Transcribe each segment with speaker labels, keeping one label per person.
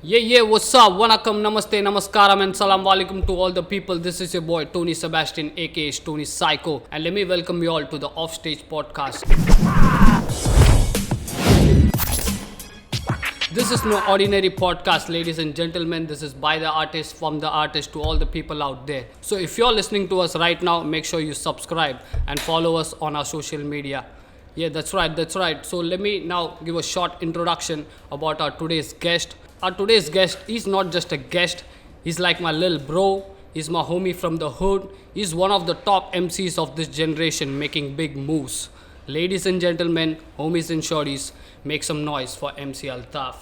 Speaker 1: What's up? Vanakkam, namaste, namaskaram, and salam alaikum to all the people. This is your boy Tony Sebastian, aka Tony Psycho, and let me welcome you all to the Offstage Podcast. This is no ordinary podcast, ladies and gentlemen. This is by the artist, from the artist to all the people out there. So if you're listening to us right now, make sure you subscribe and follow us on our social media. Yeah, that's right. So let me now give a short introduction about our today's guest. Our today's guest is not just a guest, he's like my little bro, he's my homie from the hood, he's one of the top MCs of this generation making big moves. Ladies and gentlemen, homies and shorties, make some noise for MC Altaf.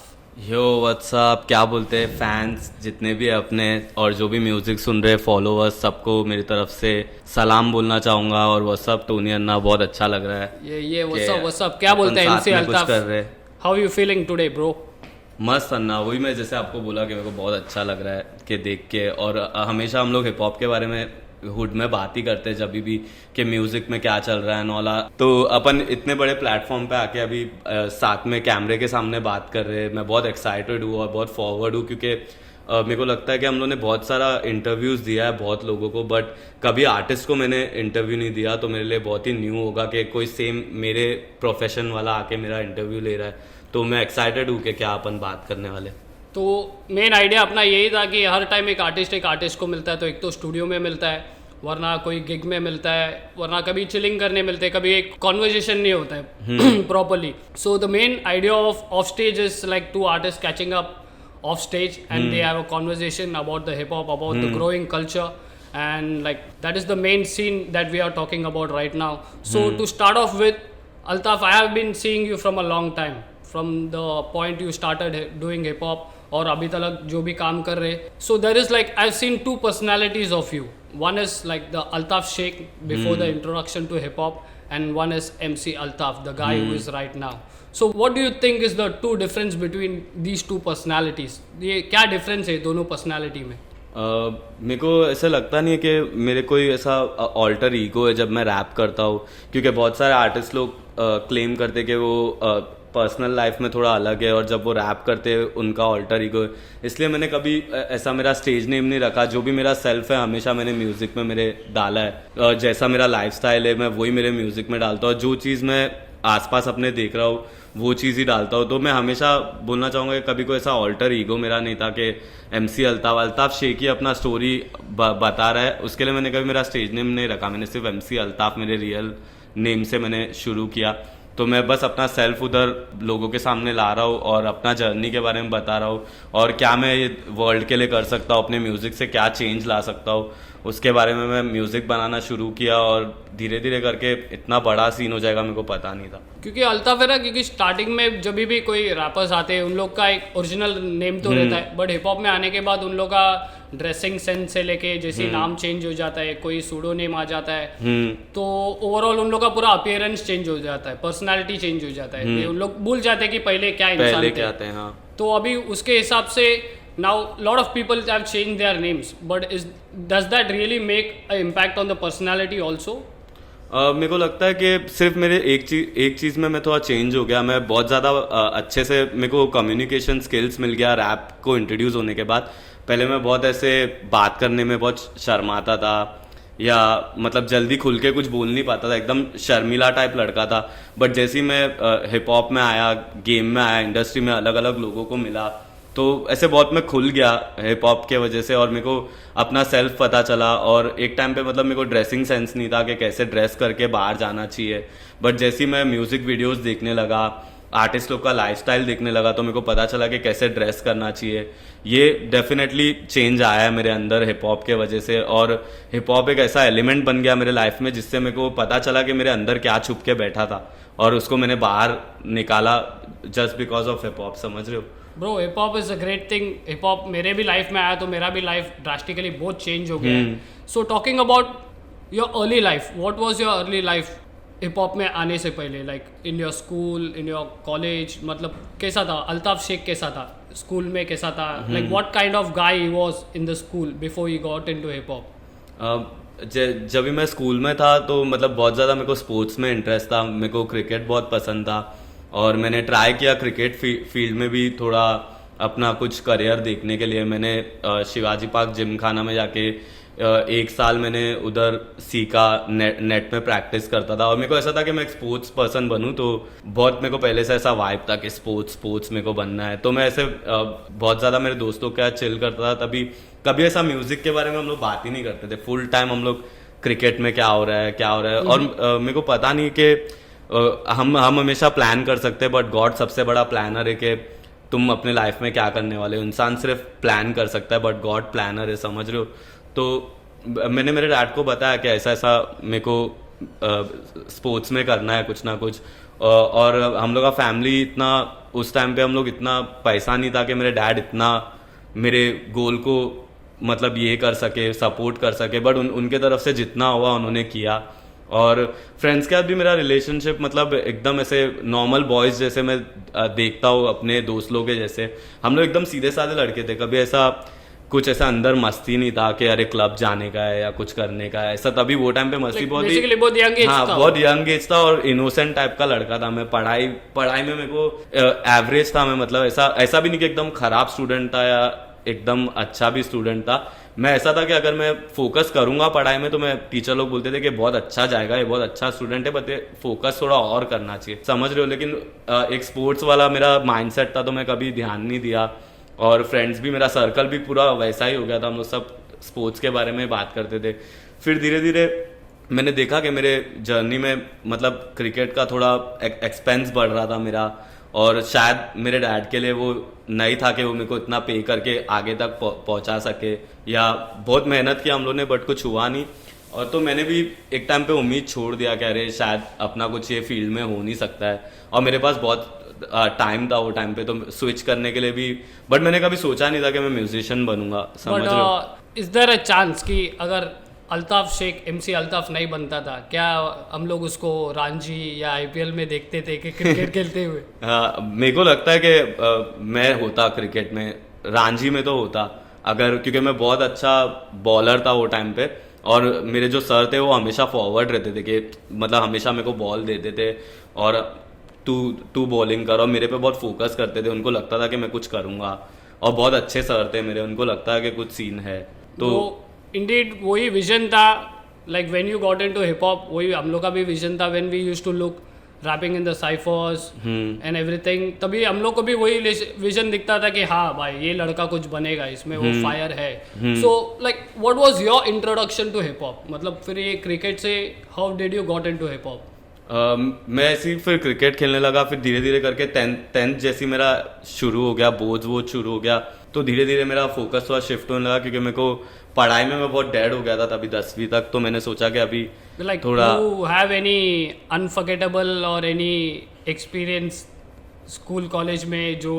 Speaker 2: Yo what's up क्या बोलते हैं fans जितने भी हैं अपने और जो भी म्यूज़िक सुन रहे फॉलोअर्स सबको मेरी तरफ से सलाम बोलना चाहूँगा और व्हाट्सअप टोनी अन्ना बहुत अच्छा लग रहा है
Speaker 1: ये व्हाट्स अप क्या बोलते हैं MC
Speaker 2: कुछ कर रहे
Speaker 1: Altaf? How you feeling today bro?
Speaker 2: मस्त अन्ना वही मैं जैसे आपको बोला कि मेरे को बहुत अच्छा लग रहा है कि देख के और हमेशा हम लोग हिप हॉप के बारे में हुड में बात ही करते हैं जब भी कि म्यूज़िक में क्या चल रहा है नौला तो अपन इतने बड़े प्लेटफॉर्म पे आके अभी साथ में कैमरे के सामने बात कर रहे हैं मैं बहुत एक्साइटेड हूँ और बहुत फॉरवर्ड हूँ क्योंकि मेरे को लगता है कि हम लोगों ने बहुत सारा इंटरव्यूज़ दिया है बहुत लोगों को बट कभी आर्टिस्ट को मैंने इंटरव्यू नहीं दिया तो मेरे लिए बहुत ही न्यू होगा कि कोई सेम मेरे प्रोफेशन वाला आके मेरा इंटरव्यू ले रहा है तो मैं एक्साइटेड हूँ कि क्या अपन बात करने वाले
Speaker 1: तो मेन आइडिया अपना यही था कि हर टाइम एक आर्टिस्ट को मिलता है तो एक तो स्टूडियो में मिलता है वरना कोई गिग में मिलता है वरना कभी चिलिंग करने मिलते हैं कभी एक कॉन्वर्जेशन नहीं होता है properly so the main idea of stage is like to artist catching up off stage and they have a conversation about the hip hop about the growing culture and like that is the main scene that we are talking about right now so to start off with Altaf I have been seeing you from a long time from the point you started doing hip hop और अभी तक जो भी काम कर रहे so there is like I've seen two personalities of you one is like the Altaf Sheikh before the introduction to hip hop and one is MC Altaf the guy who is right now so what do you think is the two difference between these two personalities ये क्या difference है दोनों personality में
Speaker 2: मेरे को ऐसा लगता नहीं है कि मेरे कोई ऐसा ऑल्टर ईगो है जब मैं रैप करता हूँ क्योंकि बहुत सारे आर्टिस्ट लोग क्लेम करते कि वो पर्सनल लाइफ में थोड़ा अलग है और जब वो रैप करते हैं उनका ऑल्टर ईगो है इसलिए मैंने कभी ऐसा मेरा स्टेज नेम नहीं रखा जो भी मेरा सेल्फ है हमेशा मैंने म्यूज़िक में मेरे डाला है जैसा मेरा लाइफस्टाइल है मैं वही मेरे म्यूज़िक में डालता हूँ जो चीज़ मैं आसपास अपने देख रहा हूँ वो चीज़ ही डालता हूँ तो मैं हमेशा बोलना चाहूँगा कि कभी कोई ऐसा ऑल्टर ईगो मेरा नहीं था कि MC अल्ताफ़ शेख ही अपना स्टोरी बता रहा है उसके लिए मैंने कभी मेरा स्टेज नेम नहीं रखा मैंने सिर्फ MC अल्ताफ़ मेरे रियल नेम से मैंने शुरू किया तो मैं बस अपना सेल्फ उधर लोगों के सामने ला रहा हूँ और अपना जर्नी के बारे में बता रहा हूँ और क्या मैं ये वर्ल्ड के लिए कर सकता हूँ अपने म्यूज़िक से क्या चेंज ला सकता हूँ उसके बारे में मैं म्यूज़िक बनाना शुरू किया और धीरे धीरे करके इतना बड़ा सीन हो जाएगा मेरे को पता नहीं था
Speaker 1: क्योंकि अल्ताफ है ना क्योंकि स्टार्टिंग में जब भी कोई रैपर्स आते हैं उन लोग का एक ओरिजिनल नेम तो रहता है बट हिप हॉप में आने के बाद उन लोग का ड्रेसिंग सेंस से लेके जैसे नाम चेंज हो जाता है कोई सूडो नेम आ जाता है तो ओवरऑल उन लोग का पूरा अपीयरेंस चेंज हो जाता है पर्सनालिटी चेंज हो जाता है उन लोग भूल जाते हैं कि पहले क्या इंसान
Speaker 2: थे हाँ
Speaker 1: तो अभी उसके हिसाब से now lot of people have changed their names but does that really make an impact on the personality also
Speaker 2: मेरे को लगता है कि सिर्फ मेरे एक चीज़ में मैं थोड़ा चेंज हो गया मैं बहुत ज़्यादा अच्छे से मेरे को कम्युनिकेशन स्किल्स मिल गया रैप को इंट्रोड्यूस होने के बाद पहले मैं बहुत ऐसे बात करने में बहुत शर्माता था या मतलब जल्दी खुल के कुछ बोल नहीं पाता था एकदम शर्मीला टाइप लड़का था बट जैसे ही मैं हिप हॉप में आया गेम में आया इंडस्ट्री में अलग अलग लोगों को मिला तो ऐसे बहुत मैं खुल गया हिप हॉप के वजह से और मेरे को अपना सेल्फ पता चला और एक टाइम पे मतलब मेरे को ड्रेसिंग सेंस नहीं था कि कैसे ड्रेस करके बाहर जाना चाहिए बट जैसे ही मैं म्यूज़िक वीडियोस देखने लगा आर्टिस्ट लोग का लाइफस्टाइल देखने लगा तो मेरे को पता चला कि कैसे ड्रेस करना चाहिए ये डेफिनेटली चेंज आया है मेरे अंदर हिप हॉप के वजह से और हिप हॉप एक ऐसा एलिमेंट बन गया मेरे लाइफ में जिससे मेरे को पता चला कि मेरे अंदर क्या छुप के बैठा था और उसको मैंने बाहर निकाला just because of hip hop समझ रहे हो
Speaker 1: bro hip hop is a great thing hip hop मेरे भी लाइफ में आया तो मेरा भी लाइफ ड्रास्टिकली बहुत चेंज हो गया है so talking about your early life what was your early life hip hop में आने से पहले like in your school in your college मतलब कैसा था अल्ताफ शेख कैसा था स्कूल में कैसा था like what kind of guy he was in the school before he got into hip hop
Speaker 2: जब भी मैं स्कूल में था तो मतलब बहुत ज़्यादा मेरे को स्पोर्ट्स में इंटरेस्ट था मेरे को क्रिकेट बहुत पसंद था और मैंने ट्राई किया क्रिकेट फील्ड में भी थोड़ा अपना कुछ करियर देखने के लिए मैंने शिवाजी पार्क जिम खाना में जाके 1 साल मैंने उधर सीखा, नेट में प्रैक्टिस करता था और मेरे को ऐसा था कि मैं एक स्पोर्ट्स पर्सन बनूं, तो बहुत मेरे को पहले से ऐसा वाइब था कि स्पोर्ट्स मेरे को बनना है। तो मैं ऐसे बहुत ज़्यादा मेरे दोस्तों के साथ चिल करता था। तभी कभी ऐसा म्यूज़िक के बारे में हम लोग बात ही नहीं करते थे। फुल टाइम हम लोग क्रिकेट में क्या हो रहा है और मेरे को पता नहीं कि हम हमेशा प्लान कर सकते हैं, बट गॉड सबसे बड़ा प्लानर है कि तुम अपने लाइफ में क्या करने वाले हो। इंसान सिर्फ प्लान कर सकता है बट गॉड प्लानर है, समझ रहे हो। तो मैंने मेरे डैड को बताया कि ऐसा ऐसा मेरे को स्पोर्ट्स में करना है कुछ ना कुछ। और हम लोग का फैमिली इतना, उस टाइम पे हम लोग इतना पैसा नहीं था कि मेरे डैड इतना मेरे गोल को मतलब ये कर सके, सपोर्ट कर सके, बट उनके तरफ से जितना हुआ उन्होंने किया। और फ्रेंड्स के साथ भी मेरा रिलेशनशिप मतलब एकदम ऐसे नॉर्मल बॉयज़ जैसे मैं देखता हूँ अपने दोस्त लोग के जैसे। हम लोग एकदम सीधे साधे लड़के थे, कभी ऐसा कुछ ऐसा अंदर मस्ती नहीं था कि अरे क्लब जाने का है या कुछ करने का है, ऐसा तभी वो टाइम पे मस्ती बहुत
Speaker 1: यंग एज
Speaker 2: हाँ
Speaker 1: था।
Speaker 2: बहुत यंग एज था और इनोसेंट टाइप का लड़का था मैं। पढ़ाई में मेरे को एवरेज था मैं, मतलब ऐसा भी नहीं कि एकदम खराब स्टूडेंट था या एकदम अच्छा भी स्टूडेंट था। मैं ऐसा था कि अगर मैं फोकस करूंगा पढ़ाई में तो मैं, टीचर लोग बोलते थे कि बहुत अच्छा जाएगा, ये बहुत अच्छा स्टूडेंट है, बट फोकस थोड़ा और करना चाहिए, समझ रहे हो। लेकिन एक स्पोर्ट्स वाला मेरा माइंडसेट था तो मैं कभी ध्यान नहीं दिया। और फ्रेंड्स भी, मेरा सर्कल भी पूरा वैसा ही हो गया था, हम लोग सब स्पोर्ट्स के बारे में बात करते थे। फिर धीरे धीरे मैंने देखा कि मेरे जर्नी में मतलब क्रिकेट का थोड़ा एक्सपेंस बढ़ रहा था मेरा, और शायद मेरे डैड के लिए वो नहीं था कि वो मेरे को इतना पे करके आगे तक पहुंचा सके, या बहुत मेहनत की हम लोगों ने बट कुछ हुआ नहीं। और तो मैंने भी एक टाइम पे उम्मीद छोड़ दिया कि अरे शायद अपना कुछ ये फील्ड में हो नहीं सकता है। और मेरे पास बहुत टाइम था वो टाइम पे तो स्विच करने के लिए भी, बट मैंने कभी सोचा नहीं था कि मैं म्यूजिशियन बनूंगा, समझ रहे हो।
Speaker 1: इज देयर अ चांस कि अगर अल्ताफ शेख MC अल्ताफ नहीं बनता था, क्या हम लोग उसको रांझी या IPL में देखते थे कि क्रिकेट खेलते हुए?
Speaker 2: हाँ, मेरे को लगता है कि मैं होता क्रिकेट में, रांझी में तो होता अगर, क्योंकि मैं बहुत अच्छा बॉलर था वो टाइम पे। और मेरे जो सर थे वो हमेशा फॉरवर्ड रहते थे कि मतलब हमेशा मेरे को बॉल देते थे और तू बॉलिंग कर, और मेरे पे बहुत फोकस करते थे। उनको लगता था कि मैं कुछ करूँगा, और बहुत अच्छे सर थे मेरे, उनको लगता है कि कुछ सीन है। तो
Speaker 1: इंडीड वही विजन था, like when you got into hip hop, वही हम लोग का भी विजन था when we used to look rapping in the cyphers and everything. तभी हम लोग को भी वही विजन दिखता था कि हाँ भाई ये लड़का कुछ बनेगा, इसमें वो फायर है। So like what was your introduction to hip hop? मतलब फिर ये क्रिकेट से how did you got into hip hop?
Speaker 2: मैं ऐसे ही फिर क्रिकेट खेलने लगा। फिर धीरे धीरे करके टेंथ जैसी मेरा शुरू हो गया, बोझ शुरू हो गया, तो धीरे धीरे मेरा फोकस थोड़ा शिफ्ट होने लगा, क्योंकि मेरे को पढ़ाई में मैं बहुत डेड हो गया था तभी 10वीं तक। तो मैंने सोचा कि अभी
Speaker 1: like
Speaker 2: थोड़ा
Speaker 1: you have any unforgettable or any experience school college में जो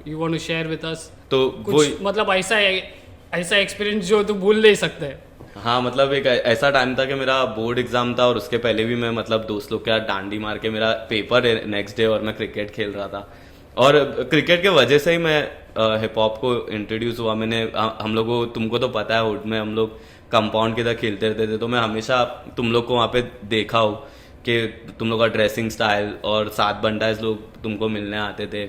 Speaker 1: you want to share with us?
Speaker 2: तो
Speaker 1: कुछ मतलब ऐसा एक्सपीरियंस जो तू भूल नहीं सकते?
Speaker 2: हाँ, मतलब एक ऐसा टाइम था कि मेरा बोर्ड एग्जाम था और उसके पहले भी मैं मतलब दोस्त लोग के साथ डांडी मार के, मेरा पेपर है नेक्स्ट डे और मैं क्रिकेट खेल रहा था। और क्रिकेट के वजह से ही मैं हिप हॉप को इंट्रोड्यूस हुआ। मैंने हम लोग को, तुमको तो पता है हुड में हम लोग कंपाउंड के तरह खेलते रहते थे, तो मैं हमेशा तुम लोग को वहाँ पे देखा हो कि तुम लोग का ड्रेसिंग स्टाइल, और 7 बंटाइज लोग तुमको मिलने आते थे,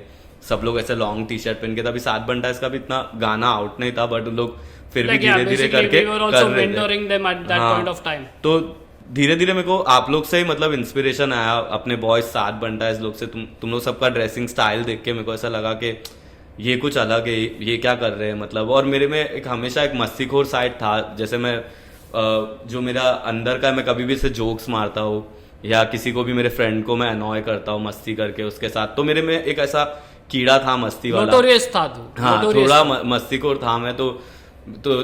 Speaker 2: सब लोग ऐसे लॉन्ग टी-शर्ट पहन के। तभी 7 बंटाइज का भी इतना गाना आउट नहीं था, बट उन लोग फिर भी धीरे धीरे करके कर रहे थे। तो धीरे धीरे मेरे को आप लोग से ही मतलब इंस्पिरेशन आया, अपने बॉयज 7 बंटाइज लोग से। तुम लोग सबका ड्रेसिंग स्टाइल देख के मेरे को ऐसा लगा कि ये कुछ अलग है, ये क्या कर रहे हैं मतलब। और मेरे में एक हमेशा एक मस्तीखोर साइड था, जैसे मैं जो मेरा अंदर का, मैं कभी भी इसे जोक्स मारता हूँ या किसी को भी, मेरे फ्रेंड को मैं अनॉय करता हूँ मस्ती करके उसके साथ। तो मेरे में एक ऐसा कीड़ा था मस्ती वाला,
Speaker 1: नोटोरियस था तू।
Speaker 2: हाँ, थोड़ा मस्तीखोर था मैं। तो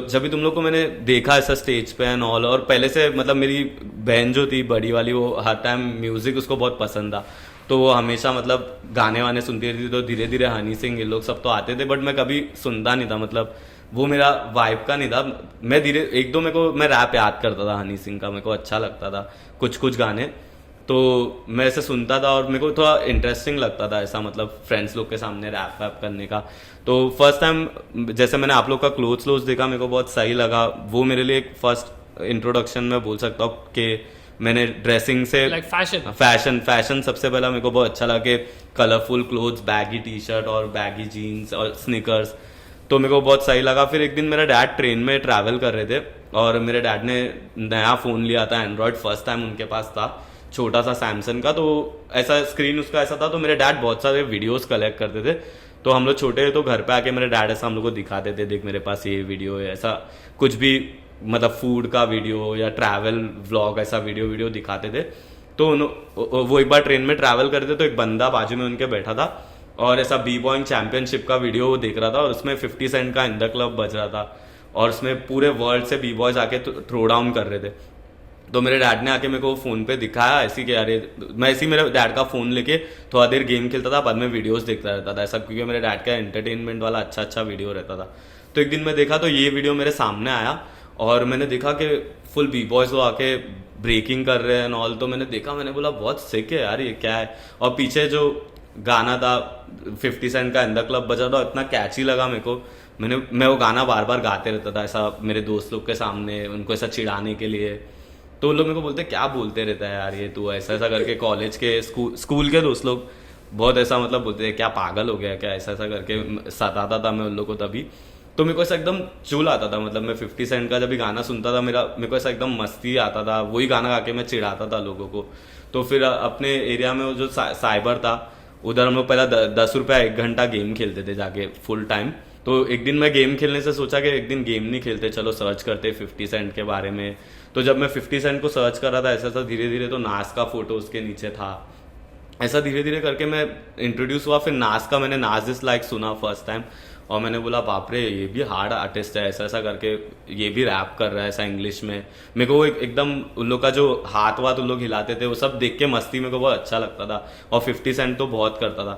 Speaker 2: जब भी तुम लोग को मैंने देखा ऐसा स्टेज पे एंड ऑल, और पहले से मतलब मेरी बहन जो थी बड़ी वाली, वो हर टाइम म्यूजिक उसको बहुत पसंद था, तो वो हमेशा मतलब गाने वाने सुनती रहती थी। तो धीरे धीरे हनी सिंह ये लोग सब तो आते थे, बट मैं कभी सुनता नहीं था, मतलब वो मेरा वाइब का नहीं था। मैं धीरे एक दो, मेरे को मैं रैप याद करता था हनी सिंह का, मेरे को अच्छा लगता था कुछ गाने, तो मैं ऐसे सुनता था और मेरे को थोड़ा इंटरेस्टिंग लगता था ऐसा, मतलब फ्रेंड्स लोग के सामने रैप वैप करने का। तो फर्स्ट टाइम जैसे मैंने आप लोग का क्लोज देखा, मेरे को बहुत सही लगा। वो मेरे लिए एक फर्स्ट इंट्रोडक्शन मैं बोल सकता हूँ कि मैंने ड्रेसिंग से
Speaker 1: लाइक फैशन
Speaker 2: फैशन सबसे पहला मेरे को बहुत अच्छा लगा कि colourful clothes, baggy T shirt और बैगी जीन्स और स्निकर्स, तो मेरे को बहुत सही लगा। फिर एक दिन मेरा डैड ट्रेन में ट्रैवल कर रहे थे और मेरे डैड ने नया फ़ोन लिया था, एंड्रॉयड फर्स्ट टाइम उनके पास था, छोटा सा सैमसंग का, तो ऐसा स्क्रीन उसका ऐसा था। तो मेरे डैड बहुत सारे वीडियोस कलेक्ट करते थे, तो हम लोग छोटे थे तो घर पे आके मेरे डैड ऐसा हम लोग को दिखाते थे, देख मेरे पास ये वीडियो है, ऐसा कुछ भी मतलब फूड का वीडियो या ट्रैवल व्लॉग ऐसा वीडियो दिखाते थे। तो वो एक बार ट्रेन में ट्रैवल कर रहे थे तो एक बंदा बाजू में उनके बैठा था और ऐसा बी बॉइंग चैंपियनशिप का वीडियो वो देख रहा था और उसमें 50 सेंट का इन द क्लब बज रहा था और उसमें पूरे वर्ल्ड से बी बॉयज आके थ्रो डाउन कर रहे थे। तो मेरे डैड ने आके मेरे को फ़ोन पे दिखाया ऐसी कि अरे, मैं ऐसे ही मेरे डैड का फ़ोन लेके थोड़ा देर गेम खेलता था, बाद में वीडियोस देखता रहता था ऐसा, क्योंकि मेरे डैड का एंटरटेनमेंट वाला अच्छा वीडियो रहता था। तो एक दिन मैं देखा तो ये वीडियो मेरे सामने आया और मैंने देखा कि फुल बी बॉयज वो आके ब्रेकिंग कर रहे हैं एंड ऑल। तो मैंने देखा, मैंने बोला बहुत सिक है यार, ये क्या है। और पीछे जो गाना था 50 सेंट का इन द क्लब बजा था, इतना कैची लगा मेरे को, मैं वो गाना बार बार गाते रहता था ऐसा मेरे दोस्त लोग के सामने, उनको ऐसा चिढ़ाने के लिए। तो लोग मेरे को बोलते क्या बोलते रहता है यार ये तू, ऐसा करके। कॉलेज के स्कूल के दोस्त लोग बहुत ऐसा मतलब बोलते क्या पागल हो गया क्या, ऐसा करके सताता था मैं उन लोग को तभी। तो मेरे को ऐसा एकदम चुल आता था, मतलब मैं 50 सेंट का जब भी गाना सुनता था मेरे को ऐसा एकदम मस्ती आता था, वही गाना गा के मैं चिढ़ाता था लोगों को। तो फिर अपने एरिया में वो जो साइबर था उधर हम लोग पहला 10 रुपया 1 घंटा गेम खेलते थे जाके फुल टाइम। तो एक दिन मैं गेम खेलने से सोचा कि एक दिन गेम नहीं खेलते, चलो सर्च करते 50 सेंट के बारे में। तो जब मैं 50 सेंट को सर्च कर रहा था ऐसा धीरे धीरे तो नास का फोटो उसके नीचे था, ऐसा धीरे धीरे करके मैं इंट्रोड्यूस हुआ। फिर नास का मैंने नास दिस लाइक सुना फर्स्ट टाइम और मैंने बोला बाप रे ये भी हार्ड आर्टिस्ट है, ऐसा करके ये भी रैप कर रहा है ऐसा इंग्लिश में। मेरे को एकदम उन लोग का जो हाथ वाथ उन लोग हिलाते थे वो सब देख के मस्ती मेरे को बहुत अच्छा लगता था और 50 सेंट तो बहुत करता था।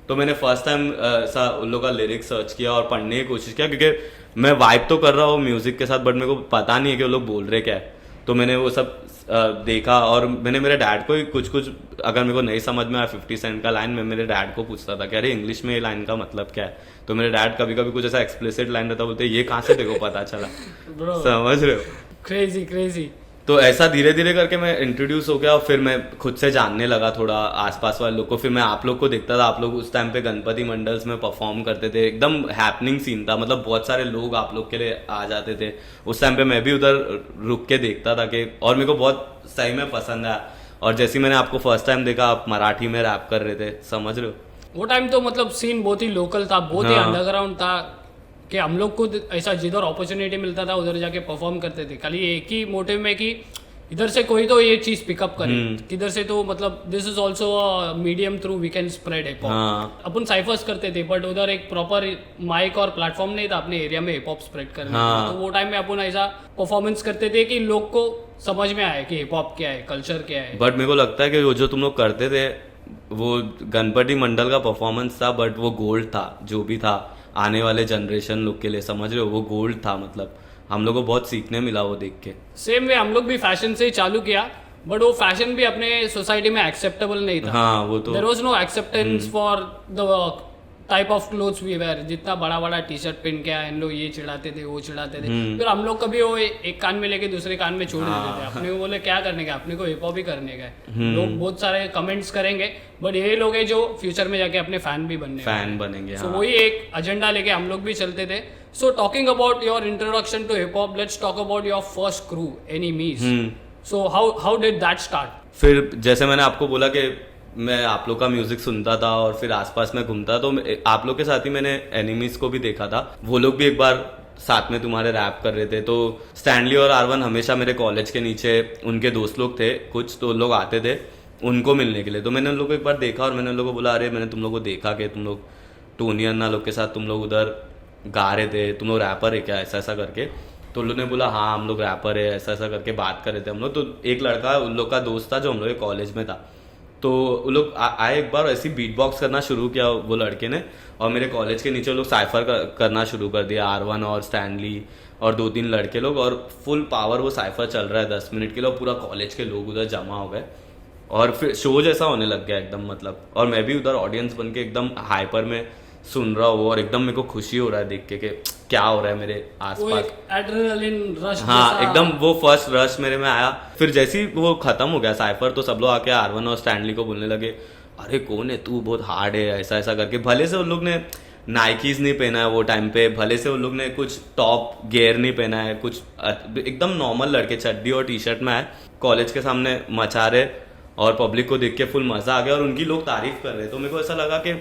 Speaker 2: तो मैंने फर्स्ट टाइम ऐसा उन लोग का लिरिक्स सर्च किया और पढ़ने की कोशिश किया, क्योंकि मैं वाइब तो कर रहा हूँ म्यूजिक के साथ बट मेरे को पता नहीं है कि वो लोग बोल रहे क्या है। तो मैंने वो सब देखा और मैंने मेरे डैड को ही कुछ अगर मेरे को नहीं समझ में आया 50 सेंट का लाइन, मैं मेरे डैड को पूछता था कि अरे इंग्लिश में ये लाइन का मतलब क्या है। तो मेरे डैड कभी कभी कुछ ऐसा एक्सप्लिसिट लाइन रहता, बोलते ये कहाँ से देखो पता चला समझ रहे हो।
Speaker 1: क्रेजी।
Speaker 2: तो ऐसा धीरे धीरे करके मैं इंट्रोड्यूस हो गया और फिर मैं खुद से जानने लगा थोड़ा आसपास वाले लोग को। फिर मैं आप लोग को देखता था, आप लोग उस टाइम पे गणपति मंडल्स में परफॉर्म करते थे, एकदम हैपनिंग सीन था, मतलब बहुत सारे लोग आप लोग के लिए आ जाते थे। उस टाइम पे मैं भी उधर रुक के देखता था कि, और मेरे को बहुत सही में पसंद आया। और जैसे मैंने आपको फर्स्ट टाइम देखा आप मराठी में रैप कर रहे थे, समझ रहे हो,
Speaker 1: वो टाइम तो मतलब सीन बहुत ही लोकल था, बहुत ही अंडरग्राउंड था कि हम लोग को ऐसा जिधर अपॉर्चुनिटी मिलता था उधर जाके परफॉर्म करते थे, खाली एक ही मोटिव में कि इधर से कोई तो ये चीज पिकअप करे, किधर से तो मतलब this is also medium through we can spread hip hop. अपन साइफर्स करते थे बट उधर एक प्रॉपर माइक और प्लेटफॉर्म नहीं था अपने एरिया में हिप हॉप स्प्रेड करने का। तो वो टाइम में अपन ऐसा परफॉर्मेंस करते थे कि लोग को समझ में आए कि हिप हॉप क्या है, कल्चर क्या है।
Speaker 2: बट मेरे को लगता है कि वो जो तुम लोग करते थे वो गणपति मंडल का परफॉर्मेंस था, बट वो गोल्ड था जो भी था आने वाले जनरेशन लोग के लिए, समझ रहे हो, वो गोल्ड था। मतलब हम लोग को बहुत सीखने मिला वो देख के।
Speaker 1: सेम वे हम लोग भी फैशन से ही चालू किया बट वो फैशन भी अपने सोसाइटी में एक्सेप्टेबल नहीं था।
Speaker 2: हाँ, वो तो
Speaker 1: there was no acceptance for the type of clothes we wear. जितना बड़ा बड़ा टी शर्ट पहन के आए लोग ये चिढ़ाते थे वो चिढ़ाते थे, फिर हम लोग कभी वो एक कान में लेके दूसरे कान में छोड़ देते थे। अपने को बोले क्या करने का, अपने को हिप हॉप ही करने का है। लोग बहुत सारे कमेंट्स करेंगे बट ये लोग हैं जो फ्यूचर में जाके अपने फैन भी बनेंगे। सो वही एक एजेंडा लेके हम लोग भी चलते थे। So talking about your introduction to hip hop, let's talk about your first crew, Enemies. So how did that start?
Speaker 2: फिर जैसे मैंने आपको बोला कि मैं आप लोग का म्यूजिक सुनता था और फिर आसपास में घूमता, तो आप लोग के साथ ही मैंने एनिमीज को भी देखा था। वो लोग भी एक बार साथ में तुम्हारे रैप कर रहे थे। तो स्टैनली और आरवन हमेशा मेरे कॉलेज के नीचे उनके दोस्त लोग थे कुछ, तो लोग आते थे उनको मिलने के लिए। तो मैंने उन लोग को एक बार देखा और मैंने उन लोग को बोला अरे मैंने तुम लोग को देखा कि तुम लोग टोनी अन्ना लोग के साथ तुम लोग उधर गा रहे थे, तुम लोग रैपर है क्या, ऐसा करके। तो उन लोग ने बोला हाँ हम लोग रैपर है, ऐसा करके बात कर रहे थे हम लोग। तो एक लड़का उन लोग का दोस्त था जो हम लोग के कॉलेज में था, तो वो लोग आए एक बार, ऐसी बीट बॉक्स करना शुरू किया वो लड़के ने, और मेरे कॉलेज के नीचे वो लोग साइफर करना शुरू कर दिया, आरवन और स्टैनली और 2-3 लड़के लोग, और फुल पावर वो साइफर चल रहा है 10 मिनट के लिए। पूरा कॉलेज के लोग उधर जमा हो गए और फिर शो जैसा होने लग गया एकदम, मतलब। और मैं भी उधर ऑडियंस बन के एकदम हाइपर में सुन रहा हूँ और एकदम मेरे को खुशी हो रहा है देख के कि क्या हो रहा है मेरे
Speaker 1: वो
Speaker 2: आसपास।
Speaker 1: एक एड्रेनलिन रश
Speaker 2: हाँ एकदम वो फर्स्ट रश मेरे में आया। फिर जैसे ही वो खत्म हो गया साइफर तो सब लोग आके आरवन और स्टैनली को बोलने लगे अरे कौन है तू, बहुत हार्ड है, ऐसा ऐसा करके। भले से उन लोग ने नाइकीज नहीं पहना है वो टाइम पे, भले से उन लोग ने कुछ टॉप गियर नहीं पहना है, कुछ एकदम नॉर्मल लड़के चड्डी और टी शर्ट में आए, कॉलेज के सामने मचा रहे और पब्लिक को देख के फुल मजा आ गया और उनकी लोग तारीफ कर रहे। तो मेरे को ऐसा लगा कि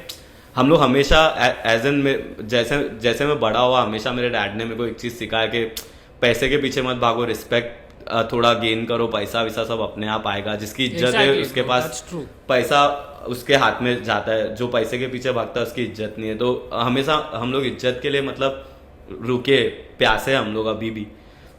Speaker 2: हम लोग हमेशा एज एन जैसे जैसे मैं बड़ा हुआ हमेशा मेरे डैड ने मेरे को एक चीज़ सिखाया कि पैसे के पीछे मत भागो, रिस्पेक्ट थोड़ा गेन करो, पैसा वैसा सब अपने आप आएगा, जिसकी इज्जत है उसके पास पैसा उसके हाथ में जाता है, जो पैसे के पीछे भागता है उसकी इज्जत नहीं है। तो हमेशा हम लोग इज्जत के लिए मतलब रुके प्यासे हम लोग अभी भी।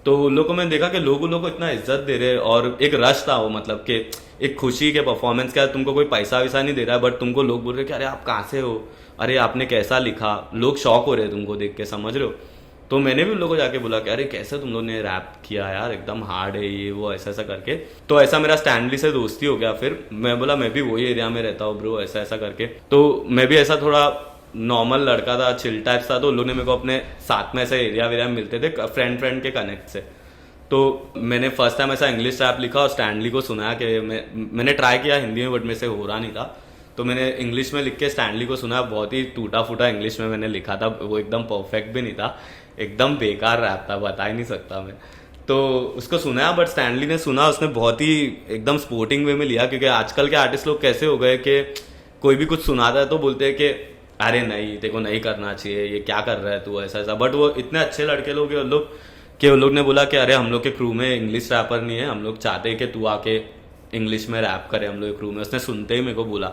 Speaker 2: तो उन लोगों को मैंने देखा कि लोग उन लोगों को इतना इज्जत दे रहे और एक रश था वो, मतलब कि एक खुशी के परफॉर्मेंस का, तुमको कोई पैसा वैसा नहीं दे रहा है बट तुमको लोग बोल रहे कि अरे आप कहाँ से हो, अरे आपने कैसा लिखा, लोग शौक हो रहे हैं तुमको देख के, समझ रहे हो। तो मैंने भी उन लोगों को जाके बोला कि अरे कैसे तुम लोग ने रैप किया यार, एकदम हार्ड है ये वो, ऐसा ऐसा करके। तो ऐसा मेरा स्टैनली से दोस्ती हो गया। फिर मैं बोला मैं भी वही एरिया में रहता हूँ ब्रो, ऐसा ऐसा करके। तो मैं भी ऐसा थोड़ा नॉर्मल लड़का था, चिल टाइप था, तो उन लोग ने मेरे को अपने साथ में ऐसे एरिया वेरिया मिलते थे फ्रेंड के कनेक्ट से। तो मैंने फर्स्ट टाइम ऐसा इंग्लिश रैप लिखा और स्टैनली को सुनाया कि मैंने ट्राई किया हिंदी में बट मेरे से हो रहा नहीं था, तो मैंने इंग्लिश में लिख के स्टैनली को सुना। बहुत ही टूटा फूटा इंग्लिश में मैंने लिखा था, वो एकदम परफेक्ट भी नहीं था, एकदम बेकार रैप था, बता ही नहीं सकता मैं। तो उसको सुनाया बट स्टैनली ने सुना, उसने बहुत ही एकदम स्पोर्टिंग वे में लिया, क्योंकि आजकल के आर्टिस्ट लोग कैसे हो गए कि कोई भी कुछ सुनाता है तो बोलते हैं कि अरे नहीं देखो नहीं करना चाहिए, ये क्या कर रहा है तू, ऐसा ऐसा। बट वो इतने अच्छे लड़के लोग हैं उन लोग ने बोला कि अरे हम लोग के क्रू में इंग्लिश रैपर नहीं है, हम लोग चाहते हैं कि तू आके इंग्लिश में रैप करे हम लोग के क्रू में। उसने सुनते ही मेरे को बोला,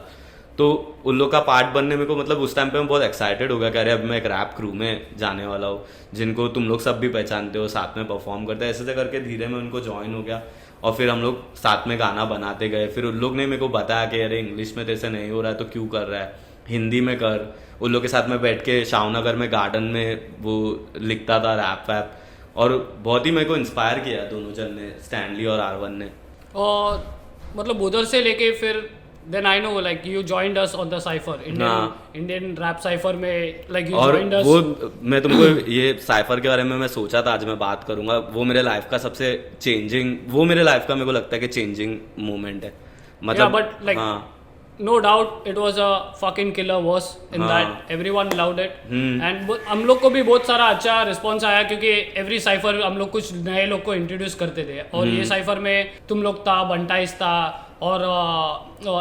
Speaker 2: तो उन लोग का पार्ट बनने मेरे को मतलब उस टाइम पे मैं बहुत एक्साइटेड हो गया कि अरे अब मैं एक रैप क्रू में जाने वाला हूँ, जिनको तुम लोग सब भी पहचानते हो, साथ में परफॉर्म करते हैं। ऐसे करके धीरे में उनको ज्वाइन हो गया और फिर हम लोग साथ में गाना बनाते गए। फिर उन लोग ने मेरे को बताया कि अरे इंग्लिश में तेरे से नहीं हो रहा है तो क्यों कर रहा है, हिंदी में कर। उन लोग के साथ में बैठ के शावनगर में गार्डन में वो लिखता था रैप वैप, और बहुत ही मेरे को इंस्पायर किया दोनों जन ने, स्टैनली और आरवन ने।
Speaker 1: और मतलब उधर से लेके फिर then I know like you joined us on the cypher, Indian rap cypher में, लाइक यू जॉइंड अस।
Speaker 2: वो मैं तुमको ये साइफर के बारे में मैं सोचा था आज मैं बात करूंगा, वो मेरे लाइफ का सबसे चेंजिंग, वो मेरे लाइफ का मेरे को लगता है कि चेंजिंग मोमेंट है, मतलब
Speaker 1: but like no doubt it was a fucking killer verse in that everyone loved it and हम लोग को भी बहुत सारा अच्छा रिस्पॉन्स आया, क्योंकि एवरी साइफर हम लोग कुछ नए लोग को इंट्रोड्यूस करते थे। और ये साइफर में तुम लोग था, बंटाइस था और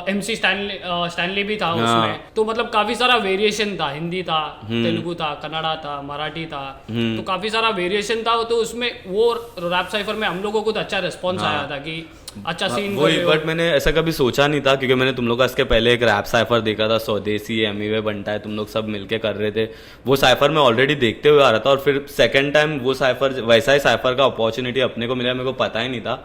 Speaker 1: MC स्टैनली भी था उसमें। तो मतलब काफी सारा वेरिएशन था, हिंदी था, तेलुगु था, कन्नड़ा था, मराठी था, तो काफी सारा वेरिएशन था। तो उसमें वो रैप साइफर में हम लोगों को कुछ अच्छा रिस्पॉन्स आया था कि अच्छा सीन
Speaker 2: वही। बट मैंने ऐसा कभी सोचा नहीं था, क्योंकि मैंने तुम लोग का इसके पहले एक रैप साइफर देखा था, स्वदेशी, एमीवे, बंटाई, तुम लोग सब मिलके कर रहे थे। वो साइफर मैं ऑलरेडी देखते हुए आ रहा था और फिर सेकंड टाइम वो साइफर, वैसा ही साइफर का अपॉर्चुनिटी अपने को मिला, मेरे को पता ही नहीं था।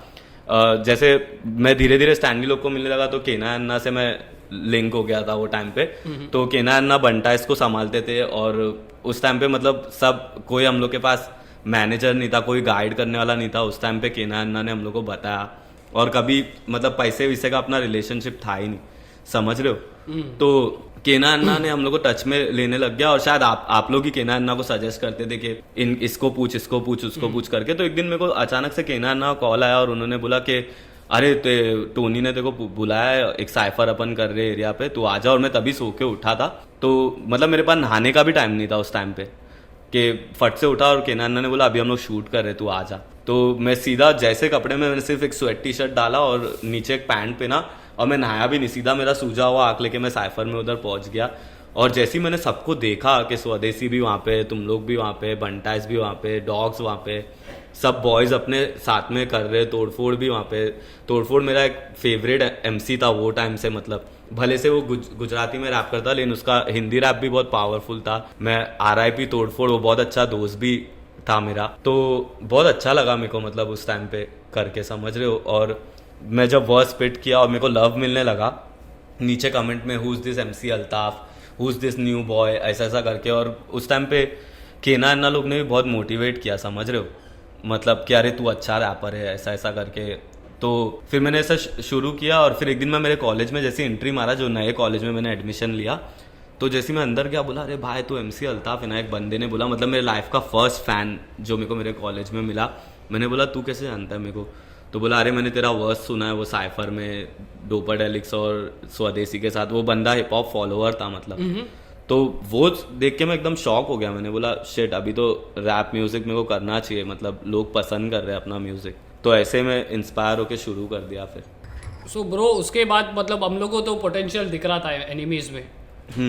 Speaker 2: जैसे मैं धीरे धीरे स्टैनली लोग को मिलने लगा तो केना अन्ना से मैं लिंक हो गया था वो टाइम पे। तो केना अन्ना बंटाइस को संभालते थे और उस टाइम पे मतलब सब कोई हम लोग के पास मैनेजर नहीं था, कोई गाइड करने वाला नहीं था। उस टाइम पे केना अन्ना ने हम लोग को बताया, और कभी मतलब पैसे वैसे का अपना रिलेशनशिप था ही नहीं, समझ रहे हो। तो केना अन्ना ने हम लोग को टच में लेने लग गया, और शायद आप लोग ही केना अन्ना को सजेस्ट करते थे कि इसको पूछ, इसको पूछ, उसको पूछ करके। तो एक दिन मेरे को अचानक से केना अन्ना का कॉल आया और उन्होंने बोला कि अरे टोनी ने तेरे को बुलाया है, एक साइफर अपन कर रहे एरिया पे, तू आ जा। और मैं तभी सो के उठा था, तो मतलब मेरे पास नहाने का भी टाइम नहीं था उस टाइम पे, कि फट से उठा और केना अन्ना ने बोला अभी हम लोग शूट कर रहे, तू आ जा। तो मैं सीधा जैसे कपड़े में मैंने सिर्फ एक स्वेट टी शर्ट डाला और नीचे एक पैंट पहना, और मैं नहाया भी नहीं, सीधा मेरा सूजा हुआ आँख लेके मैं साइफर में उधर पहुंच गया। और जैसे ही मैंने सबको देखा कि स्वदेशी भी वहाँ पे, तुम लोग भी वहाँ पे, बंटाइस भी वहाँ पे, डॉग्स वहाँ पे, सब बॉयज़ अपने साथ में कर रहे, तोड़फोड़ भी वहाँ पे। तोड़फोड़ मेरा एक फेवरेट MC था वो टाइम से, मतलब भले से वो गुजराती में रैप करता लेकिन उसका हिंदी रैप भी बहुत पावरफुल था। मैं RIP तोड़फोड़, वो बहुत अच्छा दोस्त भी था मेरा। तो बहुत अच्छा लगा मेरे को, मतलब उस टाइम पे करके, समझ रहे हो। और मैं जब वर्स स्पिट किया और मेरे को लव मिलने लगा नीचे कमेंट में, who is this MC Altaf, who is this new boy, ऐसा ऐसा करके। और उस टाइम पे केना अन्ना लोग ने भी बहुत मोटिवेट किया, समझ रहे हो, मतलब कि अरे तू अच्छा रैपर है, ऐसा ऐसा करके। तो फिर मैंने ऐसा शुरू किया। और फिर एक दिन मैं मेरे कॉलेज में जैसे एंट्री मारा, जो नए कॉलेज में मैंने एडमिशन लिया, तो जैसे मैं अंदर गया बोला अरे भाई तू MC अल्ताफ है ना, एक बंदे ने बोला, मतलब मेरे लाइफ का फर्स्ट फ़ैन जो मेरे को मेरे कॉलेज में मिला। मैंने बोला तू कैसे जानता है मेरे को? तो बोला अरे मैंने तेरा वर्स सुना है वो साइफर में डोपाडेलिक्स और स्वदेशी के साथ। वो बंदा हिप हॉप फॉलोअर था मतलब। तो वो देख के मैं एकदम शॉक हो गया। मैंने बोला शिट, अभी तो रैप म्यूज़िक मेरे को करना चाहिए, मतलब लोग पसंद कर रहे हैं अपना म्यूज़िक। तो ऐसे में इंस्पायर होके शुरू कर दिया फिर।
Speaker 1: सो ब्रो उसके बाद मतलब हम लोग को तो पोटेंशियल दिख रहा था एनिमीज में,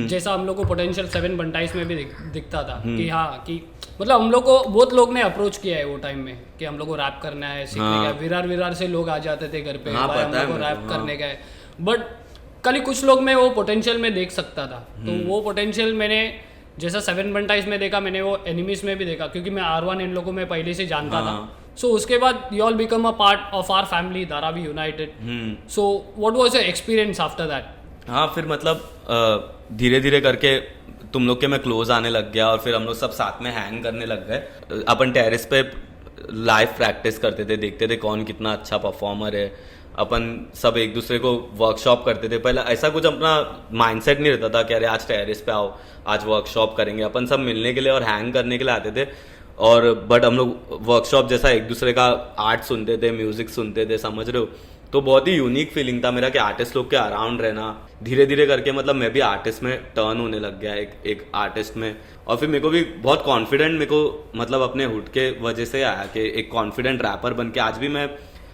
Speaker 1: जैसा हम लोग को पोटेंशियल 7 बंटाइज में भी दिखता था कि हाँ कि मतलब हम लोग को बहुत लोग ने अप्रोच किया है वो टाइम में कि हम लोग को रैप करना है, सीखने का। विरार विरार से लोग आ जाते थे घर पे, भाई हम लोग को रैप करने का है। बट कल कुछ लोग में वो पोटेंशियल में देख सकता था, तो वो पोटेंशियल मैंने जैसा 7 बंटाइज में देखा, मैंने वो एनिमीज में भी देखा, क्योंकि मैं R1 इन लोगों में पहले से जानता था। सो उसके बाद you all become a part of our family Dharavi united. So what was your experience after that?
Speaker 2: हाँ, फिर मतलब धीरे धीरे करके तुम लोग के मैं क्लोज आने लग गया और फिर हम लोग सब साथ में हैंग करने लग गए। अपन टेरेस पे लाइव प्रैक्टिस करते थे, देखते थे कौन कितना अच्छा परफॉर्मर है। अपन सब एक दूसरे को वर्कशॉप करते थे। पहले ऐसा कुछ अपना माइंडसेट नहीं रहता था कि अरे आज टेरेस पे आओ, आज वर्कशॉप करेंगे। अपन सब मिलने के लिए और हैंग करने के लिए आते थे। और बट हम लोग वर्कशॉप जैसा एक दूसरे का आर्ट सुनते थे, म्यूजिक सुनते थे, समझ रहे हो? तो बहुत ही यूनिक फीलिंग था मेरा कि आर्टिस्ट लोग के अराउंड रहना। धीरे धीरे करके मतलब मैं भी आर्टिस्ट में टर्न होने लग गया, एक आर्टिस्ट में। और फिर मेरे को भी बहुत कॉन्फिडेंट, मेरे को मतलब अपने हुड के वजह से आया कि एक कॉन्फिडेंट रैपर बन के आज भी मैं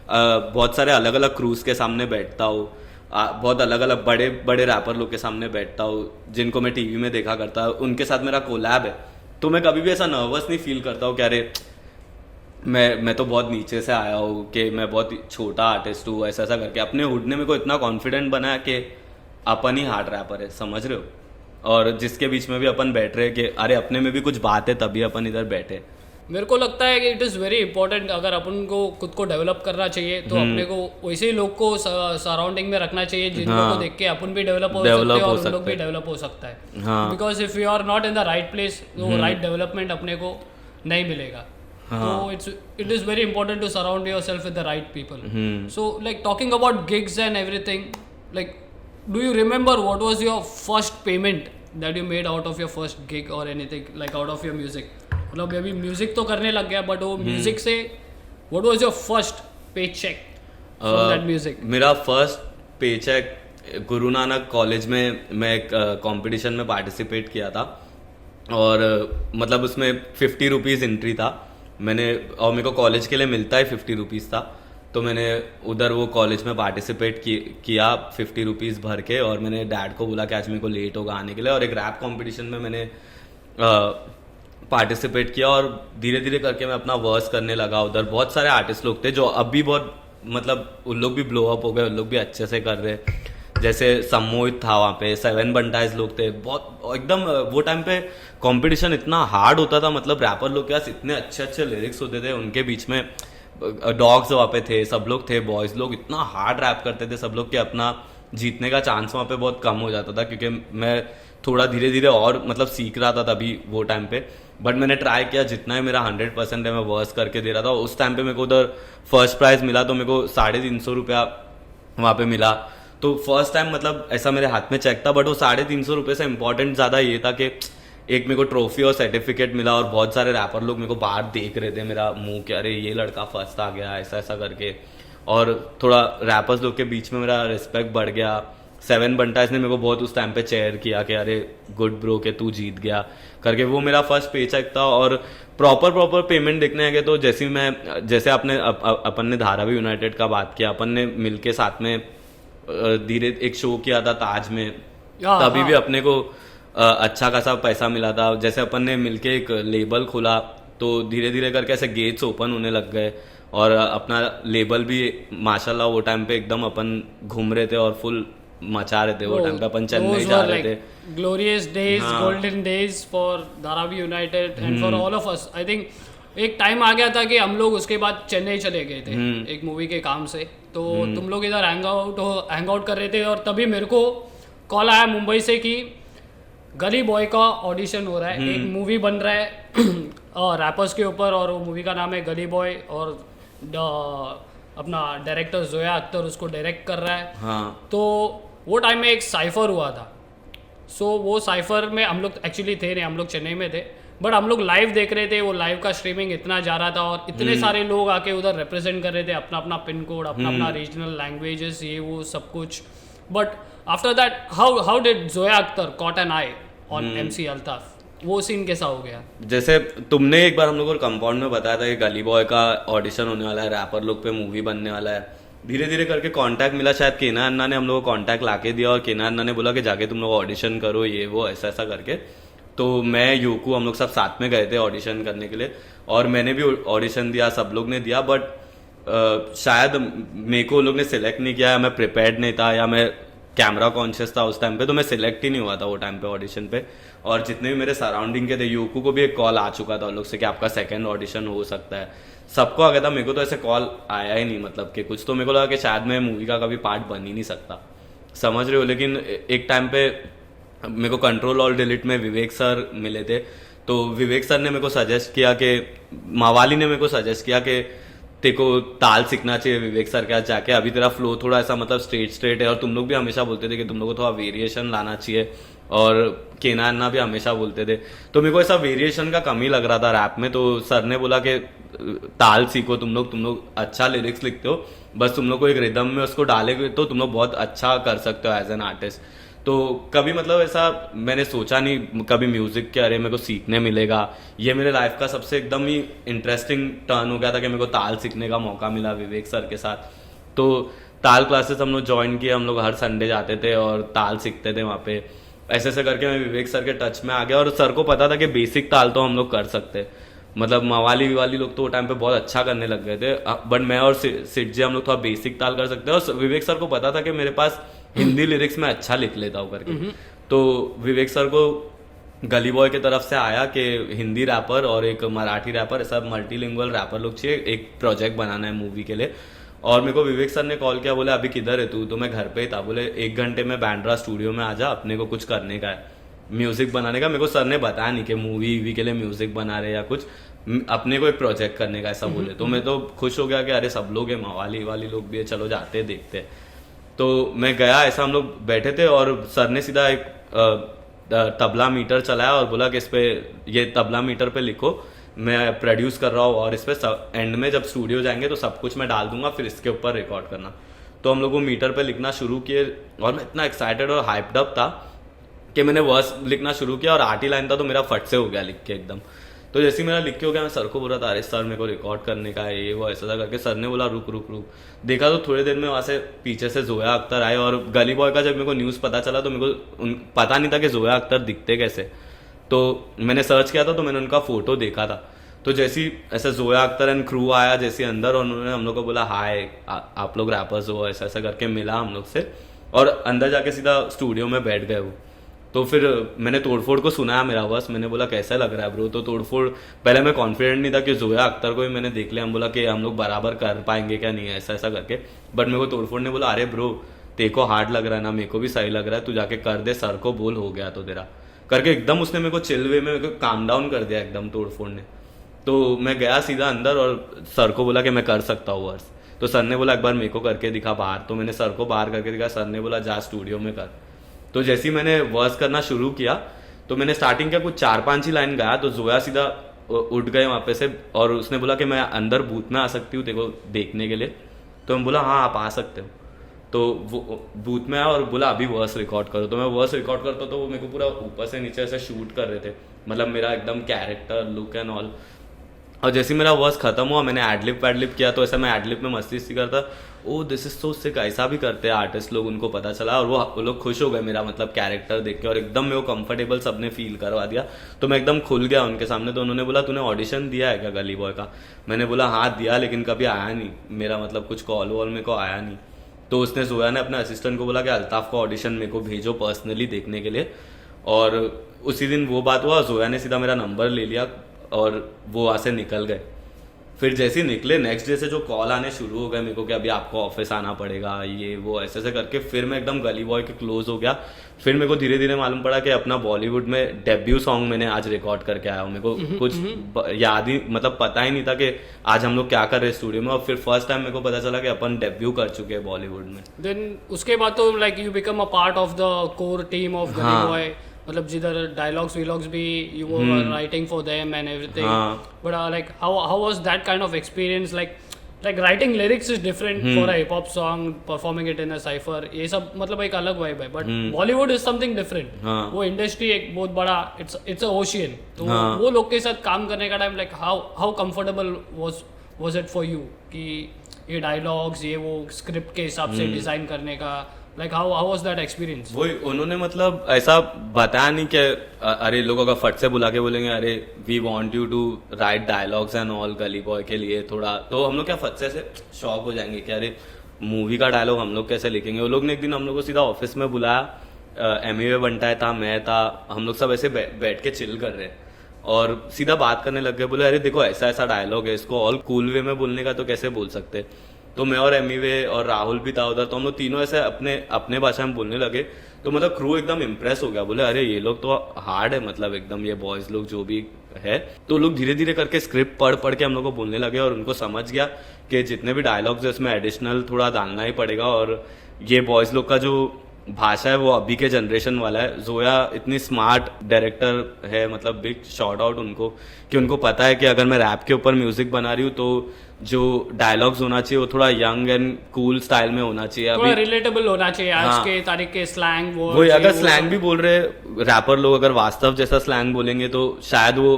Speaker 2: बहुत सारे अलग अलग क्रूज के सामने बैठता हूँ, बहुत अलग अलग बड़े बड़े रैपर लोग के सामने बैठता हूँ जिनको मैं टीवी में देखा करता हूँ। उनके साथ मेरा कोलैब है, तो मैं कभी भी ऐसा नर्वस नहीं फील करता हूँ कि अरे मैं तो बहुत नीचे से आया हूँ, कि मैं बहुत छोटा आर्टिस्ट हूँ। ऐसा ऐसा करके अपने हुड ने मेरे को इतना कॉन्फिडेंट बनाया कि अपन ही हार्ड रैपर है, समझ रहे हो? और जिसके बीच में भी अपन बैठ रहे कि अरे अपने में भी कुछ बात है, तभी अपन इधर बैठे।
Speaker 1: मेरे को लगता है कि इट इज़ वेरी इंपॉर्टेंट, अगर अपन को खुद को डेवलप करना चाहिए तो अपने को वैसे ही लोग को सराउंडिंग में रखना चाहिए जिनको को देख के अपन भी डेवलप हो सकते हैं और उन लोग भी डेवलप हो सकता है। Because if you are not in the right place, तो राइट डेवलपमेंट अपने को नहीं मिलेगा। तो it is very important to surround yourself with the right people. So like talking about gigs and everything, like do you remember what was your first payment that you made out of your first gig और anything like out of your music? मतलब अभी music तो करने लग गया, but वो music से what was your first पे चेक फ्रॉम दैट म्यूजिक?
Speaker 2: मेरा फर्स्ट पे चेक गुरु नानक कॉलेज में मैं एक कंपटीशन में पार्टिसिपेट किया था और मतलब उसमें 50 रुपीज़ एंट्री था। मैंने और मेरे को कॉलेज के लिए मिलता है 50 रुपीज़ था, तो मैंने उधर वो कॉलेज में पार्टिसिपेट किया 50 रुपीज़ भर के। और मैंने डैड को बोला कि आज मेरे को लेट होगा आने के लिए, और एक रैप कंपटीशन में मैंने पार्टिसिपेट किया और धीरे धीरे करके मैं अपना वर्स करने लगा। उधर बहुत सारे आर्टिस्ट लोग थे जो अब भी बहुत मतलब उन लोग भी ब्लो अप हो गए, उन लोग भी अच्छे से कर रहे। जैसे सम्मोहित था वहाँ पे, 7 बंटाइज लोग थे, बहुत एकदम वो टाइम पे कंपटीशन इतना हार्ड होता था। मतलब रैपर लोग के पास इतने अच्छे अच्छे लिरिक्स होते थे, उनके बीच में डॉग्स वहाँ पे थे, सब लोग थे, बॉयज़ लोग इतना हार्ड रैप करते थे सब लोग कि अपना जीतने का चांस वहाँ पे बहुत कम हो जाता था। क्योंकि मैं थोड़ा धीरे धीरे और मतलब सीख रहा था तभी वो टाइम पे, बट मैंने ट्राई किया जितना ही मेरा 100% है मैं वर्स करके दे रहा था। उस टाइम पे मेरे को उधर फर्स्ट प्राइज़ मिला, तो मेरे को 350 रुपया वहाँ पे मिला। तो फर्स्ट टाइम मतलब ऐसा मेरे हाथ में चेक था, बट वो 350 रुपये से इम्पोर्टेंट ज़्यादा ये था कि एक मेरे को ट्रॉफी और सर्टिफिकेट मिला और बहुत सारे रैपर लोग मेरे को बाहर देख रहे थे मेरा मुंह कि अरे ये लड़का फर्स्ट आ गया, ऐसा ऐसा करके। और थोड़ा रैपर्स लोग के बीच में मेरा रिस्पेक्ट बढ़ गया। 7 बंटाइज ने मेरे को बहुत उस टाइम पे चेयर किया कि अरे गुड ब्रो के तू जीत गया करके। वो मेरा फर्स्ट पे चेक था। और प्रॉपर पेमेंट देखने गए तो जैसे अपन ने धारावी यूनाइटेड का बात किया, अपन ने मिलके साथ में धीरे एक शो किया था ताज में, तभी भी अपने को अच्छा खासा पैसा मिला था। जैसे अपन ने मिलके एक लेबल खोला तो धीरे धीरे करके ऐसे गेट्स ओपन होने लग गए और अपना लेबल भी माशाल्लाह वो टाइम पे एकदम अपन घूम रहे थे और फुल मचा रहे थे। वो टाइम पे अपन चेन्नई जा रहे थे।
Speaker 1: Glorious days, golden days for Dharavi United and for all of us. I think एक टाइम आ गया था कि हम लोग उसके बाद चेन्नई चले गए थे एक मूवी के काम से, तो तुम लोग इधर हैंग आउट कर रहे थे और तभी मेरे को कॉल आया मुंबई से कि गली बॉय का ऑडिशन हो रहा है, एक मूवी बन रहा है रैपर्स के ऊपर और वो मूवी का नाम है गली बॉय और अपना डायरेक्टर जोया अख्तर उसको डायरेक्ट कर रहा है। तो वो टाइम में एक साइफर हुआ था सो वो साइफर में हम लोग एक्चुअली थे नहीं, हम लोग चेन्नई में थे, बट हम लोग लाइव देख रहे थे, वो लाइव का स्ट्रीमिंग इतना जा रहा था और इतने सारे लोग आके उधर रिप्रेजेंट कर रहे थे अपना अपना पिन कोड, अपना अपना रीजनल लैंग्वेजेस, ये वो सब कुछ. But after that how did Zoya Akhtar caught an eye on MC Altaf, वो सीन कैसा हो गया?
Speaker 2: जैसे तुमने एक बार हम लोग को कंपाउंड में बताया था कि गली बॉय का ऑडिशन होने वाला है, रैपर लोग पे मूवी बनने वाला है. धीरे धीरे करके कांटेक्ट मिला, शायद केना अन्ना ने हम लोग को कांटेक्ट लाके दिया और केना अन्ना ने बोला कि जाके तुम लोग ऑडिशन करो, ये वो ऐसा ऐसा करके. तो मैं यूकू हम लोग सब साथ में गए थे ऑडिशन करने के लिए और मैंने भी ऑडिशन दिया, सब लोग ने दिया. बट शायद मेरे को लोग ने सिलेक्ट नहीं किया, या मैं प्रिपेयर्ड नहीं था, या मैं कैमरा कॉन्शियस था उस टाइम पे, तो मैं सिलेक्ट ही नहीं हुआ था वो टाइम पे ऑडिशन पे. और जितने भी मेरे सराउंडिंग के थे, यूकू को भी एक कॉल आ चुका था उन लोग से कि आपका सेकंड ऑडिशन हो सकता है. सबको आ गया था, मेरे को तो ऐसे कॉल आया ही नहीं, मतलब कि कुछ तो मेरे को लगा कि शायद मैं मूवी का कभी पार्ट बन ही नहीं सकता, समझ रहे हो. लेकिन एक टाइम पे मेरे को कंट्रोल और डिलीट में विवेक सर मिले थे. तो विवेक सर ने मेरे को सजेस्ट किया कि मावाली ने मेरे को सजेस्ट किया कि तेको ताल सीखना चाहिए विवेक सर के साथ जाके, अभी तेरा फ्लो थोड़ा ऐसा मतलब स्ट्रेट है, और तुम लोग भी हमेशा बोलते थे कि तुम लोग को थोड़ा वेरिएशन लाना चाहिए, और केना अन्ना भी हमेशा बोलते थे. तो मेरे को ऐसा वेरिएशन का कमी लग रहा था रैप में. तो सर ने बोला कि ताल सीखो तुम लोग अच्छा लिरिक्स लिखते हो, बस तुम लोग को एक रिदम में उसको डालेगे तो तुम लोग बहुत अच्छा कर सकते हो एज एन आर्टिस्ट. तो कभी मतलब ऐसा मैंने सोचा नहीं कभी म्यूजिक के अरे मेरे को सीखने मिलेगा. ये मेरे लाइफ का सबसे एकदम ही इंटरेस्टिंग टर्न हो गया था कि मेरे को ताल सीखने का मौका मिला विवेक सर के साथ. तो ताल क्लासेस हम लोग ज्वाइन किए, हम लोग हर संडे जाते थे और ताल सीखते थे वहाँ पे. ऐसे ऐसे करके मैं विवेक सर के टच में आ गया, और सर को पता था कि बेसिक ताल तो हम लोग कर सकते. मतलब मवाली वाली लोग तो वो टाइम पे बहुत अच्छा करने लग गए थे, बट मैं और सिट जी हम लोग थोड़ा बेसिक ताल कर सकते हैं. और विवेक सर को पता था कि मेरे पास हिंदी लिरिक्स में अच्छा लिख लेता हूँ करके. तो विवेक सर को गली बॉय की तरफ से आया कि हिंदी रैपर और एक मराठी रैपर, ऐसा मल्टीलिंगुअल रैपर लोग चाहिए, एक प्रोजेक्ट बनाना है मूवी के लिए. और मेरे को विवेक सर ने कॉल किया, बोले अभी किधर है तू? तो मैं घर पे ही था. बोले 1 घंटे में बैंड्रा स्टूडियो में आ जा, अपने को कुछ करने का है, म्यूजिक बनाने का. मेरे को सर ने बताया नहीं कि मूवी के लिए म्यूजिक बना रहे या कुछ, अपने को एक प्रोजेक्ट करने का ऐसा बोले. तो मैं तो खुश हो गया कि अरे सब लोग है, मवाली वाली लोग भी है, चलो जाते देखते. तो मैं गया, ऐसा हम लोग बैठे थे और सर ने सीधा एक तबला मीटर चलाया और बोला कि इस पे ये तबला मीटर पे लिखो, मैं प्रोड्यूस कर रहा हूँ, और इस पे एंड में जब स्टूडियो जाएंगे तो सब कुछ मैं डाल दूंगा, फिर इसके ऊपर रिकॉर्ड करना. तो हम लोग वो मीटर पे लिखना शुरू किए, और मैं इतना एक्साइटेड और हाइप्ड अप था कि मैंने वर्स लिखना शुरू किया, और 8 ही लाइन था तो मेरा फट से हो गया लिख के एकदम. तो जैसे ही मेरा लिख के हो गया, मैं सर को बोला था अरे सर मेरे को रिकॉर्ड करने का है, ये वो ऐसा था करके. सर ने बोला रुक रुक रुक. देखा तो थोड़ी देर में वहाँ से पीछे से जोया अख्तर आए, और गली बॉय का जब मेरे को न्यूज़ पता चला तो मेरे को पता नहीं था कि जोया अख्तर दिखते कैसे. तो मैंने सर्च किया था, तो मैंने उनका फोटो देखा था. तो जैसे ही ऐसा जोया अख्तर एंड क्रू आया जैसे अंदर, और उन्होंने हम लोग को बोला हाय आप लोग रैपर्स हो, ऐसा ऐसा करके मिला हम लोग से, और अंदर जाके सीधा स्टूडियो में बैठ गए वो. तो फिर मैंने तोड़फोड़ को सुनाया मेरा बस, मैंने बोला कैसा लग रहा है ब्रो. तो तोड़फोड़ पहले मैं कॉन्फिडेंट नहीं था कि जोया अख्तर को भी मैंने देख लिया, हम बोला कि हम लोग बराबर कर पाएंगे क्या नहीं, ऐसा ऐसा करके. बट मेरे को तोड़फोड़ ने बोला अरे ब्रो तेरे को हार्ड लग रहा है ना, मेरे को भी सही लग रहा है, तू जाके कर दे, सर को बोल हो गया तो तेरा करके. एकदम उसने मेरे को चिल वे में मेरे को काम डाउन कर दिया एकदम तोड़फोड़ ने. तो मैं गया सीधा अंदर और सर को बोला कि मैं कर सकता हूँ वर्स. तो सर ने बोला एक बार मेरे को करके दिखा बाहर. तो मैंने सर को बाहर करके दिखा, सर ने बोला जा स्टूडियो में कर. तो जैसे ही मैंने वर्स करना शुरू किया, तो मैंने स्टार्टिंग का कुछ 4-5 ही लाइन गाया, तो जोया सीधा उठ गए वहाँ पे से, और उसने बोला कि मैं अंदर बूथ में आ सकती हूँ तेरे को देखने के लिए. तो मैं बोला हाँ आप आ सकते हो. तो वो बूथ में आया और बोला अभी वर्स रिकॉर्ड करो. तो मैं वर्स रिकॉर्ड करता तो वो मेरे को पूरा ऊपर से नीचे से शूट कर रहे थे, मतलब मेरा एकदम कैरेक्टर लुक एंड ऑल. और जैसे मेरा वर्स खत्म हुआ, मैंने एडलिप वैडलिप किया, तो ऐसा मैं एडलिप में मस्ती करता, ओ दिस इज सो सिक, ऐसा भी करते हैं आर्टिस्ट लोग, उनको पता चला. और वो लोग खुश हो गए मेरा मतलब कैरेक्टर देख के, और एकदम मेरे को कंफर्टेबल सबने फील करवा दिया. तो मैं एकदम खुल गया उनके सामने. तो उन्होंने बोला तूने ऑडिशन दिया है क्या गली बॉय का? मैंने बोला हाँ दिया, लेकिन कभी आया नहीं मेरा, मतलब कुछ कॉल वॉल मेरे को आया नहीं. तो उसने जोया ने अपने असिस्टेंट को बोला कि अल्ताफ का ऑडिशन मेरे को भेजो पर्सनली देखने के लिए. और उसी दिन वो बात हुआ, जोया ने सीधा मेरा नंबर ले लिया और वो वहाँ से निकल गए. फिर जैसे ही निकले नेक्स्ट डे से जो कॉल आने शुरू हो गए मेरे को कि अभी आपको ऑफिस आना पड़ेगा, ये वो ऐसे ऐसे करके फिर मैं एकदम गली बॉय के क्लोज हो गया। फिर मेरे को धीरे धीरे मालूम पड़ा कि अपना बॉलीवुड में डेब्यू सॉन्ग मैंने आज रिकॉर्ड करके आया हूँ। मेरे को कुछ याद ही मतलब पता ही नहीं था कि आज हम लोग क्या कर रहे हैं स्टूडियो में, और फिर फर्स्ट टाइम मेरे को पता चला कि अपन डेब्यू कर चुके हैं बॉलीवुड में।
Speaker 1: देन उसके बाद तो like you become a part of the core team of गली बॉय, मतलब जिधर डायलॉग्स वीलॉग्स भी you were writing for them and everything, but like how was that kind of experience, like writing lyrics is different for a hip hop song, performing it in a cypher, ये सब मतलब एक अलग vibe है, but Bollywood is something different. वो industry एक बहुत बड़ा इट्स अ ओशियन, तो वो लोग के साथ काम करने का time like how comfortable was it for you कि ये डायलॉग्स ये वो स्क्रिप्ट के हिसाब से डिजाइन करने का, like how was that experience?
Speaker 2: वही उन्होंने मतलब ऐसा बताया नहीं कि अरे लोग अगर फट से बुला के बोलेंगे अरे we want you to write dialogues and all Gully Boy के लिए थोड़ा, तो हम लोग क्या फट से शॉक हो जाएंगे कि अरे मूवी का डायलॉग हम लोग कैसे लिखेंगे। वो लोग ने एक दिन हम लोग को सीधा ऑफिस में बुलाया, एमईवे बंटा था, मैं था, हम लोग सब ऐसे बैठ के चिल कर रहे और सीधा बात करने लग गए। बोले अरे देखो ऐसा ऐसा डायलॉग है, इसको ऑल कूल वे में बोलने का तो कैसे बोल सकते। तो मैं और एमीवे और राहुल भी था उधर, तो हम लोग तीनों ऐसे अपने भाषा में बोलने लगे। तो मतलब क्रू एकदम इम्प्रेस हो गया, बोले अरे ये लोग तो हार्ड है, मतलब एकदम ये बॉयज लोग जो भी है। तो लोग धीरे धीरे करके स्क्रिप्ट पढ़ के हम लोग को बोलने लगे और उनको समझ गया कि जितने भी डायलॉग्स है उसमें एडिशनल थोड़ा डालना ही पड़ेगा। और ये बॉयज लोग का जो भाषा है वो अभी के जनरेशन वाला है। जोया इतनी स्मार्ट डायरेक्टर है, मतलब बिग शॉट आउट उनको कि उनको पता है कि अगर मैं रैप के ऊपर म्यूजिक बना रही हूँ तो जो डायलॉग्स होना चाहिए वो थोड़ा यंग एंड कूल स्टाइल में होना चाहिए, अभी
Speaker 1: रिलेटेबल होना चाहिए। आज के तारीख के स्लैंग वो
Speaker 2: अगर स्लैंग भी बोल रहे रैपर लोग अगर वास्तव जैसा स्लैंग बोलेंगे तो शायद वो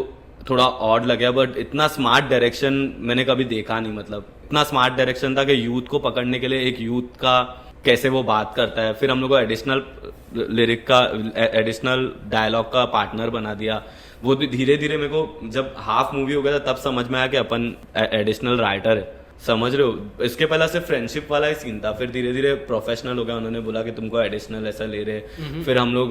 Speaker 2: थोड़ा ऑड लगे, बट इतना स्मार्ट डायरेक्शन मैंने कभी देखा नहीं। मतलब इतना स्मार्ट डायरेक्शन था कि यूथ को पकड़ने के लिए एक यूथ का कैसे वो बात करता है। फिर हम लोग को एडिशनल लिरिक का एडिशनल डायलॉग का पार्टनर बना दिया। वो भी धीरे धीरे मेरे को जब हाफ मूवी हो गया था तब समझ में आया कि अपन एडिशनल राइटर है, समझ रहे हो। इसके पहले सिर्फ फ्रेंडशिप वाला ही सीन था, फिर धीरे धीरे प्रोफेशनल हो गया। उन्होंने बोला कि तुमको एडिशनल ऐसा ले रहे। फिर हम लोग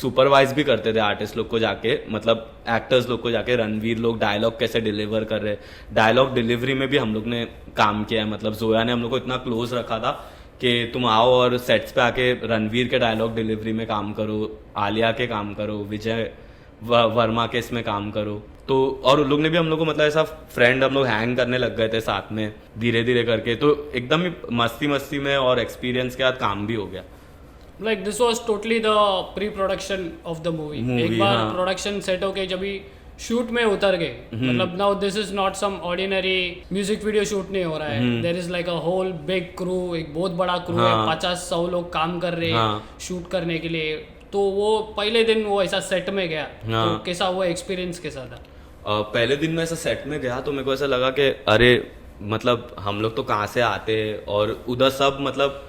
Speaker 2: सुपरवाइज भी करते थे आर्टिस्ट लोग को जाके, मतलब एक्टर्स लोग को जाके, रणवीर लोग डायलॉग कैसे डिलीवर कर रहे, डायलॉग डिलीवरी में भी हम लोग ने काम किया है। मतलब जोया ने हम लोग को इतना क्लोज रखा था कि तुम आओ और सेट्स पे आके रणवीर के डायलॉग डिलीवरी में काम करो, आलिया के काम करो, विजय वर्मा के इसमें काम करो। तो और उन लोग ने भी हम लोग को मतलब ऐसा फ्रेंड हम लोग हैंग करने लग गए थे साथ में धीरे धीरे करके, तो एकदम ही मस्ती मस्ती में और एक्सपीरियंस के साथ काम भी हो गया।
Speaker 1: Like this was totally the pre production of the movie. एक बार प्रोडक्शन सेट होके जब भी शूट में उतर गए, मतलब now this is not some ordinary music video shoot नहीं हो रहा है। There is like a whole big crew, एक बहुत बड़ा क्रू है, 50-100 लोग काम कर रहे हैं शूट करने के लिए। तो वो पहले दिन वो ऐसा सेट में गया, तो कैसा हुआ एक्सपीरियंस कैसा था?
Speaker 2: पहले दिन में ऐसा सेट में गया तो मेरे को ऐसा लगा कि अरे मतलब हम लोग तो कहाँ से आते हैं और उधर सब मतलब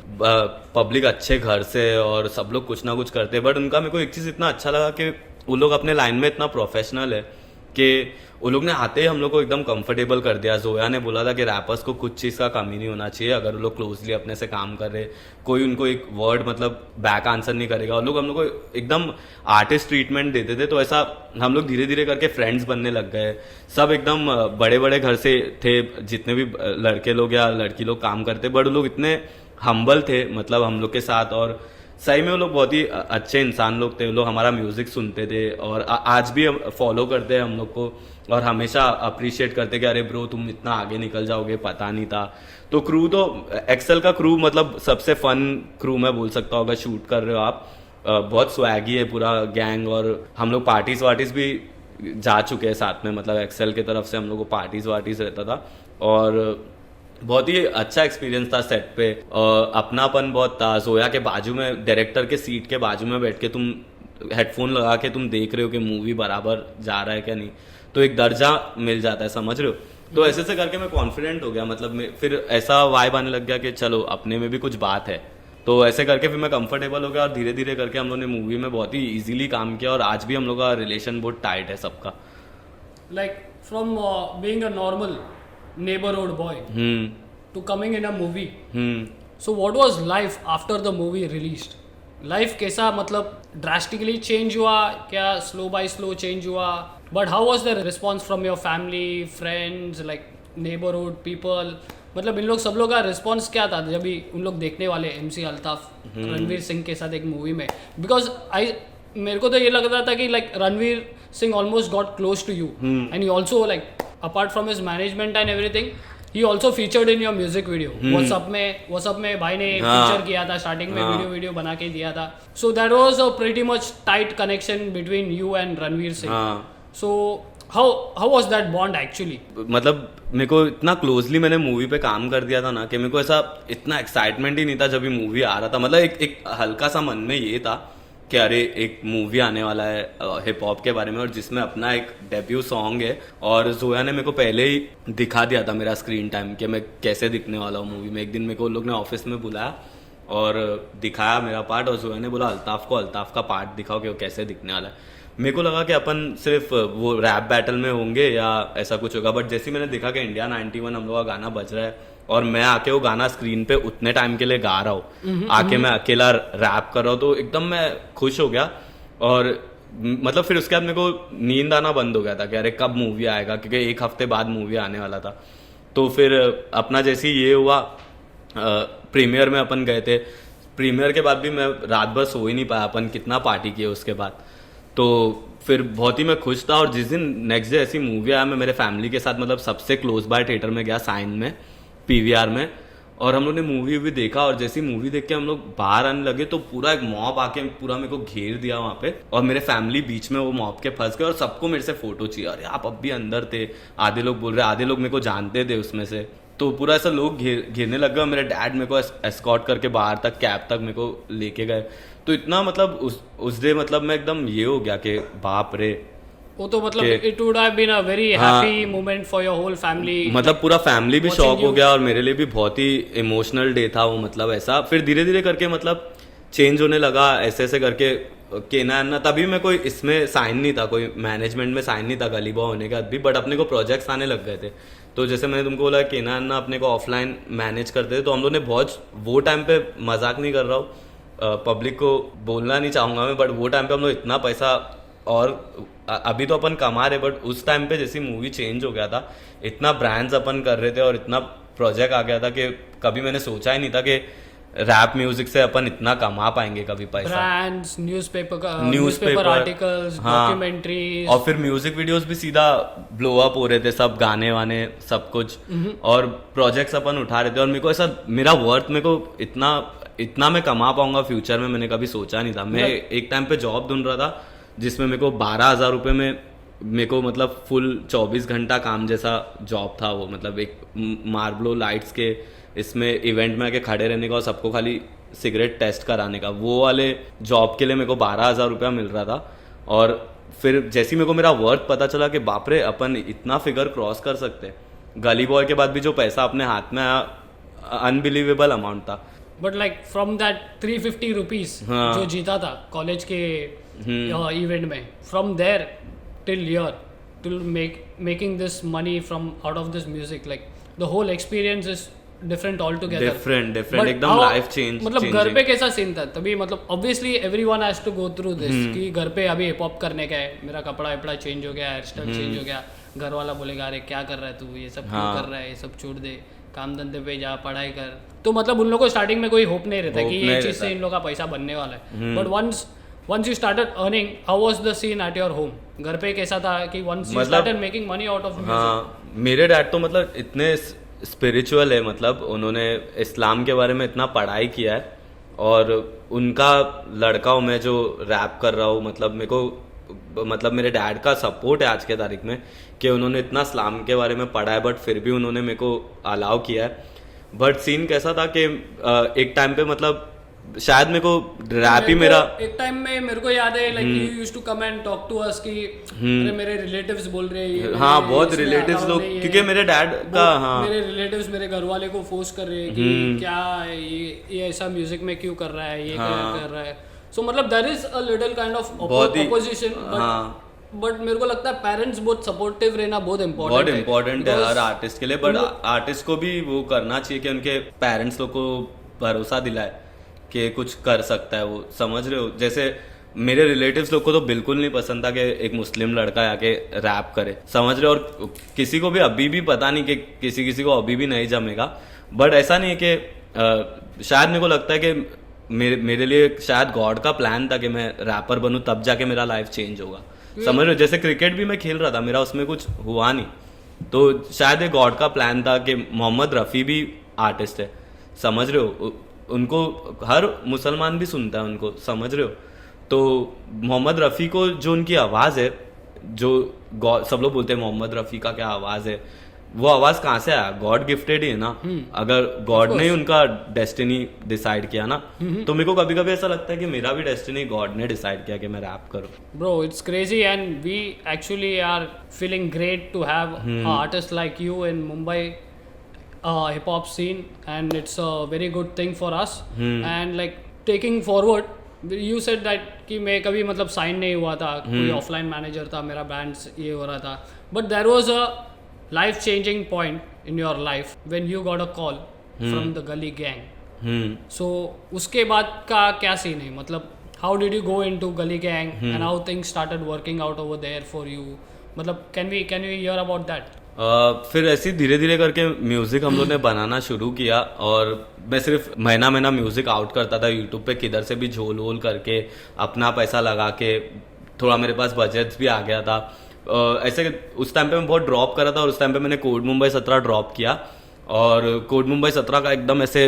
Speaker 2: पब्लिक अच्छे घर से और सब लोग कुछ ना कुछ करते, बट उनका मेरे को एक चीज़ इतना अच्छा लगा कि वो लोग अपने लाइन में इतना प्रोफेशनल है कि वो लोग ने आते ही हम लोग को एकदम कंफर्टेबल कर दिया। जोया ने बोला था कि रैपर्स को कुछ चीज़ का कमी नहीं होना चाहिए, अगर वो लोग क्लोजली अपने से काम कर रहे, कोई उनको एक वर्ड मतलब बैक आंसर नहीं करेगा। और लोग हम लोग को एकदम आर्टिस्ट ट्रीटमेंट देते थे, तो ऐसा हम लोग धीरे धीरे करके फ्रेंड्स बनने लग गए। सब एकदम बड़े बड़े घर से थे, जितने भी लड़के लोग या लड़की लोग काम करते, बट वो लोग इतने हम्बल थे मतलब हम लोग के साथ। और सही में वो लोग बहुत ही अच्छे इंसान लोग थे। वो लोग हमारा म्यूजिक सुनते थे और आज भी फॉलो करते हैं हम लोग को और हमेशा अप्रिशिएट करते कि अरे ब्रो तुम इतना आगे निकल जाओगे, पता नहीं था। तो क्रू तो एक्सेल का क्रू मतलब सबसे फन क्रू मैं बोल सकता हूँ अगर शूट कर रहे हो आप। बहुत स्वैगी है पूरा गैंग, और हम लोग पार्टीज वार्टीज भी जा चुके हैं साथ में, मतलब एक्सेल की तरफ से हम लोग को पार्टीज वार्टीज रहता था और बहुत ही अच्छा एक्सपीरियंस था सेट पे। अपनापन बहुत था। जोया के बाजू में, डायरेक्टर के सीट के बाजू में बैठ के तुम हेडफोन लगा के तुम देख रहे हो कि मूवी बराबर जा रहा है क्या नहीं, तो एक दर्जा मिल जाता है, समझ रहे हो। तो ऐसे से करके मैं कॉन्फिडेंट हो गया, मतलब फिर ऐसा वाइब आने लग गया कि चलो अपने में भी कुछ बात है। तो ऐसे करके फिर मैं कंफर्टेबल हो गया और धीरे धीरे करके हम लोग ने मूवी में बहुत ही इजीली काम किया और आज भी हम लोग का रिलेशन बहुत टाइट है सबका।
Speaker 1: Like from being a normal neighborhood boy to coming in a movie. So what was life after the movie released? Life कैसा मतलब drastically change हुआ क्या, slow by slow change हुआ? But how was the response from your family, friends? Like neighbourhood people, मतलब इन लोग सब लोग का रिस्पॉन्स क्या था जब भी उन लोग देखने वाले MC अल्ताफ रणवीर सिंह के साथ एक मूवी में? बिकॉज मेरे को तो ये लग रहा था कि like Ranveer Singh almost got close to you and he also like apart from his management and everything he also featured in your music video. What's up में भाई ने फीचर किया था, स्टार्टिंग में वीडियो बना के दिया था। So that was a pretty much tight connection between you and Ranveer Singh. So how was that bond actually?
Speaker 2: मतलब मेरे को इतना क्लोजली मैंने मूवी पे काम कर दिया था ना कि मेरे को ऐसा इतना एक्साइटमेंट ही नहीं था जब भी मूवी आ रहा था। मतलब एक हल्का सा मन में ये था कि अरे एक मूवी आने वाला है हिप हॉप के बारे में और जिसमें अपना एक डेब्यू सॉन्ग है। और जोया ने मेरे को पहले ही दिखा दिया था मेरा स्क्रीन टाइम कि मैं कैसे दिखने वाला हूँ मूवी में। एक दिन मेरे को लोग ने ऑफिस में बुलाया और दिखाया मेरा पार्ट और जोया ने बोला अल्ताफ का पार्ट दिखाओ कि वो कैसे दिखने वाला है। मेरे को लगा कि अपन सिर्फ वो रैप बैटल में होंगे या ऐसा कुछ होगा, बट जैसे ही मैंने देखा कि इंडिया 91 हम लोग का गाना बज रहा है और मैं आके वो गाना स्क्रीन पे उतने टाइम के लिए गा रहा हूँ, आके मैं अकेला रैप कर रहा हूँ, तो एकदम मैं खुश हो गया। और मतलब फिर उसके बाद मेरे को नींद आना बंद हो गया था कि अरे कब मूवी आएगा, क्योंकि एक हफ्ते बाद मूवी आने वाला था। तो फिर अपना जैसे ही ये हुआ प्रीमियर में अपन गए थे। प्रीमियर के बाद भी मैं रात भर सो ही नहीं पाया, अपन कितना पार्टी किए उसके बाद। तो फिर बहुत ही मैं खुश था। और जिस दिन नेक्स्ट डे ऐसी मूवी आया, मैं मेरे फैमिली के साथ मतलब सबसे क्लोज बाय थिएटर में गया, साइन में PVR में, और हम लोग ने मूवी भी देखा। और जैसी मूवी देख के हम लोग बाहर आने लगे तो पूरा एक मॉब आके पूरा मेरे को घेर दिया वहाँ पे, और मेरे फैमिली बीच में वो मॉब के फंस गए और सबको मेरे से फोटो चाहिए। अरे आप अब भी अंदर थे, आधे लोग बोल रहे, आधे लोग मेरे को जानते थे उसमें से। तो पूरा ऐसा लोग घेरने लग गए। मेरे डैड मेरे को एस्कॉर्ट करके बाहर तक कैब तक मेरे को लेके गए। तो इतना मतलब उस डे मतलब मैं एकदम ये हो गया कि बाप रे,
Speaker 1: वो तो मतलब it would have been a very happy moment for your whole family.
Speaker 2: मतलब पूरा फैमिली भी शॉक हो गया और मेरे लिए भी बहुत ही इमोशनल डे था वो। मतलब ऐसा फिर धीरे धीरे करके मतलब चेंज होने लगा, ऐसे ऐसे करके केना अन्ना। तभी मैं कोई इसमें साइन नहीं था, कोई मैनेजमेंट में साइन नहीं था गली बॉय होने का भी, बट अपने को प्रोजेक्ट्स आने लग गए थे। तो जैसे मैंने तुमको बोला केना अन्ना अपने को ऑफलाइन मैनेज करते थे, तो हम लोग ने बहुत वो टाइम पे, मजाक नहीं कर रहा हूँ, पब्लिक को बोलना नहीं चाहूँगा मैं, बट वो टाइम पे हम लोग इतना पैसा, और अभी तो अपन कमा रहे, बट उस टाइम पे जैसी मूवी चेंज हो गया था, इतना ब्रांड्स अपन कर रहे थे और इतना प्रोजेक्ट आ गया था कि कभी मैंने सोचा ही नहीं था कि रैप म्यूजिक से अपन इतना कमा पाएंगे कभी पैसा।
Speaker 1: ब्रांड्स, न्यूज़पेपर आर्टिकल्स, डॉक्यूमेंट्रीज,
Speaker 2: और फिर म्यूजिक वीडियोस भी सीधा ब्लो अप हो रहे थे, सब गाने वाने सब कुछ, और प्रोजेक्ट्स अपन उठा रहे थे। और मेरे को ऐसा, मेरा वर्थ मेरे को इतना मैं कमा पाऊंगा फ्यूचर में, मैंने कभी सोचा नहीं था। मैं एक टाइम पे जॉब ढूंढ रहा था जिसमें मेरे को 12,000 रुपये में मेरे को मतलब फुल 24 घंटा काम जैसा जॉब था वो। मतलब एक मार्बलो लाइट्स के इसमें इवेंट में आके खड़े रहने का और सबको खाली सिगरेट टेस्ट कराने का, वो वाले जॉब के लिए मेरे को 12,000 रुपया मिल रहा था। और फिर जैसे ही मेरे को मेरा वर्थ पता चला कि बाप रे अपन इतना फिगर क्रॉस कर सकते हैं, गली बॉय के बाद भी जो पैसा अपने हाथ में आया, अनबिलीवेबल अमाउंट था।
Speaker 1: But like from that 350 rupees जो जीता था कॉलेज के इवेंट में, from there till here, till making this money from out of this music, like the whole experience is different all together.
Speaker 2: Different एकदम life change.
Speaker 1: मतलब घर पे कैसा सीन था तभी? मतलब obviously everyone has to go through this कि घर पे अभी हिप हॉप करने का है, मेरा कपड़ा चेंज हो गया, हेयर स्टाइल चेंज हो गया, घर वाला बोलेगा अरे क्या कर रहा है तू, ये सब क्यों कर रहा है, ये सब छोड़ दे, काम धंधे पे जा, पढ़ाई कर। तो मतलब उन लोगों को स्टार्टिंग में कोई होप नहीं रहता कि ये चीज से इन लोगों का पैसा बनने वाला है। But once you started earning, how was the scene at your home? घर पे कैसा था कि once you started making money out of music?
Speaker 2: हाँ, मेरे डैड तो मतलब इतने स्पिरिचुअल है, मतलब उन्होंने इस्लाम के बारे में इतना पढ़ाई किया है, और उनका लड़का हूँ मैं जो रैप कर रहा हूँ। मतलब मेरे को, मतलब मेरे डैड का सपोर्ट है आज के तारीख में कि उन्होंने इतना इस्लाम के बारे में पढ़ा है, बट फिर भी उन्होंने मेरे को अलाउ किया है। बट सीन कैसा था कि एक टाइम पे मतलब शायद मेरे को रैप ही मेरा,
Speaker 1: एक टाइम में मेरे को याद है like you used to come and talk to us कि अरे मेरे रिलेटिव्स बोल रहे हैं,
Speaker 2: हाँ बहुत रिलेटिव्स लोग, क्योंकि मेरे डैड का, हाँ
Speaker 1: मेरे रिलेटिव्स मेरे घर वाले को फोर्स कर रहे हैं कि क्या ये ऐसा म्यूजिक में क्यों कर रहा है, ये क्या कर रहा है। सो मतलब there is a little kind of opposition, but मेरे को लगता है पेरेंट्स बहुत सपोर्टिव रहना बहुत इम्पोर्टेंट
Speaker 2: है हर आर्टिस्ट के लिए। बट आर्टिस्ट को भी वो करना चाहिए कि उनके पेरेंट्स लोग को भरोसा दिलाए कि कुछ कर सकता है वो, समझ रहे हो। जैसे मेरे रिलेटिव्स लोग को तो बिल्कुल नहीं पसंद था कि एक मुस्लिम लड़का आके रैप करे, समझ रहे हो। और किसी को भी अभी भी पता नहीं कि किसी किसी को अभी भी नहीं जमेगा, बट ऐसा नहीं है कि शायद मेरे को लगता है कि मेरे लिए शायद गॉड का प्लान था कि मैं रैपर बनूं, तब जाके मेरा लाइफ चेंज होगा, समझ रहे हो। जैसे क्रिकेट भी मैं खेल रहा था, मेरा उसमें कुछ हुआ नहीं, तो शायद ये गॉड का प्लान था कि मोहम्मद रफ़ी भी आर्टिस्ट है, समझ रहे हो। उनको हर मुसलमान भी सुनता है उनको, समझ रहे हो। तो मोहम्मद रफ़ी को जो उनकी आवाज़ है, जो सब लोग बोलते हैं मोहम्मद रफ़ी का क्या आवाज़ है, वो आवाज़ कहाँ से आया? गॉड गिफ्टेड ही है ना। अगर गॉड ने उनका डेस्टिनी डिसाइड किया ना, तो मेरे को कभी कभी ऐसा लगता है कि मेरा भी डेस्टिनी गॉड ने डिसाइड किया कि मैं रैप करूँ।
Speaker 1: Bro, it's crazy, and we actually are feeling great to have an artist like you in Mumbai hip hop scene, and it's a very good thing for us. And like taking forward, you said that कि मैं कभी मतलब sign नहीं हुआ था, कोई offline manager था, मेरा बैंड ये हो रहा था, but there was a life changing point in your life when you got a call from the Gully Gang. So उसके बाद का क्या सीन है, मतलब how did you go into Gully Gang and how things started working out over there for you, मतलब can we hear about that?
Speaker 2: फिर ऐसे धीरे धीरे करके म्यूज़िक हम लोग ने बनाना शुरू किया, और मैं सिर्फ महीना म्यूज़िक आउट करता था यूट्यूब पे, किधर से भी झोल वोल करके अपना पैसा लगा के, थोड़ा मेरे पास बजट भी आ गया था। ऐसे उस टाइम पे मैं बहुत ड्रॉप करा था, और उस टाइम पे मैंने कोड मुंबई 17 ड्रॉप किया, और कोड मुंबई 17 का एकदम ऐसे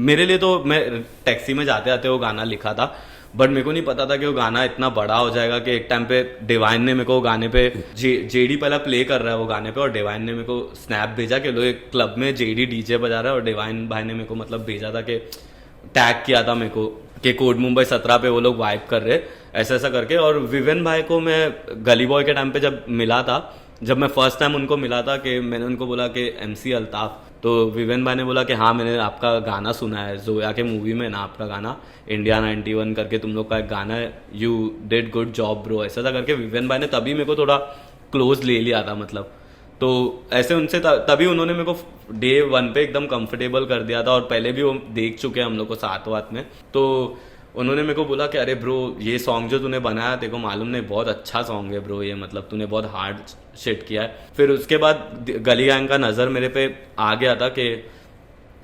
Speaker 2: मेरे लिए, तो मैं टैक्सी में जाते आते वो गाना लिखा था, बट मेरे को नहीं पता था कि वो गाना इतना बड़ा हो जाएगा कि एक टाइम पे डिवाइन ने मेरे को गाने पे जेडी पहला प्ले कर रहा है वो गाने पे, और डिवाइन ने मेरे को स्नैप भेजा कि लो एक क्लब में जेडी डीजे बजा रहा है, और डिवाइन भाई ने मेरे को मतलब भेजा था कि टैग किया था मेरे को कि कोड मुंबई 17 पे वो लोग वाइब कर रहे, ऐसा ऐसा करके। और विवेन भाई को मैं गली बॉय के टाइम पे जब मिला था, जब मैं फर्स्ट टाइम उनको मिला था, कि मैंने उनको बोला कि MC अल्ताफ, तो विवेन भाई ने बोला कि हाँ मैंने आपका गाना सुना है, जोया के मूवी में ना आपका गाना इंडिया 91 करके तुम लोग का एक गाना है, you did good job bro, ऐसा था करके विवेन भाई ने तभी मेरे को थोड़ा क्लोज ले लिया था, मतलब। तो ऐसे उनसे तभी उन्होंने मेरे को डे 1 पे एकदम कंफर्टेबल कर दिया था, और पहले भी वो देख चुके हैं हम लोग को साथ वाथ में, तो उन्होंने मेरे को बोला कि अरे ब्रो ये सॉन्ग जो तूने बनाया तेरे को मालूम नहीं, बहुत अच्छा सॉन्ग है ब्रो ये, मतलब तूने बहुत हार्ड शिट किया है। फिर उसके बाद गली गैंग का नज़र मेरे पे आ गया था कि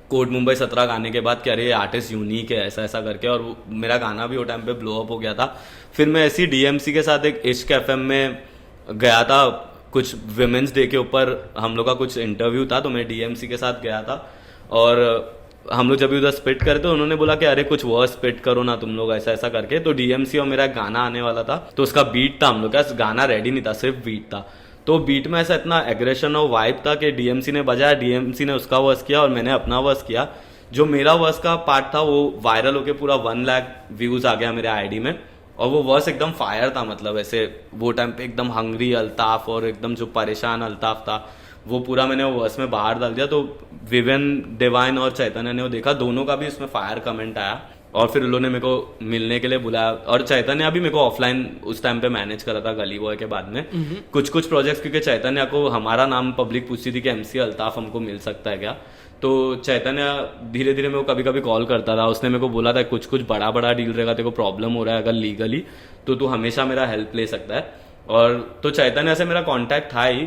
Speaker 2: कोड मुंबई 17 गाने के बाद कि अरे ये आर्टिस्ट यूनिक है, ऐसा ऐसा करके, और मेरा गाना भी वो टाइम पे ब्लो अप हो गया था। फिर मैं ऐसी DMC के साथ एक इश्क FM में गया था, कुछ विमेंस डे के ऊपर हम लोग का कुछ इंटरव्यू था, तो मैं DMC के साथ गया था, और हम लोग जब भी उधर स्पिट करे तो उन्होंने बोला कि अरे कुछ वर्ड स्पिट करो ना तुम लोग, ऐसा ऐसा करके। तो DMC और मेरा गाना आने वाला था, तो उसका बीट था, हम लोग का गाना रेडी नहीं था, सिर्फ बीट था। तो बीट में ऐसा इतना एग्रेशन और वाइब था कि DMC ने बजाया, DMC ने उसका वर्स किया और मैंने अपना वर्स किया। जो मेरा वर्स का पार्ट था वो वायरल होके पूरा 1 लाख व्यूज़ आ गया मेरे ID में, और वो वर्स एकदम फायर था, मतलब ऐसे वो टाइम पे एकदम हंगरी अल्ताफ और एकदम जो परेशान अल्ताफ था वो पूरा मैंने वो वर्स में बाहर डाल दिया। तो विवेन डिवाइन और चैतन्य ने वो देखा, दोनों का भी उसमें फायर कमेंट आया, और फिर उन्होंने मेरे को मिलने के लिए बुलाया। और चैतन्य अभी मेरे को ऑफलाइन उस टाइम पे मैनेज करा था गली बॉय के बाद में कुछ प्रोजेक्ट्स, क्योंकि चैतन्य को हमारा नाम पब्लिक पूछती थी कि MC अल्ताफ हमको मिल सकता है क्या। तो चैतन्य धीरे धीरे मेरे को कभी कभी कॉल करता था, उसने मेरे को बोला था कुछ बड़ा डील रहेगा, तेरे को प्रॉब्लम हो रहा है अगर लीगली, तो तू हमेशा मेरा हेल्प ले सकता है। और तो चैतन्य से मेरा कॉन्टैक्ट था ही,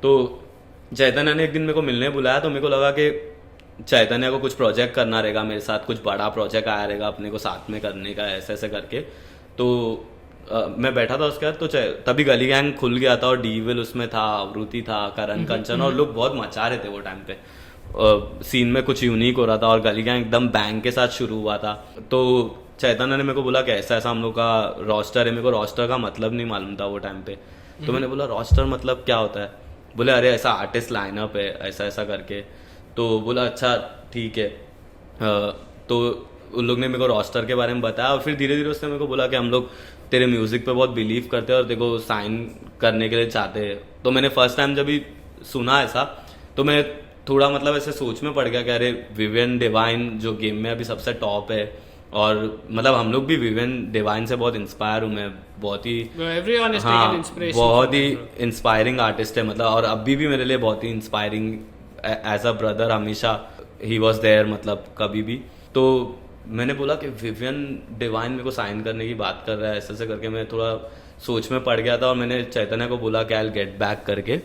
Speaker 2: तो चैतन्य ने एक दिन मेरे को मिलने बुलाया, तो मेरे को लगा कि चैतन्य को कुछ प्रोजेक्ट करना रहेगा मेरे साथ, कुछ बड़ा प्रोजेक्ट आया रहेगा अपने को साथ में करने का, ऐसे ऐसे करके। तो मैं बैठा था उसके बाद, तो तभी गली गैंग खुल गया था, और डीविल उसमें था, अवरुति था, करण कंचन, और लोग बहुत मचा रहे थे वो टाइम पे, सीन में कुछ यूनिक हो रहा था, और गली गैंग एकदम बैंग के साथ शुरू हुआ था। तो चैतन्य ने मेरे को बोला कि ऐसा ऐसा हम लोग का रोस्टर है, मेरे को रोस्टर का मतलब नहीं मालूम था वो टाइम पे। तो मैंने बोला रोस्टर मतलब क्या होता है? बोले अरे ऐसा आर्टिस्ट लाइनअप है, ऐसा ऐसा करके। तो बोला अच्छा ठीक है। तो उन लोग ने मेरे को रोस्टर के बारे में बताया, और फिर धीरे धीरे उसने मेरे को बोला कि हम लोग तेरे म्यूज़िक पे बहुत बिलीव करते हैं और तेरे को साइन करने के लिए चाहते हैं। तो मैंने फर्स्ट टाइम जब भी सुना ऐसा, तो मैं थोड़ा मतलब ऐसे सोच में पड़ गया कि अरे विवेन डिवाइन जो गेम में अभी सबसे टॉप है, और मतलब हम लोग भी विवेन डिवाइन से बहुत इंस्पायर हूँ मैं, बहुत ही बहुत ही इंस्पायरिंग आर्टिस्ट है, मतलब। और अभी भी मेरे लिए बहुत ही इंस्पायरिंग एज अ ब्रदर, हमेशा ही वॉज देयर, मतलब कभी भी। तो मैंने बोला कि विवियन डिवाइन मेरे को साइन करने की बात कर रहा है, ऐसे करके मैं थोड़ा सोच में पड़ गया था और मैंने चैतन्य को बोला कि आई गेट बैक करके।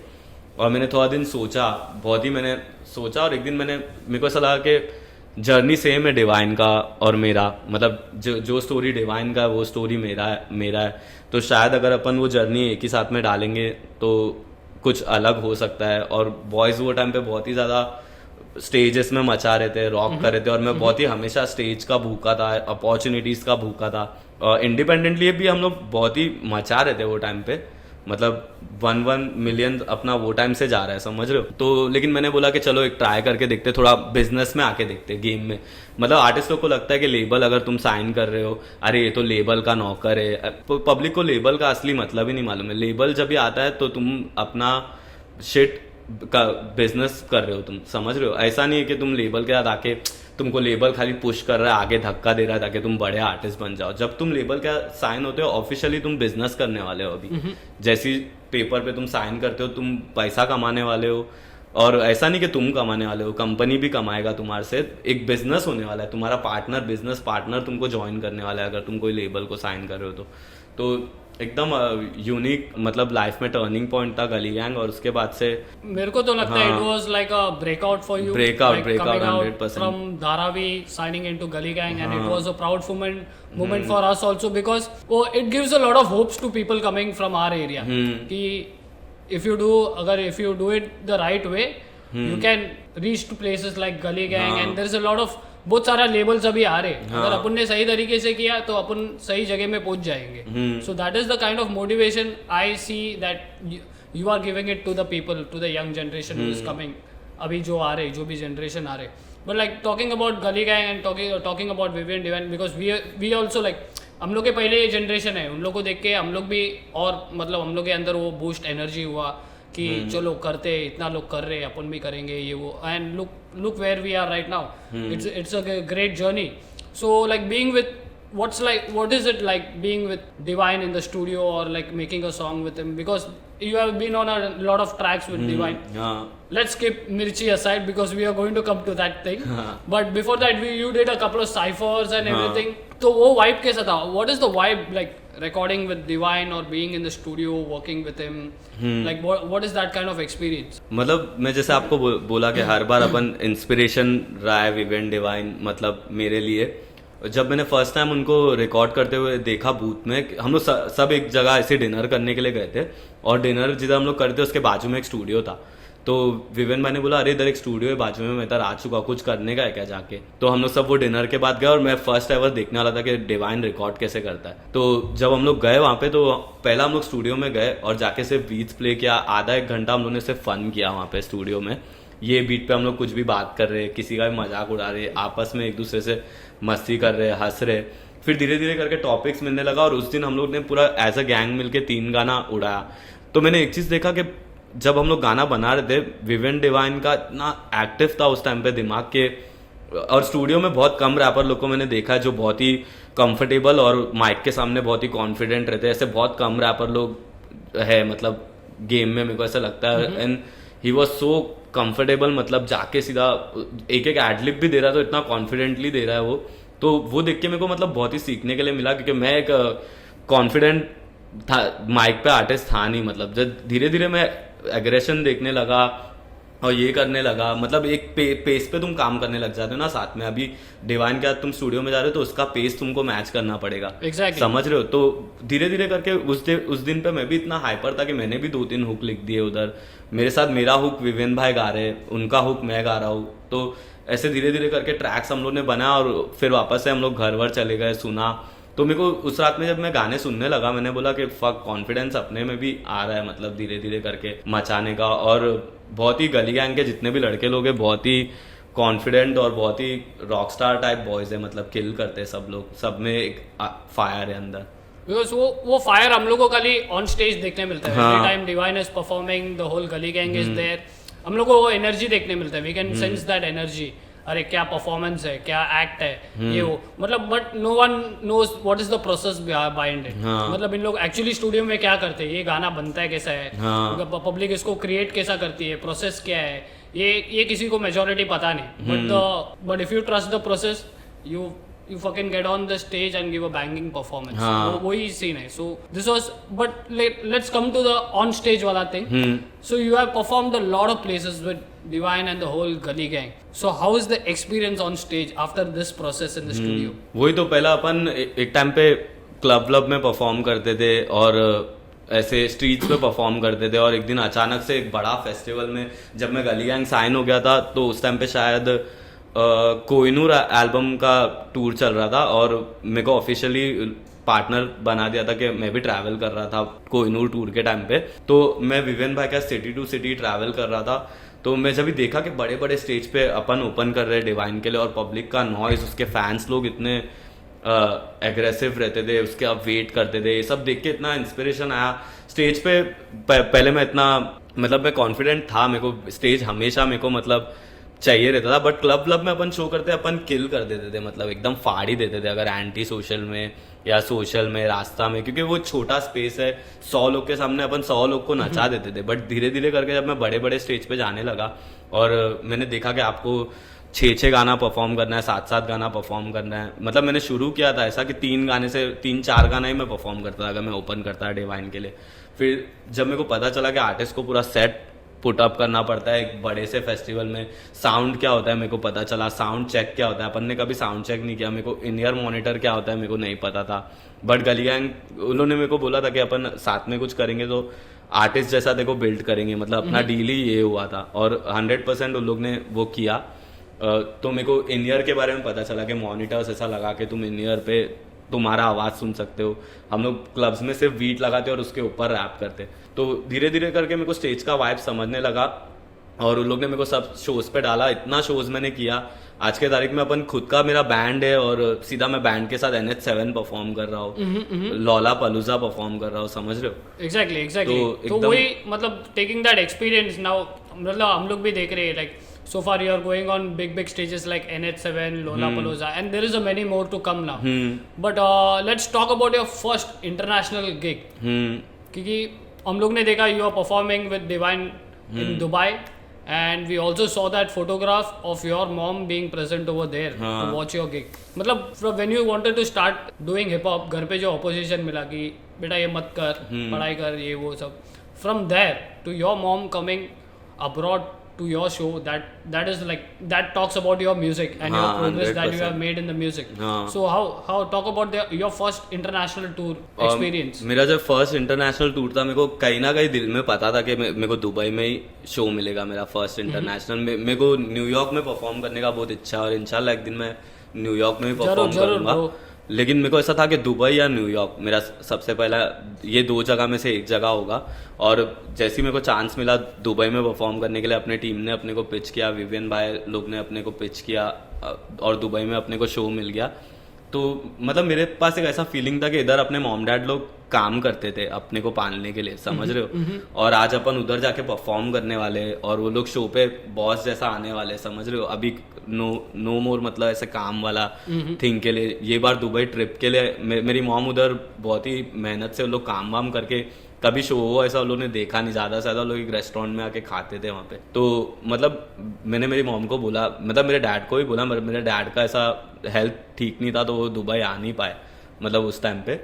Speaker 2: और मैंने थोड़ा दिन सोचा, बहुत ही मैंने सोचा, और एक दिन मेरे को ऐसा लगा कि जर्नी सेम है डिवाइन का और मेरा, मतलब जो स्टोरी डिवाइन का है वो स्टोरी मेरा है। तो शायद अगर अपन वो जर्नी एक ही साथ में डालेंगे तो कुछ अलग हो सकता है। और बॉयज़ वो टाइम पे बहुत ही ज़्यादा स्टेजेस में मचा रहे थे, रॉक कर रहे थे, और मैं बहुत ही हमेशा स्टेज का भूखा था, अपॉर्चुनिटीज़ का भूखा था। इंडिपेंडेंटली भी हम लोग बहुत ही मचा रहे थे वो टाइम पे, मतलब 1 मिलियन अपना वो टाइम से जा रहा है, समझ रहे हो। तो लेकिन मैंने बोला कि चलो एक ट्राई करके देखते, थोड़ा बिजनेस में आके देखते, गेम में। मतलब आर्टिस्टों को लगता है कि लेबल अगर तुम साइन कर रहे हो, अरे ये तो लेबल का नौकर है। पब्लिक को लेबल का असली मतलब ही नहीं मालूम है। लेबल जब भी आता है तो तुम अपना शिट का बिजनेस कर रहे हो, तुम समझ रहे हो। ऐसा नहीं है कि तुम लेबल के साथ आके तुमको लेबल खाली पुश कर रहा है, आगे धक्का दे रहा है ताकि तुम बड़े आर्टिस्ट बन जाओ। जब तुम लेबल का साइन होते हो ऑफिशियली तुम बिजनेस करने वाले हो। अभी जैसी पेपर पे तुम साइन करते हो तुम पैसा कमाने वाले हो, और ऐसा नहीं कि तुम कमाने वाले हो, कंपनी भी कमाएगा तुम्हारे से। एक बिजनेस होने वाला है, तुम्हारा पार्टनर, बिजनेस पार्टनर तुमको ज्वाइन करने वाला है अगर तुम कोई लेबल को साइन कर रहे हो तो एकदम यूनिक, मतलब लाइफ में टर्निंग पॉइंट था गली गैंग। और उसके बाद से
Speaker 1: मेरे को तो लगता है it was like a breakout for you,
Speaker 2: breakout 100%
Speaker 1: from Dharavi signing into Gully Gang, and it was a proud moment for us also, because it gives a lot of hopes to people coming from our area कि if you do it the right way you can reach to places like Gully Gang, and there is a lot of बहुत सारा labels अभी आ रहे हैं। अगर अपन ने सही तरीके से किया तो अपन सही जगह में पहुंच जाएंगे। So that is the kind of motivation I see that you are giving it to the people, to the young generation who is coming, अभी जो आ रहे, जो भी जनरेशन आ रहे। But like talking about Gully gang and talking about Vivian Divine, because we also like, हम लोग के पहले ये जनरेशन है, उन लोग को देख के हम लोग भी, और मतलब हम लोग के अंदर वो बूस्ट एनर्जी हुआ कि चलो करते, इतना लोग कर रहे, अपन भी करेंगे ये वो। And look where we are right now. It's a great journey. So like being with, what is it like being with Divine in the studio, or like making a song with him, because you have been on a lot of tracks with Divine. Let's keep Mirchi aside because we are going to come to that thing. But before that you did a couple of cyphers and everything. तो वो vibe कैसा था? What is the vibe like recording with Divine or being in the studio working with him? Like what is that kind of experience?
Speaker 2: मतलब मैं जैसे आपको बोला कि हर बार अपन इंस्पिरेशन रहा है विवियन डिवाइन, मतलब मेरे लिए। जब मैंने फर्स्ट टाइम उनको रिकॉर्ड करते हुए देखा बूथ में, हम लोग सब एक जगह ऐसे डिनर करने के लिए गए थे, और डिनर जिधर हम लोग करते उसके बाजू में एक स्टूडियो था। तो विवियन भाई ने बोला अरे इधर एक स्टूडियो है बाजू में, मैं इधर आ चुका, कुछ करने का है क्या जाके। तो हम लोग सब वो डिनर के बाद गए, और मैं फर्स्ट एवर देखने वाला था कि डिवाइन रिकॉर्ड कैसे करता है। तो जब हम लोग गए वहाँ पे, तो पहला हम लोग स्टूडियो में गए और जाके सिर्फ बीट्स प्ले किया। आधा एक घंटा हम लोग ने सिर्फ फन किया वहाँ पे स्टूडियो में। ये बीट पे हम लोग कुछ भी बात कर रहे, किसी का भी मजाक उड़ा रहे, आपस में एक दूसरे से मस्ती कर रहे, हंस रहे। फिर धीरे धीरे करके टॉपिक्स मिलने लगा, और उस दिन हम लोग ने पूरा एज अ गैंग मिलके 3 गाना उड़ाया। तो मैंने एक चीज़ देखा कि जब हम लोग गाना बना रहे थे, विवियन डिवाइन का इतना एक्टिव था उस टाइम पे दिमाग के। और स्टूडियो में बहुत कम रैपर लोग को मैंने देखा जो बहुत ही कंफर्टेबल और माइक के सामने बहुत ही कॉन्फिडेंट रहते हैं। ऐसे बहुत कम रैपर लोग है मतलब गेम में, मेरे को ऐसा लगता है। And he was so comfortable, मतलब जाके सीधा एक एडलिप भी दे रहा था, इतना कॉन्फिडेंटली दे रहा है वो। तो वो देख के मेरे को मतलब बहुत ही सीखने के लिए मिला, क्योंकि मैं एक कॉन्फिडेंट था माइक पे आर्टिस्ट था नहीं। मतलब जब धीरे धीरे मैं एग्रेशन देखने लगा और ये करने लगा, मतलब एक पेस पे तुम काम करने लग जाते हो ना साथ में। अभी डिवाइन के साथ तुम स्टूडियो में जा रहे हो तो उसका पेस तुमको मैच करना पड़ेगा।
Speaker 1: Exactly.
Speaker 2: समझ रहे हो। तो धीरे धीरे करके उस दिन पे मैं भी इतना हाइपर था कि मैंने भी 2-3 हुक लिख दिए उधर। मेरे साथ मेरा हुक विवियन भाई गा रहे, उनका हुक मैं गा रहा हूँ। तो ऐसे धीरे धीरे करके ट्रैक्स हम लोग ने बनाया, और फिर वापस से हम लोग घर वर चले गए, सुना। तो मेरे को उस रात में जब मैं गाने सुनने लगा, मैंने बोला कि फक, कॉन्फिडेंस अपने में भी आ रहा है, मतलब धीरे धीरे करके मचाने का। और बहुत ही गली गैंग के जितने भी लड़के लोग हैं बहुत ही कॉन्फिडेंट और बहुत ही रॉक स्टार टाइप बॉयज है, मतलब किल करते हैं सब लोग, सब में एक फायर है अंदर।
Speaker 1: बिकॉज वो फायर हम लोग को खाली ऑन स्टेज देखने मिलता है। Every time Divine is performing, the whole Gully gang is there, हम लोग को वो एनर्जी देखने मिलता है। We can sense that energy, अरे क्या परफॉर्मेंस है, क्या एक्ट है, ये वो, मतलब but no one knows what is the process behind it. मतलब इन लोग एक्चुअली स्टूडियो में क्या करते हैं, ये गाना बनता है कैसा है, पब्लिक इसको क्रिएट कैसा करती है, प्रोसेस क्या है, ये किसी को मेजोरिटी पता नहीं। But if you trust the process, you fucking get on the stage and give a banging performance.
Speaker 2: हाँ.
Speaker 1: वही scene है. So this was, but let's come to the on stage वाला thing. So you have performed a lot of places with Divine and the whole Gully Gang. So how is the experience on stage after this process in the studio?
Speaker 2: वही तो पहला अपन एक time पे club में perform करते थे और ऐसे स्ट्रीट्स पे परफॉर्म करते थे, और एक दिन अचानक से एक बड़ा फेस्टिवल में जब मैं गली गैंग साइन हो गया था तो उस टाइम पे शायद कोहिनूर एल्बम का टूर चल रहा था और मेरे को ऑफिशियली पार्टनर बना दिया था कि मैं भी ट्रैवल कर रहा था कोहिनूर टूर के टाइम पे। तो मैं विवेन भाई का सिटी टू सिटी ट्रैवल कर रहा था, तो मैं जब भी देखा कि बड़े बड़े स्टेज पे अपन ओपन कर रहे हैं डिवाइन के लिए और पब्लिक का नॉइज, उसके फैंस लोग इतने एग्रेसिव रहते थे, उसके अब वेट करते थे, ये सब देख के इतना इंस्पिरेशन आया स्टेज पे। पहले मैं इतना मतलब मैं कॉन्फिडेंट था, मेरे को स्टेज हमेशा मेरे को मतलब चाहिए रहता था, बट क्लब में अपन शो करते अपन किल कर देते थे, मतलब एकदम फाड़ ही देते थे अगर एंटी सोशल में या सोशल में रास्ता में, क्योंकि वो छोटा स्पेस है, 100 लोग के सामने अपन 100 लोग को नचा देते थे। बट धीरे धीरे करके जब मैं बड़े बड़े स्टेज पे जाने लगा और मैंने देखा कि आपको 6 गाना परफॉर्म करना है, 7 गाना परफॉर्म करना है, मतलब मैंने शुरू किया था ऐसा कि 3-4 गाना ही मैं परफॉर्म करता था अगर मैं ओपन करता डिवाइन के लिए। फिर जब मेरे को पता चला कि आर्टिस्ट को पूरा सेट पुट अप करना पड़ता है एक बड़े से फेस्टिवल में, साउंड क्या होता है मेरे को पता चला, साउंड चेक क्या होता है, अपन ने कभी साउंड चेक नहीं किया, मेरे को इन ईयर मॉनिटर क्या होता है मेरे को नहीं पता था। बट गली गैंग उन्होंने मेरे को बोला था कि अपन साथ में कुछ करेंगे तो आर्टिस्ट जैसा देखो बिल्ड करेंगे, मतलब अपना डील ही ये हुआ था और 100% उन लोग ने वो किया। तो मेरे को इन ईयर के बारे में पता चला कि मॉनिटर्स ऐसा लगा के तुम इन ईयर पे तुम्हारा आवाज़ सुन सकते हो। हम लोग क्लब्स में सिर्फ बीट लगाते और उसके ऊपर रैप करते। तो धीरे धीरे करके मेरे को स्टेज का वाइब समझने लगा और उन लोग ने मेरे को सब शोज़ पे डाला, इतना शोज़ मैंने किया। आज के तारीख में अपन खुद का मेरा बैंड है और सीधा मैं बैंड के साथ NH7 परफॉर्म कर रहा हूँ, लॉला पलूजा परफॉर्म कर रहा हूँ, समझ रहे हो?
Speaker 1: एग्जैक्टली तो वही मतलब टेकिंग दैट एक्सपीरियंस नाउ, मतलब हम लोग भी देख रहे हैं like so far you are going on big stages like NH7, Lollapalooza, and there is a many more to come now. But let's talk about your first international gig. क्योंकि हम लोग ने देखा you are performing with Divine in Dubai, and we also saw that photograph of your mom being present over there to watch your gig. मतलब from when you wanted to start doing hip hop, घर पे जो opposition मिला कि बेटा ये मत कर, पढ़ाई कर, ये वो सब, from there to your mom coming abroad to your show, that is like that talks about your music and your progress 100%. That you have made in the music. So how talk about your first international tour experience.
Speaker 2: मेरा जब first international tour था मेरे को कहीं ना कहीं दिल में पता था कि मेरे को दुबई में ही शो मिलेगा मेरा फर्स्ट इंटरनेशनल। मेरे को न्यूयॉर्क में परफॉर्म करने का बहुत इच्छा और इंशाल्लाह एक दिन मैं न्यूयॉर्क में भी परफॉर्म करूँगा, लेकिन मेरे को ऐसा था कि दुबई या न्यूयॉर्क मेरा सबसे पहला, ये 2 जगह में से एक जगह होगा। और जैसे ही मेरे को चांस मिला दुबई में परफॉर्म करने के लिए, अपने टीम ने अपने को पिच किया, विवियन भाई लोग ने अपने को पिच किया और दुबई में अपने को शो मिल गया। तो मतलब मेरे पास एक ऐसा फीलिंग था कि इधर अपने मॉम डैड लोग काम करते थे अपने को पालने के लिए, समझ रहे हो, और आज अपन उधर जाके परफॉर्म करने वाले और वो लोग शो पे बॉस जैसा आने वाले, समझ रहे हो। अभी नो मोर मतलब ऐसे काम वाला थिंग के लिए, ये बार दुबई ट्रिप के लिए मेरी मॉम उधर बहुत ही मेहनत से वो लोग काम वाम करके, कभी शो हो ऐसा उन लोगों ने देखा नहीं, ज़्यादा से ज़्यादा लोग एक रेस्टोरेंट में आके खाते थे वहाँ पे। तो मतलब मैंने मेरी मॉम को बोला, मतलब मेरे डैड को भी बोला, मेरे डैड का ऐसा हेल्थ ठीक नहीं था तो वो दुबई आ नहीं पाए, मतलब उस टाइम पे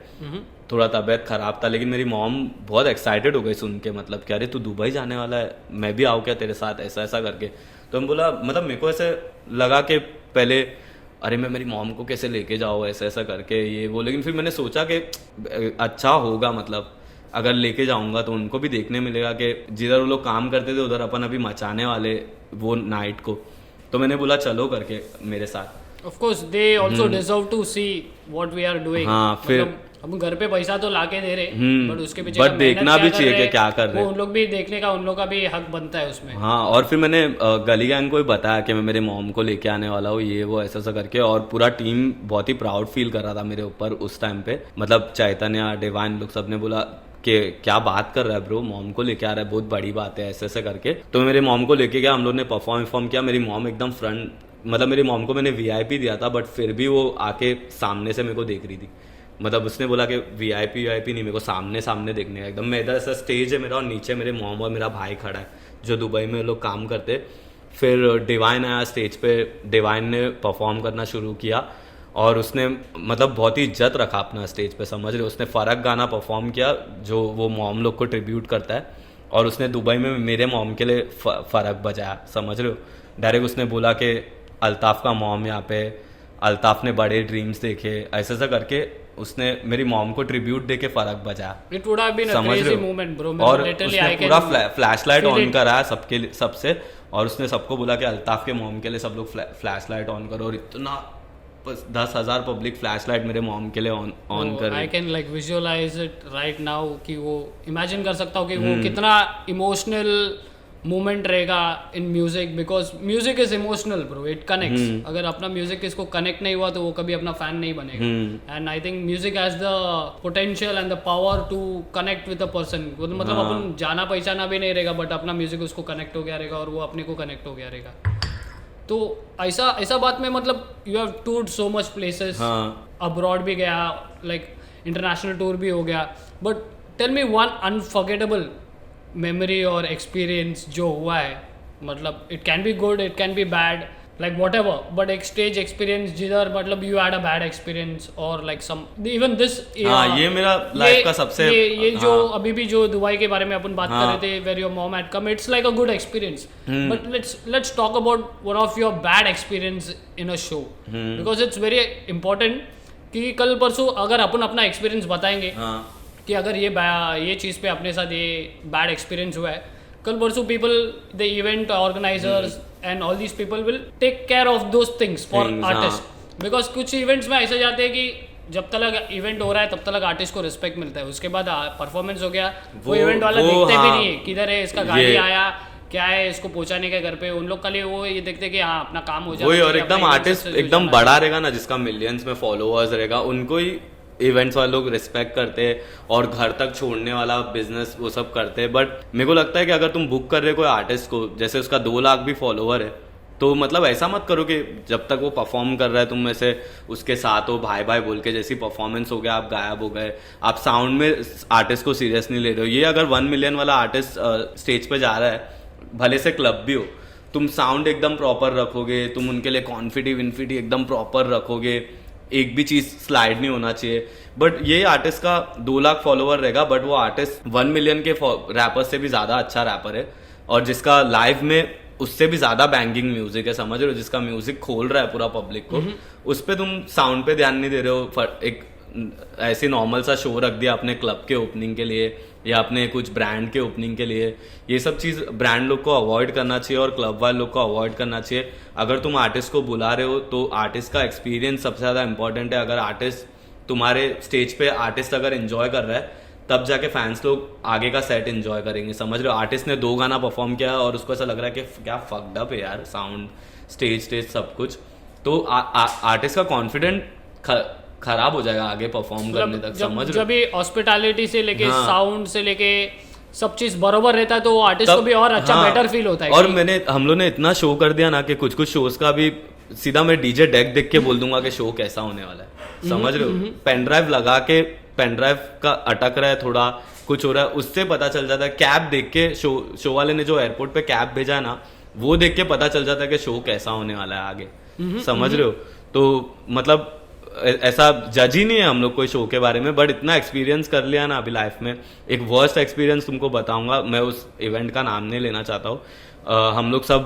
Speaker 2: थोड़ा तबीयत ख़राब था। लेकिन मेरी मॉम बहुत एक्साइटेड हो गई सुन के, मतलब कि अरे तू दुबई जाने वाला है, मैं भी आऊँ क्या तेरे साथ, ऐसा ऐसा करके। तो हम बोला, मतलब मेरे को ऐसे लगा कि पहले अरे मैं मेरी मॉम को कैसे लेके जाऊँ ऐसा ऐसा करके ये वो, लेकिन फिर मैंने सोचा कि अच्छा होगा, मतलब अगर लेके जाऊंगा तो उनको भी देखने मिलेगा कि जिधर वो लोग काम करते थे उधर अपन अभी मचाने वाले वो नाइट को। तो मैंने बोला चलो करके मेरे साथ।
Speaker 1: Of course, they also deserve to see what we are doing.
Speaker 2: हाँ, फिर
Speaker 1: हम घर पे पैसा तो लाके दे रहे, बट उसके पीछे
Speaker 2: बट देखना भी चाहिए कि क्या कर रहे हैं,
Speaker 1: उन लोग भी देखने का, उन लोग का भी हक बनता है उसमें।
Speaker 2: हाँ, और फिर मैंने गली गैंग को भी बताया कि मैं मेरे मॉम को लेके आने वाला हूँ, ये वो ऐसा ऐसा करके, और पूरा टीम बहुत ही प्राउड फील कर रहा था मेरे ऊपर उस टाइम पे। मतलब चैतन्य, डिवाइन लोग सब ने बोला कि क्या बात कर रहा है ब्रो, मॉम को लेके आ रहा है, बहुत बड़ी बात है, ऐसे ऐसे करके। तो मेरे मॉम को लेके गया, हम लोग ने परफॉर्म किया। मेरी मॉम एकदम फ्रंट, मतलब मेरी मॉम को मैंने VIP दिया था, बट फिर भी वो आके सामने से मेरे को देख रही थी। मतलब उसने बोला कि VIP नहीं, मेरे को सामने देखने का एकदम। मैं इधर ऐसा स्टेज है मेरा और नीचे मेरे मॉम और मेरा भाई खड़ा है जो दुबई में लोग काम करते। फिर डिवाइन आया स्टेज पे, डिवाइन ने परफॉर्म करना शुरू किया और उसने मतलब बहुत ही इज्जत रखा अपना स्टेज पे, समझ रहे हो। उसने फ़र्क गाना परफॉर्म किया जो वो मॉम लोग को ट्रिब्यूट करता है, और उसने दुबई में मेरे मॉम के लिए फ़र्क बजाया, समझ रहे हो। डायरेक्ट उसने बोला कि अल्ताफ़ का मॉम यहाँ पे, अल्ताफ़ ने बड़े ड्रीम्स देखे, ऐसा ऐसा करके उसने मेरी मॉम को ट्रिब्यूट दे के फ़र्क बजाया।
Speaker 1: It would have been a
Speaker 2: समझ
Speaker 1: crazy
Speaker 2: रहे हो?
Speaker 1: moment, bro.
Speaker 2: और
Speaker 1: Literally,
Speaker 2: उसने
Speaker 1: I can
Speaker 2: पूरा flash light
Speaker 1: feel
Speaker 2: on
Speaker 1: it.
Speaker 2: कराया सबके लिए, सबसे, और उसने सबको बोला कि अल्ताफ़ के मॉम के लिए सब लोग फ्लैश लाइट ऑन करो, और इतना 10,000 पब्लिक फ्लैश लाइट मेरे मॉम के लिए ऑन कर
Speaker 1: I can like visualize it right now कि वो इमेजिन कर सकता हूँ कि वो कितना इमोशनल मोमेंट रहेगा in music, because music is emotional bro, it connects. अगर अपना म्यूजिक किसको कनेक्ट नहीं हुआ तो वो कभी अपना फैन नहीं बनेगा। And I think music has the potential and the power to connect with a person. मतलब अपन जाना पहचाना भी नहीं रहेगा, बट अपना म्यूजिक उसको कनेक्ट हो गया रहेगा और वो अपने को कनेक्ट हो गया रहेगा। तो ऐसा बात में मतलब you have toured so much places, abroad भी गया, लाइक इंटरनेशनल टूर भी हो गया, but tell me one unforgettable memory और एक्सपीरियंस जो हुआ है। मतलब it can be good, it can be bad, like whatever, but एक स्टेज एक्सपीरियंस जिधर मतलब you had a bad experience और लाइक सम इवन दिस।
Speaker 2: ये मेरा लाइफ का सबसे
Speaker 1: ये जो अभी भी जो दुबई के बारे में अपन बात कर रहे थे, where your mom had come, it's like a good experience, but let's talk about one of your bad experience in a show, because it's very important कि कल परसों अगर अपन अपना एक्सपीरियंस बताएंगे कि अगर ये चीज़ पे अपने साथ ये बैड एक्सपीरियंस हुआ है, कल परसों people, the event organizers and all these people will take care of those things for artist, because कुछ इवेंट्स में ऐसे जाते हैं कि जब तक इवेंट हो रहा है तब तक आर्टिस्ट को रिस्पेक्ट मिलता है, उसके बाद परफॉर्मेंस हो गया वो इवेंट वाला देखते भी नहीं है किधर है इसका गाड़ी आया, क्या है इसको पहुंचाने के घर पे, उन लोग के लिए वो ये देखते कि हाँ अपना काम हो जाए।
Speaker 2: वही, और एकदम आर्टिस्ट एकदम बड़ा रहेगा ना, जिसका मिलियंस में फॉलोअर्स रहेगा, उनको ही इवेंट्स वाले लोग रिस्पेक्ट करते हैं और घर तक छोड़ने वाला बिजनेस वो सब करते हैं। बट मेरे को लगता है कि अगर तुम बुक कर रहे हो कोई आर्टिस्ट को, जैसे उसका 2 लाख भी फॉलोअर है, तो मतलब ऐसा मत करो कि जब तक वो परफॉर्म कर रहा है तुम ऐसे उसके साथ हो भाई भाई बोल के, जैसी परफॉर्मेंस हो गया आप गायब हो गए, आप साउंड में आर्टिस्ट को सीरियस नहीं ले रहे हो। ये अगर 1 मिलियन वाला आर्टिस्ट स्टेज पे जा रहा है, भले से क्लब भी हो, तुम साउंड एकदम प्रॉपर रखोगे, तुम उनके लिए कॉन्फिडी विन्फिडी एकदम प्रॉपर रखोगे, एक भी चीज़ स्लाइड नहीं होना चाहिए। बट ये आर्टिस्ट का 2 लाख फॉलोवर रहेगा, बट वो आर्टिस्ट 1 मिलियन के रैपर से भी ज़्यादा अच्छा रैपर है, और जिसका लाइव में उससे भी ज़्यादा बैंगिंग म्यूजिक है, समझ रहे हो, जिसका म्यूजिक खोल रहा है पूरा पब्लिक को, उस पर तुम साउंड पे ध्यान नहीं दे रहे हो। एक ऐसे नॉर्मल सा शो रख दिया अपने क्लब के ओपनिंग के लिए या अपने कुछ ब्रांड के ओपनिंग के लिए, ये सब चीज़ ब्रांड लोग को अवॉइड करना चाहिए और क्लब वाले लोग को अवॉइड करना चाहिए। अगर तुम आर्टिस्ट को बुला रहे हो तो आर्टिस्ट का एक्सपीरियंस सबसे ज़्यादा इंपॉर्टेंट है। अगर आर्टिस्ट तुम्हारे स्टेज पे आर्टिस्ट अगर एंजॉय कर रहा है, तब जाके फैंस लोग आगे का सेट एंजॉय करेंगे, समझ रहे हो। आर्टिस्ट ने 2 गाना परफॉर्म किया और उसको ऐसा लग रहा है कि क्या फक्ड अप है यार, साउंड स्टेज सब कुछ, तो आर्टिस्ट का कॉन्फिडेंट खराब हो जाएगा आगे परफॉर्म करने तक, समझ रहे हो।
Speaker 1: जब ये हॉस्पिटैलिटी से लेके साउंड से लेके सब चीज बरोबर रहता है तो आर्टिस्ट को भी और अच्छा बेटर फील होता है।
Speaker 2: और हम लोग ने इतना शो कर दिया ना कि कुछ शोज का भी सीधा मैं डीजे डेक देख के बोल दूंगा कि शो कैसा होने वाला है, समझ रहे हो। पेन ड्राइव लगा के, पेन ड्राइव का अटक रहा है थोड़ा, कुछ हो रहा है, उससे पता चल जाता है। कैब देख के शो वाले ने जो एयरपोर्ट पे कैब भेजा है ना, वो देख के पता चल जाता है कि शो कैसा होने वाला है आगे, समझ रहे हो। तो मतलब ऐसा जज ही नहीं है हम लोग कोई शो के बारे में, बट इतना एक्सपीरियंस कर लिया ना अभी लाइफ में। एक वर्स्ट एक्सपीरियंस तुमको बताऊंगा, मैं उस इवेंट का नाम नहीं लेना चाहता हूँ। हम लोग सब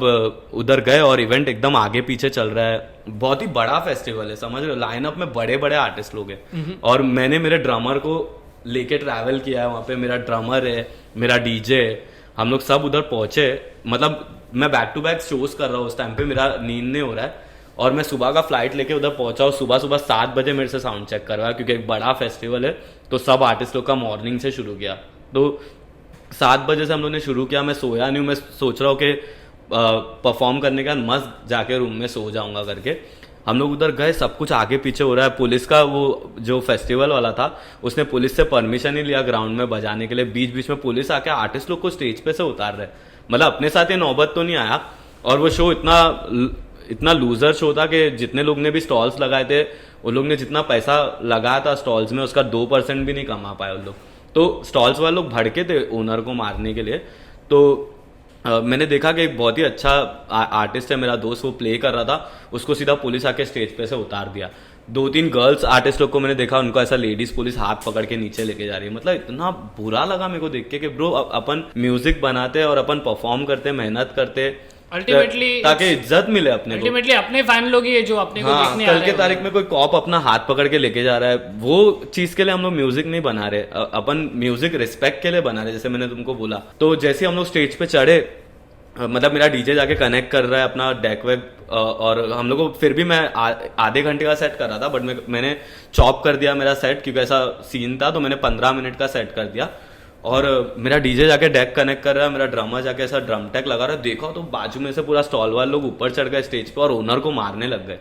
Speaker 2: उधर गए और इवेंट एकदम आगे पीछे चल रहा है, बहुत ही बड़ा फेस्टिवल है, समझ रहे हो। लाइनअप में बड़े बड़े आर्टिस्ट लोग हैं और मैंने मेरे ड्रमर को लेके ट्रैवल किया है, वहाँ पे मेरा ड्रमर है, मेरा डीजे है, हम लोग सब उधर पहुँचे। मतलब मैं बैक टू बैक शोज कर रहा हूँ उस टाइम पे, मेरा नींद नहीं हो रहा है, और मैं सुबह का फ्लाइट लेके उधर पहुंचा और सुबह 7 बजे मेरे से साउंड चेक करवाया, क्योंकि एक बड़ा फेस्टिवल है तो सब आर्टिस्ट लोग का मॉर्निंग से शुरू किया। तो 7 बजे से हम लोग ने शुरू किया, मैं सोया नहीं हूँ, मैं सोच रहा हूँ कि परफॉर्म करने के बाद मस्त जाके रूम में सो जाऊँगा करके। हम लोग उधर गए, सब कुछ आगे पीछे हो रहा है। पुलिस का वो जो फेस्टिवल वाला था, उसने पुलिस से परमिशन ही लिया ग्राउंड में बजाने के लिए। बीच बीच में पुलिस आके आर्टिस्ट लोग को स्टेज पे से उतार रहे। मतलब अपने साथ ये नौबत तो नहीं आया, और वो शो इतना लूजर शो था कि जितने लोग ने भी स्टॉल्स लगाए थे, उन लोग ने जितना पैसा लगाया था स्टॉल्स में, उसका 2% भी नहीं कमा पाए उन लोग। तो स्टॉल्स वाले लोग भड़के थे ओनर को मारने के लिए। तो मैंने देखा कि एक बहुत ही अच्छा आर्टिस्ट है मेरा दोस्त, वो प्ले कर रहा था, उसको सीधा पुलिस आके स्टेज पे से उतार दिया। 2-3 गर्ल्स आर्टिस्ट लोग को मैंने देखा, उनको ऐसा लेडीज पुलिस हाथ पकड़ के नीचे लेके जा रही है। मतलब इतना बुरा लगा मेरे को देख के कि ब्रो अपन म्यूजिक बनाते हैं और अपन परफॉर्म करते हैं, मेहनत करते हैं
Speaker 1: अल्टीमेटली
Speaker 2: ताकि इज्जत मिले अपने को।
Speaker 1: अल्टीमेटली अपने फैन लोग ही है जो अपने को
Speaker 2: हाँ,
Speaker 1: देखने आ
Speaker 2: कल
Speaker 1: रहे
Speaker 2: के
Speaker 1: हैं।
Speaker 2: तारीख में कोई कॉप अपना हाथ पकड़ के लेके जा रहा है, वो चीज के लिए हम लोग म्यूजिक नहीं बना रहे, अपन म्यूजिक रिस्पेक्ट के लिए बना रहे, जैसे मैंने तुमको बोला। तो जैसे हम लोग स्टेज पे चढ़े, मतलब मेरा डीजे जाके कनेक्ट कर रहा है अपना डेक वेक, और हम लोग को फिर भी मैं आधे घंटे का सेट कर रहा था, बट मैंने चॉप कर दिया मेरा सेट, क्योंकि ऐसा सीन था, तो मैंने 15 मिनट का सेट कर दिया। और मेरा डीजे जाके डेक कनेक्ट कर रहा है, मेरा ड्रमर जाके ऐसा ड्रम टैक लगा रहा है, देखा तो बाजू में से पूरा स्टॉल वाले लोग ऊपर चढ़ गए स्टेज पे और ओनर को मारने लग गए।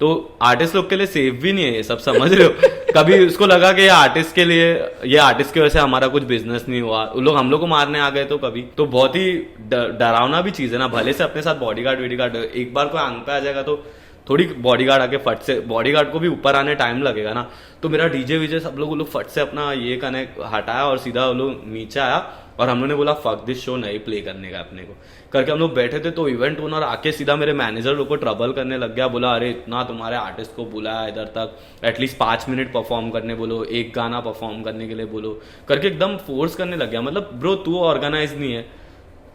Speaker 2: तो आर्टिस्ट लोग के लिए सेफ भी नहीं है ये सब, समझ रहे हो? कभी उसको लगा कि ये आर्टिस्ट के लिए, ये आर्टिस्ट की वजह से हमारा कुछ बिजनेस नहीं हुआ, उन लोग हम लोग को मारने आ गए तो कभी, तो बहुत ही डरावना भी चीज है ना। भले से अपने साथ बॉडीगार्ड एक बार कोई आंख पे आ जाएगा तो थोड़ी बॉडीगार्ड आके फट से, बॉडीगार्ड को भी ऊपर आने टाइम लगेगा ना। तो मेरा डीजे वीजे सब लोग वो लोग फट से अपना ये कनेक्ट हटाया और सीधा वो लोग नीचे आया, और हम लोगों ने बोला फक दिस शो, नहीं प्ले करने का अपने को करके हम लोग बैठे थे। तो इवेंट ओनर आके सीधा मेरे मैनेजर लोग को ट्रबल करने लग गया, बोला अरे इतना तुम्हारे आर्टिस्ट को बुलाया इधर तक, एटलीस्ट 5 मिनट परफॉर्म करने बोलो, एक गाना परफॉर्म करने के लिए बोलो, करके एकदम फोर्स करने लग गया। मतलब ब्रो तू ऑर्गेनाइज नहीं है,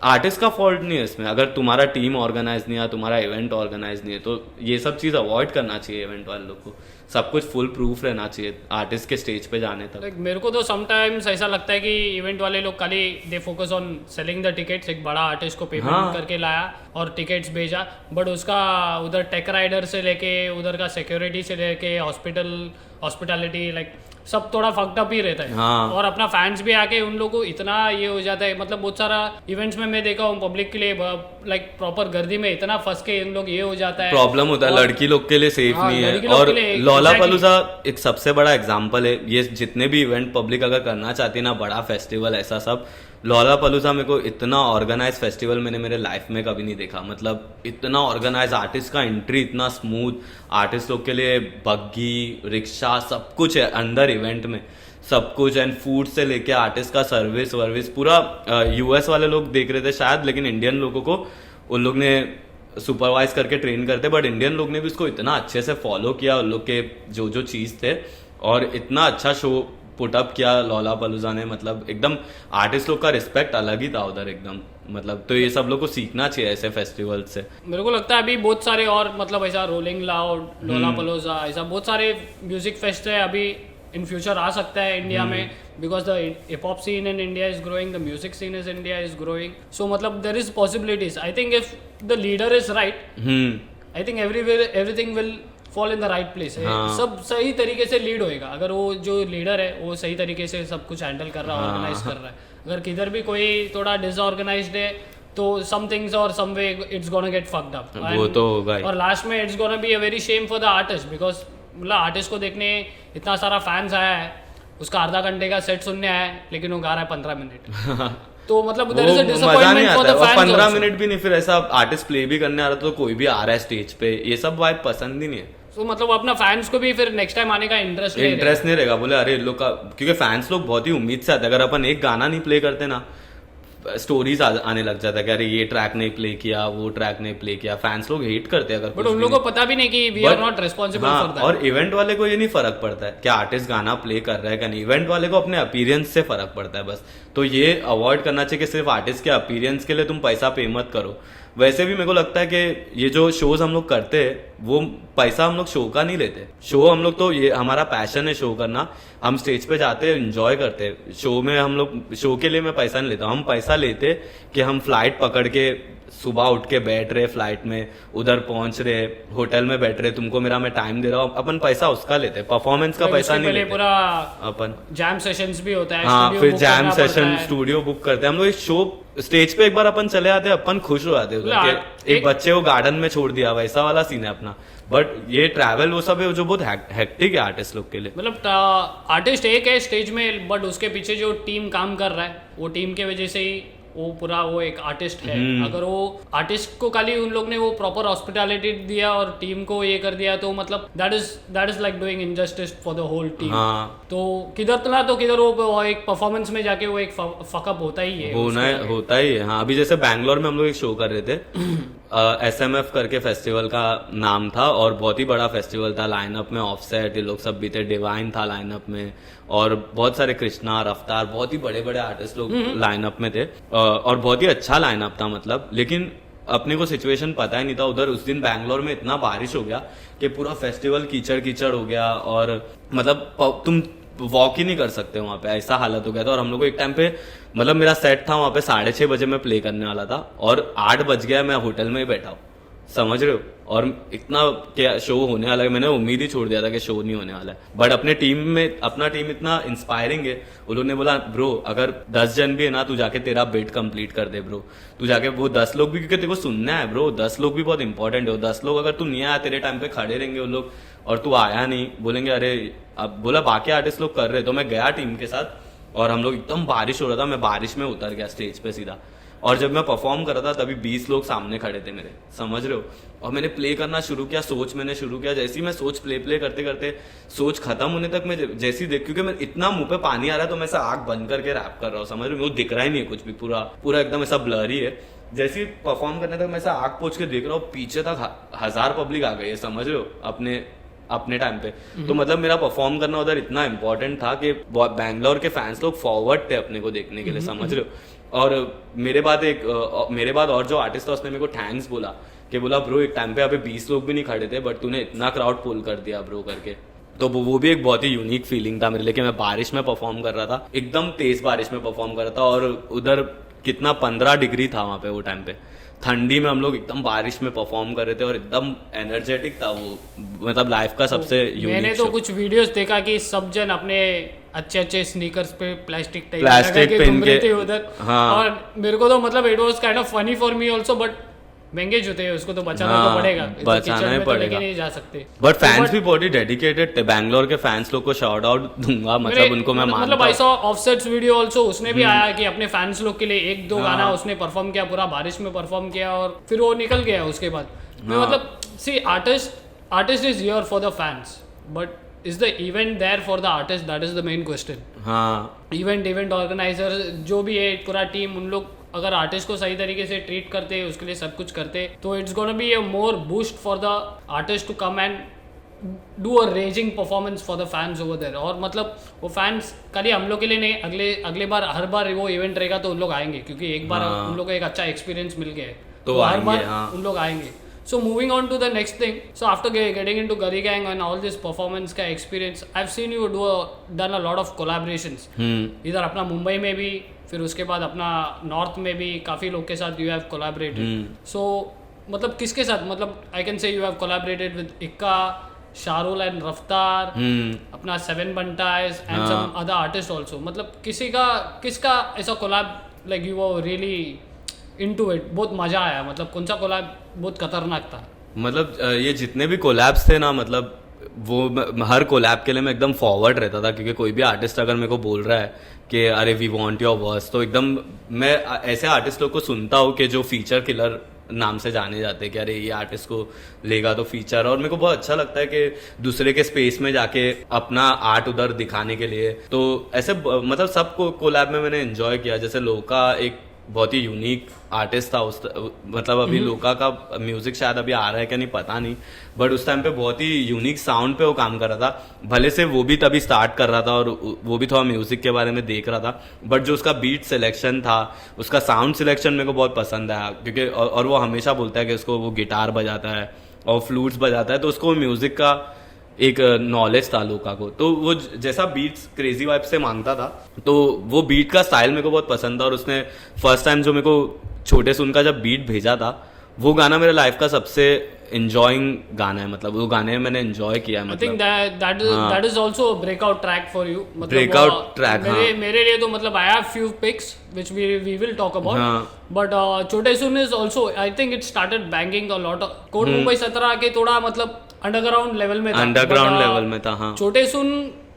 Speaker 2: आर्टिस्ट का फॉल्ट नहीं है इसमें, अगर तुम्हारा टीम ऑर्गेनाइज नहीं है, तुम्हारा इवेंट ऑर्गेनाइज नहीं है, तो ये सब चीज़ अवॉइड करना चाहिए इवेंट वाले लोग को। सब कुछ फुल प्रूफ रहना चाहिए आर्टिस्ट के स्टेज पे जाने तक।
Speaker 1: लाइक मेरे को तो समटाइम्स ऐसा लगता है कि इवेंट वाले लोग खाली they focus on selling the tickets, एक बड़ा आर्टिस्ट को पेमेंट करके लाया और टिकट्स भेजा, बट उसका उधर टेक राइडर से लेके उधर का सिक्योरिटी से लेके हॉस्पिटैलिटी लाइक सब थोड़ा फक्ड अप ही रहता है।
Speaker 2: हाँ।
Speaker 1: और अपना फैंस भी आके उन लोगों को इतना ये हो जाता है, मतलब बहुत सारा इवेंट्स में मैं देखा हूँ पब्लिक के लिए लाइक प्रॉपर गर्दी में इतना फंस के इन लोग ये हो जाता है,
Speaker 2: प्रॉब्लम होता है, लड़की लोग के लिए सेफ
Speaker 1: हाँ,
Speaker 2: नहीं
Speaker 1: लड़की
Speaker 2: है।
Speaker 1: लोग
Speaker 2: और
Speaker 1: के लिए
Speaker 2: लोलापालूजा एक सबसे बड़ा एग्जाम्पल है, ये जितने भी इवेंट पब्लिक अगर करना चाहती है ना, बड़ा फेस्टिवल ऐसा सब, लोलापालूजा मेरे को इतना ऑर्गेनाइज फेस्टिवल मैंने मेरे लाइफ में कभी नहीं देखा। मतलब इतना ऑर्गेनाइज, आर्टिस्ट का एंट्री इतना स्मूथ, आर्टिस्ट लोग के लिए बग्गी रिक्शा सब कुछ है अंदर इवेंट में, सब कुछ, एंड फूड से लेके आर्टिस्ट का सर्विस वर्विस पूरा। यूएस वाले लोग देख रहे थे शायद, लेकिन इंडियन लोगों को उन लोग ने सुपरवाइज करके ट्रेन करते, बट इंडियन लोग ने भी उसको इतना अच्छे से फॉलो किया, उन लोग के जो जो चीज़ थे, और इतना अच्छा शो पुटअप किया लोलापालूजा ने। मतलब एकदम आर्टिस्ट लोग का रिस्पेक्ट अलग ही था उधर एकदम। मतलब तो ये सब लोग को सीखना चाहिए ऐसे फेस्टिवल से।
Speaker 1: मेरे को लगता है अभी बहुत सारे और मतलब ऐसा रोलिंग लाउड, लोलापालूजा, ऐसा बहुत सारे म्यूजिक फेस्ट है अभी इन फ्यूचर आ सकता है इंडिया में, because the hip hop scene in India is growing, the music scene is India is growing, so मतलब there is possibilities. I think if the leader is right, I think everything will fall in the right place. सब सही तरीके से lead होएगा अगर वो जो leader है वो सही तरीके से सब कुछ हैंडल कर रहा है, ऑर्गेनाइज कर रहा है। अगर किधर भी कोई थोड़ा डिसऑर्गेनाइज्ड है तो सम थिंग्स और some way it's gonna get fucked up,
Speaker 2: वो तो होगा ही।
Speaker 1: और लास्ट में it's gonna be a very shame for the artist, because मतलब आर्टिस्ट को देखने इतना सारा फैंस आया है, उसका आधा घंटे का सेट सुनने आया है, लेकिन वो गा रहा है 15 मिनट तो मतलब there is a disappointment for the fans.
Speaker 2: 15 minute भी नहीं, फिर ऐसा आर्टिस्ट प्ले भी करने आ रहा तो कोई भी आ रहा है स्टेज पे, ये सब वाइब पसंद ही नहीं है।
Speaker 1: तो मतलब अपना फैंस को भी फिर नेक्स्ट टाइम आने का इंटरेस्ट
Speaker 2: नहीं रहेगा, बोले अरे इन लोग का, क्योंकि फैंस लोग बहुत ही उम्मीद से आते हैं। अगर अपन एक गाना नहीं प्ले करते ना, स्टोरीज आने लग जाता है कि अरे ये ट्रैक नहीं प्ले किया, वो ट्रैक नहीं प्ले किया, फैंस लोग हेट करते हैं अगर,
Speaker 1: बट उन लोगों को पता भी नहीं कि we are not responsible for that.
Speaker 2: और इवेंट वाले को ये नहीं फर्क पड़ता है कि आर्टिस्ट गाना प्ले कर रहा है कि नहीं, इवेंट वाले को अपने अपीयरेंस से फर्क पड़ता है बस। तो ये अवॉइड करना चाहिए कि सिर्फ आर्टिस्ट के अपीयरेंस के लिए तुम पैसा पे मत करो। वैसे भी मेरे को लगता है कि ये जो शोज हम लोग करते हैं वो पैसा हम लोग शो का नहीं लेते, शो हम लोग तो ये हमारा पैशन है शो करना, हम स्टेज पे जाते हैं एंजॉय करते हैं। शो में हम लोग, शो के लिए मैं पैसा नहीं लेता, हम पैसा लेते कि हम फ्लाइट पकड़ के सुबह उठ के बैठ रहे फ्लाइट में, उधर पहुंच रहे, होटल में बैठ रहे, तुमको मेरा मैं टाइम दे रहा हूँ, अपन पैसा उसका लेते, परफॉर्मेंस का पैसा नहीं लेते।
Speaker 1: पूरा
Speaker 2: अपन
Speaker 1: जैम सेशंस भी होता है,
Speaker 2: हाँ, फिर जैम सेशन स्टूडियो बुक करते हैं हम लोग। एक शो स्टेज पे एक बार अपन चले आते हैं, अपन खुश हो जाते हैं, एक बच्चे को गार्डन में छोड़ दिया, वैसा वाला सीन है अपना। बट ये ट्रैवल वो सब है जो बहुत हेक्टिक है आर्टिस्ट लोग के लिए।
Speaker 1: मतलब आर्टिस्ट एक है स्टेज में, बट उसके पीछे जो टीम काम कर रहा है वो टीम के वजह से ही वो पूरा वो एक आर्टिस्ट है। अगर वो आर्टिस्ट को खाली उन लोग ने वो प्रॉपर हॉस्पिटैलिटी दिया और टीम को ये कर दिया तो मतलब that is like doing injustice for the whole team. तो किधर ना तो किधर वो एक परफॉर्मेंस में जाके वो एक फकअप होता ही है,
Speaker 2: होता ही है। हाँ, अभी जैसे बैंगलोर में हम लोग एक शो कर रहे थे SMF करके फेस्टिवल का नाम था और बहुत ही बड़ा फेस्टिवल था। लाइनअप में ऑफसेट ये लोग सब भी थे, डिवाइन था लाइनअप में और बहुत सारे कृष्णा, रफ्तार, बहुत ही बड़े बड़े आर्टिस्ट लोग लाइनअप में थे और बहुत ही अच्छा लाइनअप था मतलब। लेकिन अपने को सिचुएशन पता ही नहीं था उधर। उस दिन बैंगलोर में इतना बारिश हो गया कि पूरा फेस्टिवल कीचड़ कीचड़ हो गया और मतलब तुम वॉक ही नहीं कर सकते वहाँ पे, ऐसा हालत हो गया था। और हम लोग को एक टाइम पे मतलब मेरा सेट था वहाँ पे 6:30 बजे मैं प्ले करने वाला था और 8 बज गया मैं होटल में ही बैठा हूँ, समझ रहे हो। और इतना क्या शो होने वाला है, मैंने उम्मीद ही छोड़ दिया था कि शो नहीं होने वाला है। बट अपने टीम में अपना टीम इतना इंस्पायरिंग है, उन लोगों ने बोला ब्रो अगर 10 जन भी है ना तू जाके तेरा बेट कंप्लीट कर दे ब्रो, तू जाके वो 10 लोग भी, क्योंकि तेरे को सुनना है ब्रो, 10 लोग भी बहुत इंपॉर्टेंट है। 10 लोग अगर तू नहीं आया तेरे टाइम पे खड़े रहेंगे वो लोग और तू आया नहीं, बोलेंगे अरे। अब बोला बाकी आर्टिस्ट लोग कर रहे, तो मैं गया टीम के साथ और हम लोग एकदम बारिश हो रहा था, मैं बारिश में उतर गया स्टेज पे सीधा। और जब मैं परफॉर्म कर रहा था तभी 20 लोग सामने खड़े थे मेरे, समझ रहे हो। और मैंने प्ले करना शुरू किया, सोच मैंने शुरू किया। जैसे ही मैं सोच प्ले करते करते सोच खत्म होने तक मैं जैसी देख, क्योंकि मैं इतना मुंह पे पानी आ रहा है तो मैं ऐसा आंख बंद करके रैप कर रहा हूँ, समझ रहे हो। मुझे दिख रहा ही नहीं है कुछ भी, पूरा एकदम ऐसा ब्लरी है। जैसे ही परफॉर्म करने तक मैं ऐसा आंख पोंछ के देख रहा हूँ, पीछे तक 1000 पब्लिक आ गई है, समझ रहे हो, अपने टाइम पे। तो मतलब मेरा परफॉर्म करना उधर इतना इंपॉर्टेंट था कि बैंगलोर के फैंस लोग फॉरवर्ड थे अपने को देखने के लिए, समझ रहे हो। और मेरे बाद और जो आर्टिस्ट था उसने मेरे को थैंक्स बोला कि बोला ब्रो एक टाइम पे अभी 20 लोग भी नहीं खड़े थे बट तूने इतना क्राउड पुल कर दिया ब्रो करके। तो वो भी एक बहुत ही यूनिक फीलिंग था मेरे लिए कि मैं बारिश में परफॉर्म कर रहा था, एकदम तेज बारिश में परफॉर्म कर रहा था। और उधर कितना 15 डिग्री था वहाँ पे वो टाइम पे, ठंडी में हम लोग एकदम बारिश में परफॉर्म कर रहे थे और एकदम एनर्जेटिक था वो, मतलब लाइफ का सबसे यूनिक।
Speaker 1: मैंने तो कुछ वीडियोस देखा कि सब जन अपने अच्छे स्नीकर्स पे प्लास्टिक
Speaker 2: पहन के
Speaker 1: उधर।
Speaker 2: हाँ।
Speaker 1: और मेरे को तो मतलब it was kind of funny for me also, but महंगे जूते हैं उसको तो बचाना तो पड़ेगा,
Speaker 2: बचाना ही पड़ेगा,
Speaker 1: नहीं जा सकते।
Speaker 2: बट फैंस भी बहुत ही डेडिकेटेड थे, बैंगलोर के फैंस लोग को शाउट आउट दूंगा, मतलब उनको मैं मानता हूं।
Speaker 1: मतलब I saw offsets video also, उसने भी आया कि अपने फैंस लोग के लिए 1-2 गाना उसने परफॉर्म किया, पूरा बारिश में परफॉर्म किया और फिर वो निकल गया उसके बाद। मैं मतलब see artist is here for the fans, but is the event there for the artist, that is the main question.
Speaker 2: हाँ,
Speaker 1: इवेंट ऑर्गेनाइजर जो भी है पूरा टीम, उन लोग अगर आर्टिस्ट को सही तरीके से ट्रीट करते, उसके लिए सब कुछ करते, तो it's gonna be a more boost for the artist to come and do a raging performance for the fans over there. और मतलब वो फैंस खाली हम लोग के लिए नहीं, अगले बार हर बार वो इवेंट रहेगा तो उन लोग आएंगे, क्योंकि एक बार उन लोग को एक अच्छा एक्सपीरियंस मिल गया है तो हर बार उन लोग आएंगे। So moving on to the next thing. So after getting into Gully Gang and all this performance का experience, I've seen you done a lot of collaborations. इधर अपना मुंबई में भी, फिर उसके बाद अपना नॉर्थ में भी काफ़ी लोग के साथ you have collaborated. So मतलब किसके साथ, मतलब I can say you have collaborated with Ikka, Sharul and Raftar, अपना 7 Bantais and some other artists also. मतलब किसका ऐसा collab like you were really into it, बहुत मजा आया, मतलब कौन सा कोलैब बहुत खतरनाक था?
Speaker 2: मतलब ये जितने भी कोलैब्स थे ना, मतलब वो हर कोलैब के लिए मैं एकदम फॉरवर्ड रहता था, क्योंकि कोई भी आर्टिस्ट अगर मेरे को बोल रहा है कि अरे वी वांट योर वर्स, तो एकदम मैं ऐसे आर्टिस्ट लोग को सुनता हूँ कि जो फीचर किलर नाम से जाने जाते हैं कि अरे ये आर्टिस्ट को लेगा तो फीचर। और मेरे को बहुत अच्छा लगता है कि दूसरे के स्पेस में जाके अपना आर्ट उधर दिखाने के लिए। तो ऐसे मतलब सब कोलैब में मैंने एंजॉय किया। जैसे लोका एक बहुत ही यूनिक आर्टिस्ट था मतलब अभी लोका का म्यूजिक शायद अभी आ रहा है क्या नहीं पता नहीं, बट उस टाइम पे बहुत ही यूनिक साउंड पे वो काम कर रहा था। भले से वो भी तभी स्टार्ट कर रहा था और वो भी थोड़ा म्यूजिक के बारे में देख रहा था, बट जो उसका बीट सिलेक्शन था, उसका साउंड सिलेक्शन मेरे को बहुत पसंद आया, क्योंकि और वो हमेशा बोलता है कि उसको वो गिटार बजाता है और फ्लूट्स बजाता है, तो उसको म्यूजिक का एक नॉलेज था लोका को। तो वो जैसा बीट्स क्रेजी वाइब से मांगता था, तो वो बीट का स्टाइल मेरे को बहुत पसंद था। और उसने फर्स्ट टाइम जो मेरे को छोटे सुन का जब बीट भेजा था, वो गाना मेरे लाइफ का सबसे एंजॉइंग गाना है, मतलब वो गाने में मैंने एंजॉय किया है।
Speaker 1: मतलब that is also a breakout track for you, मतलब
Speaker 2: ब्रेकआउट ट्रैक
Speaker 1: मेरे लिए तो मतलब I have few picks which we will talk about, but छोटे सुन is also I think it started banging a lot of code Mumbai 17 के थोड़ा मतलब underground level में था, हाँ। छोटे सुन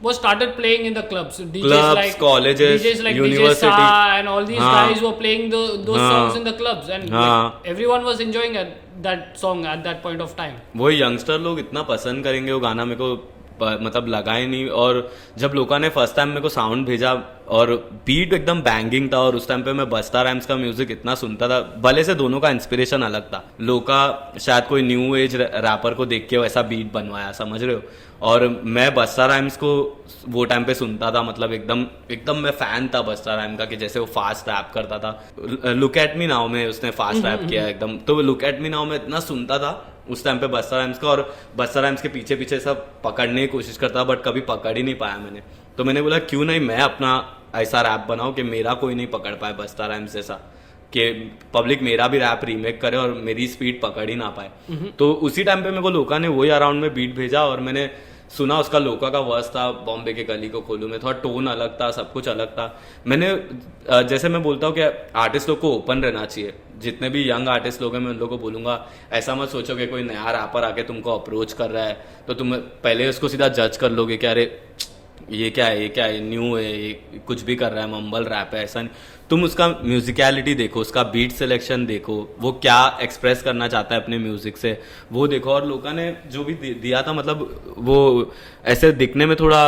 Speaker 1: was started playing in the clubs, like
Speaker 2: colleges,
Speaker 1: like
Speaker 2: university,
Speaker 1: DJ Sa and all these guys were playing those songs in the clubs, and like, everyone was enjoying that song at that point of time.
Speaker 2: वो youngster लोग इतना पसंद करेंगे वो गाना, मेरे को मतलब लगा ही नहीं। और जब लोका ने फर्स्ट टाइम मेरे को साउंड भेजा और बीट एकदम बैंगिंग था, और उस टाइम पे मैं बस्ता राइम्स का म्यूजिक इतना सुनता था, भले से दोनों का इंस्पिरेशन अलग था। लोका शायद कोई न्यू एज रैपर को देख के वैसा बीट बनवाया, समझ रहे हो, और मैं बस्ता राइम्स को वो टाइम पे सुनता था, मतलब एकदम एकदम मैं फैन था बस्ता राइम का, कि जैसे वो फास्ट रैप करता था। लुक एट मी नाउ में उसने फास्ट रैप किया एकदम, तो लुक एट मी नाउ में इतना सुनता था उस टाइम पे बस्ता राइम्स का, और बस्ता राइम्स के पीछे पीछे सब पकड़ने की कोशिश करता, बट कभी पकड़ ही नहीं पाया मैंने। तो मैंने बोला क्यों नहीं मैं अपना ऐसा रैप बनाऊं कि मेरा कोई नहीं पकड़ पाए बस्ता राइम्स जैसा, कि पब्लिक मेरा भी रैप रीमेक करे और मेरी स्पीड पकड़ ही ना पाए। तो उसी टाइम पे मेरे को लोका ने वही अराउंड में बीट भेजा, और मैंने सुना उसका लोका का वर्स था बॉम्बे के गली को खोलूं में, थोड़ा टोन अलग था, सब कुछ अलग था। मैंने जैसे मैं बोलता हूँ कि आर्टिस्ट लोग को ओपन रहना चाहिए, जितने भी यंग आर्टिस्ट लोग हैं मैं उन लोगों को बोलूँगा, ऐसा मत सोचो कि कोई नया रैपर आके तुमको अप्रोच कर रहा है तो तुम पहले उसको सीधा जज कर लोगे कि अरे ये क्या है, ये क्या है, न्यू है, ये कुछ भी कर रहा है, मम्बल रैप है। ऐसा नहीं, तुम उसका म्यूजिकलिटी देखो, उसका बीट सिलेक्शन देखो, वो क्या एक्सप्रेस करना चाहता है अपने म्यूजिक से, वो देखो। और लोगों ने जो भी दिया था, मतलब वो ऐसे दिखने में थोड़ा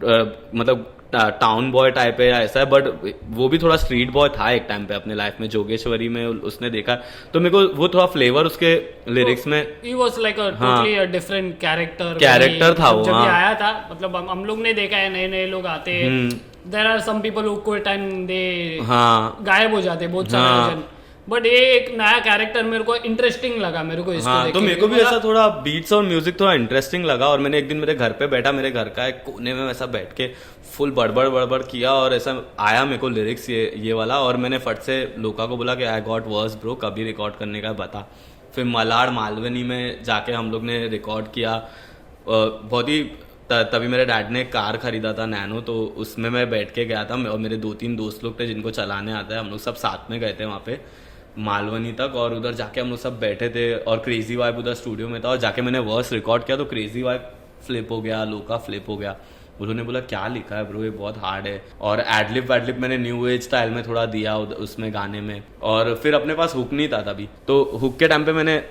Speaker 2: मतलब टाउन बॉय टाइप है या ऐसा है, बट वो भी थोड़ा स्ट्रीट बॉय था एक टाइम पे अपने लाइफ में। जोगेश्वरी में उसने देखा, तो मेरे को वो थोड़ा फ्लेवर उसके लिरिक्स में,
Speaker 1: he was like a totally a different character
Speaker 2: था वो,
Speaker 1: जब ये आया था। मतलब हम लोग ने देखा है नए नए लोग आते हैं, there are some people who कोई टाइम दे गायब हो जाते बहुत सारे, बट ये एक नया कैरेक्टर मेरे को इंटरेस्टिंग लगा मेरे को इसको देख के।
Speaker 2: तो मेरे को भी ऐसा थोड़ा बीट्स और म्यूजिक थोड़ा इंटरेस्टिंग लगा, और मैंने एक दिन मेरे घर पे बैठा, मेरे घर का एक कोने में वैसा बैठ के फुल बड़बड़ किया, और ऐसा आया मेरे को लिरिक्स ये वाला, और मैंने फट से लोका को बोला कि आई गॉट वर्स ब्रो, कभी रिकॉर्ड करने का बता। फिर मलाड मालवनी में जाके हम लोग ने रिकॉर्ड किया। बहुत ही तभी मेरे डैड ने एक कार खरीदा था नैनो, तो उसमें मैं बैठ के गया था, और मेरे 2-3 दोस्त लोग थे जिनको चलाने आता है, हम लोग सब साथ में गए थे वहाँ पे मालवनी तक, और उधर जाके हम लोग सब बैठे थे, और क्रेजी वाइब उधर स्टूडियो में था, और जाके मैंने वर्स रिकॉर्ड किया तो क्रेजी वाइब फ्लिप हो गया, लोका फ्लिप हो गया। उन्होंने बोला क्या लिखा है ब्रो, ये बहुत हार्ड है। और एडलिप वैडलिप मैंने न्यू एज स्टाइल में थोड़ा दिया उसमें गाने में, और फिर अपने पास हुक नहीं था तभी, तो हुक के टाइम पे मैंने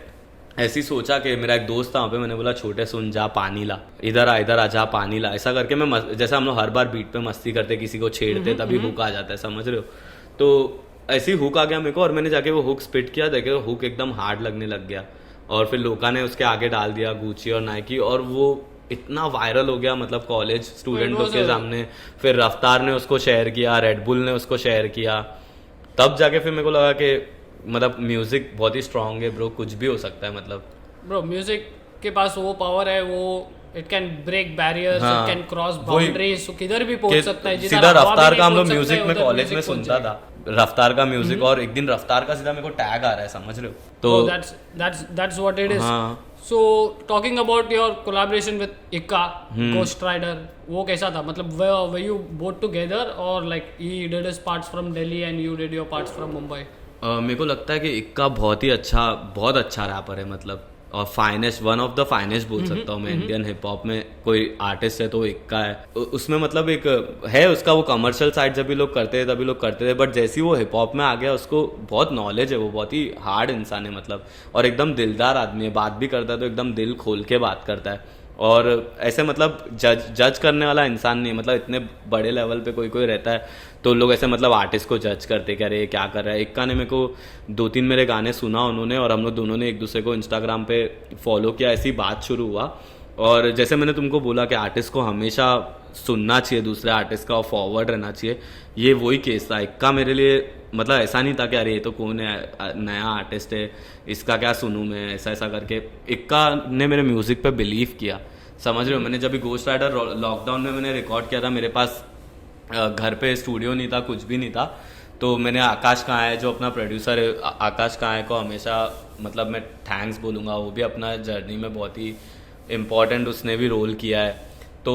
Speaker 2: ऐसे ही सोचा कि मेरा एक दोस्त था वहाँ पे, मैंने बोला छोटे सुन जा पानी ला, इधर आ जा पानी ला, ऐसा करके मैं जैसे हम लोग हर बार बीट पे मस्ती करते, किसी को छेड़ते, तभी हुक आ जाता है, समझ रहे हो। तो ऐसे ही हुक आ गया मेरे को, और मैंने जाके वो हुक स्पिट किया, देखे तो हुक एकदम हार्ड लगने लग गया। और फिर लोका ने उसके आगे डाल दिया गुची और नाइकी, और वो इतना वायरल हो गया, मतलब कॉलेज स्टूडेंट लोग के सामने। फिर रफ्तार ने उसको शेयर किया, रेडबुल ने उसको शेयर किया, तब जाके फिर मेरे को लगा कि मतलब म्यूजिक बहुत ही स्ट्रांग है ब्रो, कुछ भी हो सकता है। मतलब
Speaker 1: ब्रो म्यूजिक के पास वो पावर है, वो it can break barriers, it can cross boundaries, किधर भी पहुंच सकता है।
Speaker 2: सीधा रफ्तार का हम लोग म्यूजिक में कॉलेज में सुनता था, रफ्तार का म्यूजिक, और एक दिन रफ्तार का सीधा मेरे को टैग आ रहा है, समझ रहे हो। तो
Speaker 1: that's what it is. So talking about your collaboration with Ikka, Ghost Rider, वो कैसा था? मतलब were you both together or like he did his parts from Delhi and you did your parts from Mumbai?
Speaker 2: मेरे को लगता है कि इक्का बहुत अच्छा रैपर है, मतलब और finest, one of the finest बोल सकता हूँ मैं। इंडियन हिप हॉप में कोई आर्टिस्ट है तो इक्का है। उसमें मतलब एक है उसका वो कमर्शियल साइड जब भी लोग करते थे तभी लोग करते थे, बट जैसे ही वो हिप हॉप में आ गया उसको बहुत नॉलेज है, वो बहुत ही हार्ड इंसान है मतलब, और एकदम दिलदार आदमी है। बात भी करता है तो एकदम दिल खोल के बात करता है, और ऐसे मतलब जज करने वाला इंसान नहीं, मतलब इतने बड़े लेवल पे कोई रहता है तो लोग ऐसे मतलब आर्टिस्ट को जज करते कि अरे क्या कर रहा है। इक्का ने मेरे को 2-3 मेरे गाने सुना उन्होंने, और हम लोग दोनों ने एक दूसरे को इंस्टाग्राम पे फॉलो किया, ऐसी बात शुरू हुआ। और जैसे मैंने तुमको बोला कि आर्टिस्ट को हमेशा सुनना चाहिए दूसरे आर्टिस्ट का और फॉरवर्ड रहना चाहिए, ये वही केस था। इक्का मेरे लिए मतलब ऐसा नहीं था कि अरे ये तो कौन है, नया आर्टिस्ट है, इसका क्या सुनूं मैं, ऐसा करके। इक्का ने मेरे म्यूज़िक पे बिलीव किया, समझ रहे हो। मैंने जब भी गोस्ट राइडर लॉकडाउन में मैंने रिकॉर्ड किया था, मेरे पास घर पे स्टूडियो नहीं था, कुछ भी नहीं था, तो मैंने आकाश कांय जो अपना प्रोड्यूसर है, आकाश कांय को हमेशा मतलब मैं थैंक्स बोलूँगा। वो भी अपना जर्नी में बहुत ही इम्पॉर्टेंट उसने भी रोल किया है। तो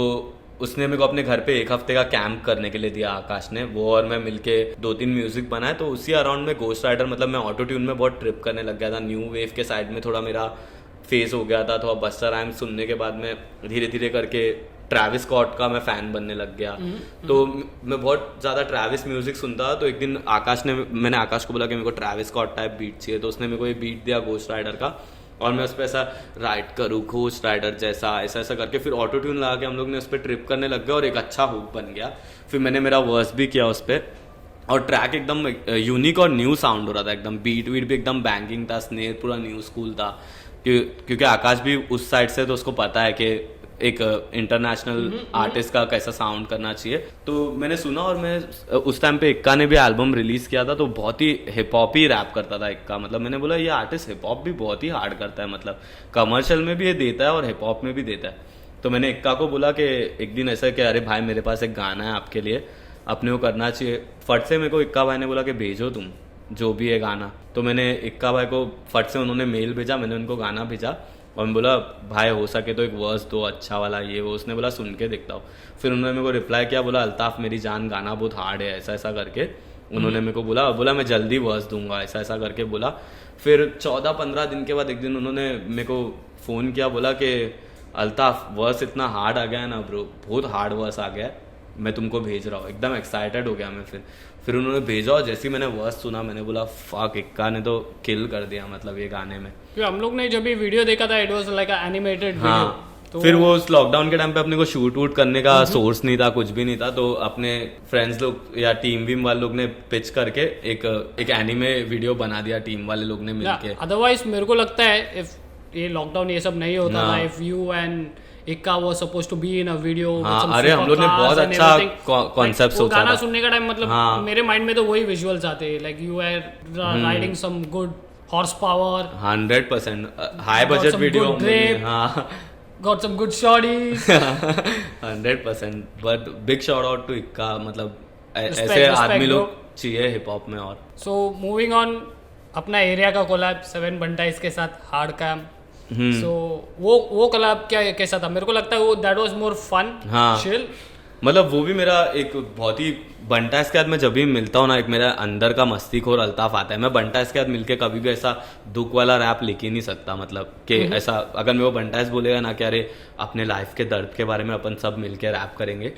Speaker 2: उसने मेरे को अपने घर पे 1 हफ्ते का कैंप करने के लिए दिया आकाश ने, वो और मैं मिलके 2-3 म्यूज़िक बनाए। तो उसी अराउंड में गोस्ट राइडर मतलब मैं ऑटो ट्यून में बहुत ट्रिप करने लग गया था, न्यू वेव के साइड में थोड़ा मेरा फेस हो गया था। थोड़ा बस्टर राइम्स सुनने के बाद में धीरे धीरे करके ट्रैविस स्कॉट का मैं फ़ैन बनने लग गया। तो मैं बहुत ज़्यादा ट्रैविस म्यूज़िक सुनता था। तो एक दिन मैंने आकाश को बोला कि मेरे को ट्रैविस स्कॉट टाइप बीट चाहिए, तो उसने मेरे को ये बीट दिया गोस्ट राइडर का, और मैं उस पर ऐसा राइड करूँ घोस्ट राइडर जैसा ऐसा ऐसा करके फिर ऑटो ट्यून लगा के हम लोग ने उस पर ट्रिप करने लग गए और एक अच्छा हुक बन गया। फिर मैंने मेरा वर्स भी किया उस पर और ट्रैक एकदम यूनिक और न्यू साउंड हो रहा था, एकदम बीट वीट भी एकदम बैंगिंग था, स्नेर पूरा न्यू स्कूल था। क्योंकि आकाश भी उस साइड से तो उसको पता है कि एक इंटरनेशनल आर्टिस्ट का कैसा साउंड करना चाहिए। तो मैंने सुना और मैं उस टाइम पे इक्का ने भी एल्बम रिलीज किया था तो बहुत ही हिप हॉप ही रैप करता था इक्का। मतलब मैंने बोला ये आर्टिस्ट हिप हॉप भी बहुत ही हार्ड करता है, मतलब कमर्शियल में भी ये देता है और हिप हॉप में भी देता है। तो मैंने इक्का को बोला कि एक दिन ऐसा कि अरे भाई मेरे पास एक गाना है आपके लिए, अपने को करना चाहिए। फट से मेरे को इक्का भाई ने बोला कि भेजो तुम जो भी है गाना। तो मैंने इक्का भाई को फट से उन्होंने मेल भेजा, मैंने उनको गाना भेजा और मैं बोला भाई हो सके तो एक वर्स दो अच्छा वाला ये वो। उसने बोला सुन के देखता हूँ। फिर उन्होंने मेरे को रिप्लाई किया, बोला अल्ताफ मेरी जान गाना बहुत हार्ड है ऐसा ऐसा करके उन्होंने मेरे को बोला मैं जल्दी वर्स दूंगा ऐसा ऐसा करके बोला। फिर 14-15 दिन के बाद एक दिन उन्होंने मेरे को फ़ोन किया, बोला कि अल्ताफ वर्स इतना हार्ड आ गया है ना ब्रो, बहुत हार्ड वर्स आ गया है, मैं तुमको भेज रहा हूँ। एकदम एक्साइटेड हो गया मैं। फिर उन्होंने भेजा और जैसे ही मैंने वर्स सुना मैंने बोला फक इक्का ने तो किल कर दिया मतलब ये गाने में।
Speaker 1: हम लोग ने जब भी वीडियो देखा था it was like animated video.
Speaker 2: हाँ तो फिर वो उस लॉकडाउन के टाइम पे अपने को शूट वूट करने का सोर्स नहीं था, कुछ भी नहीं था, तो अपने फ्रेंड्स लोग या टीम वीम वाले लोग ने पिच करके एक एनिमे वीडियो बना दिया टीम वाले लोग ने मिलके।
Speaker 1: अदरवाइज मेरे को लगता है इफ ये लॉकडाउन ये सब नहीं होता था, इफ यू एंड इक्का was supposed to be in a video with some
Speaker 2: अरे हम लोग ने बहुत अच्छा कॉन्सेप्ट सोचा था।
Speaker 1: गाना सुनने का टाइम मतलब मेरे माइंड में तो वही विजुअल्स आते हैं, like you are riding some good horse power
Speaker 2: 100% high budget video. हाँ
Speaker 1: got some good shawties
Speaker 2: 100%। But big shout out to Ikka, मतलब ऐसे आदमी लोग चाहिए हिप हॉप में। और
Speaker 1: सो मूविंग ऑन, अपना एरिया का कोलैब 7 बंटाइज के साथ हार्ड कैम। सो वो कोलैब क्या कैसा था? मेरे को लगता है वो that was more fun chill.
Speaker 2: मतलब वो भी मेरा एक बहुत ही बंटाइज के बाद मैं जब भी मिलता हूँ ना, एक मेरा अंदर का मस्तीखोर अल्ताफ आता है। मैं बंटाइज के बाद मिलके कभी भी ऐसा दुख वाला रैप लिख ही नहीं सकता, मतलब कि ऐसा अगर मैं वो बंटाइज बोलेगा ना कि अरे अपने लाइफ के दर्द के बारे में अपन सब मिलके रैप करेंगे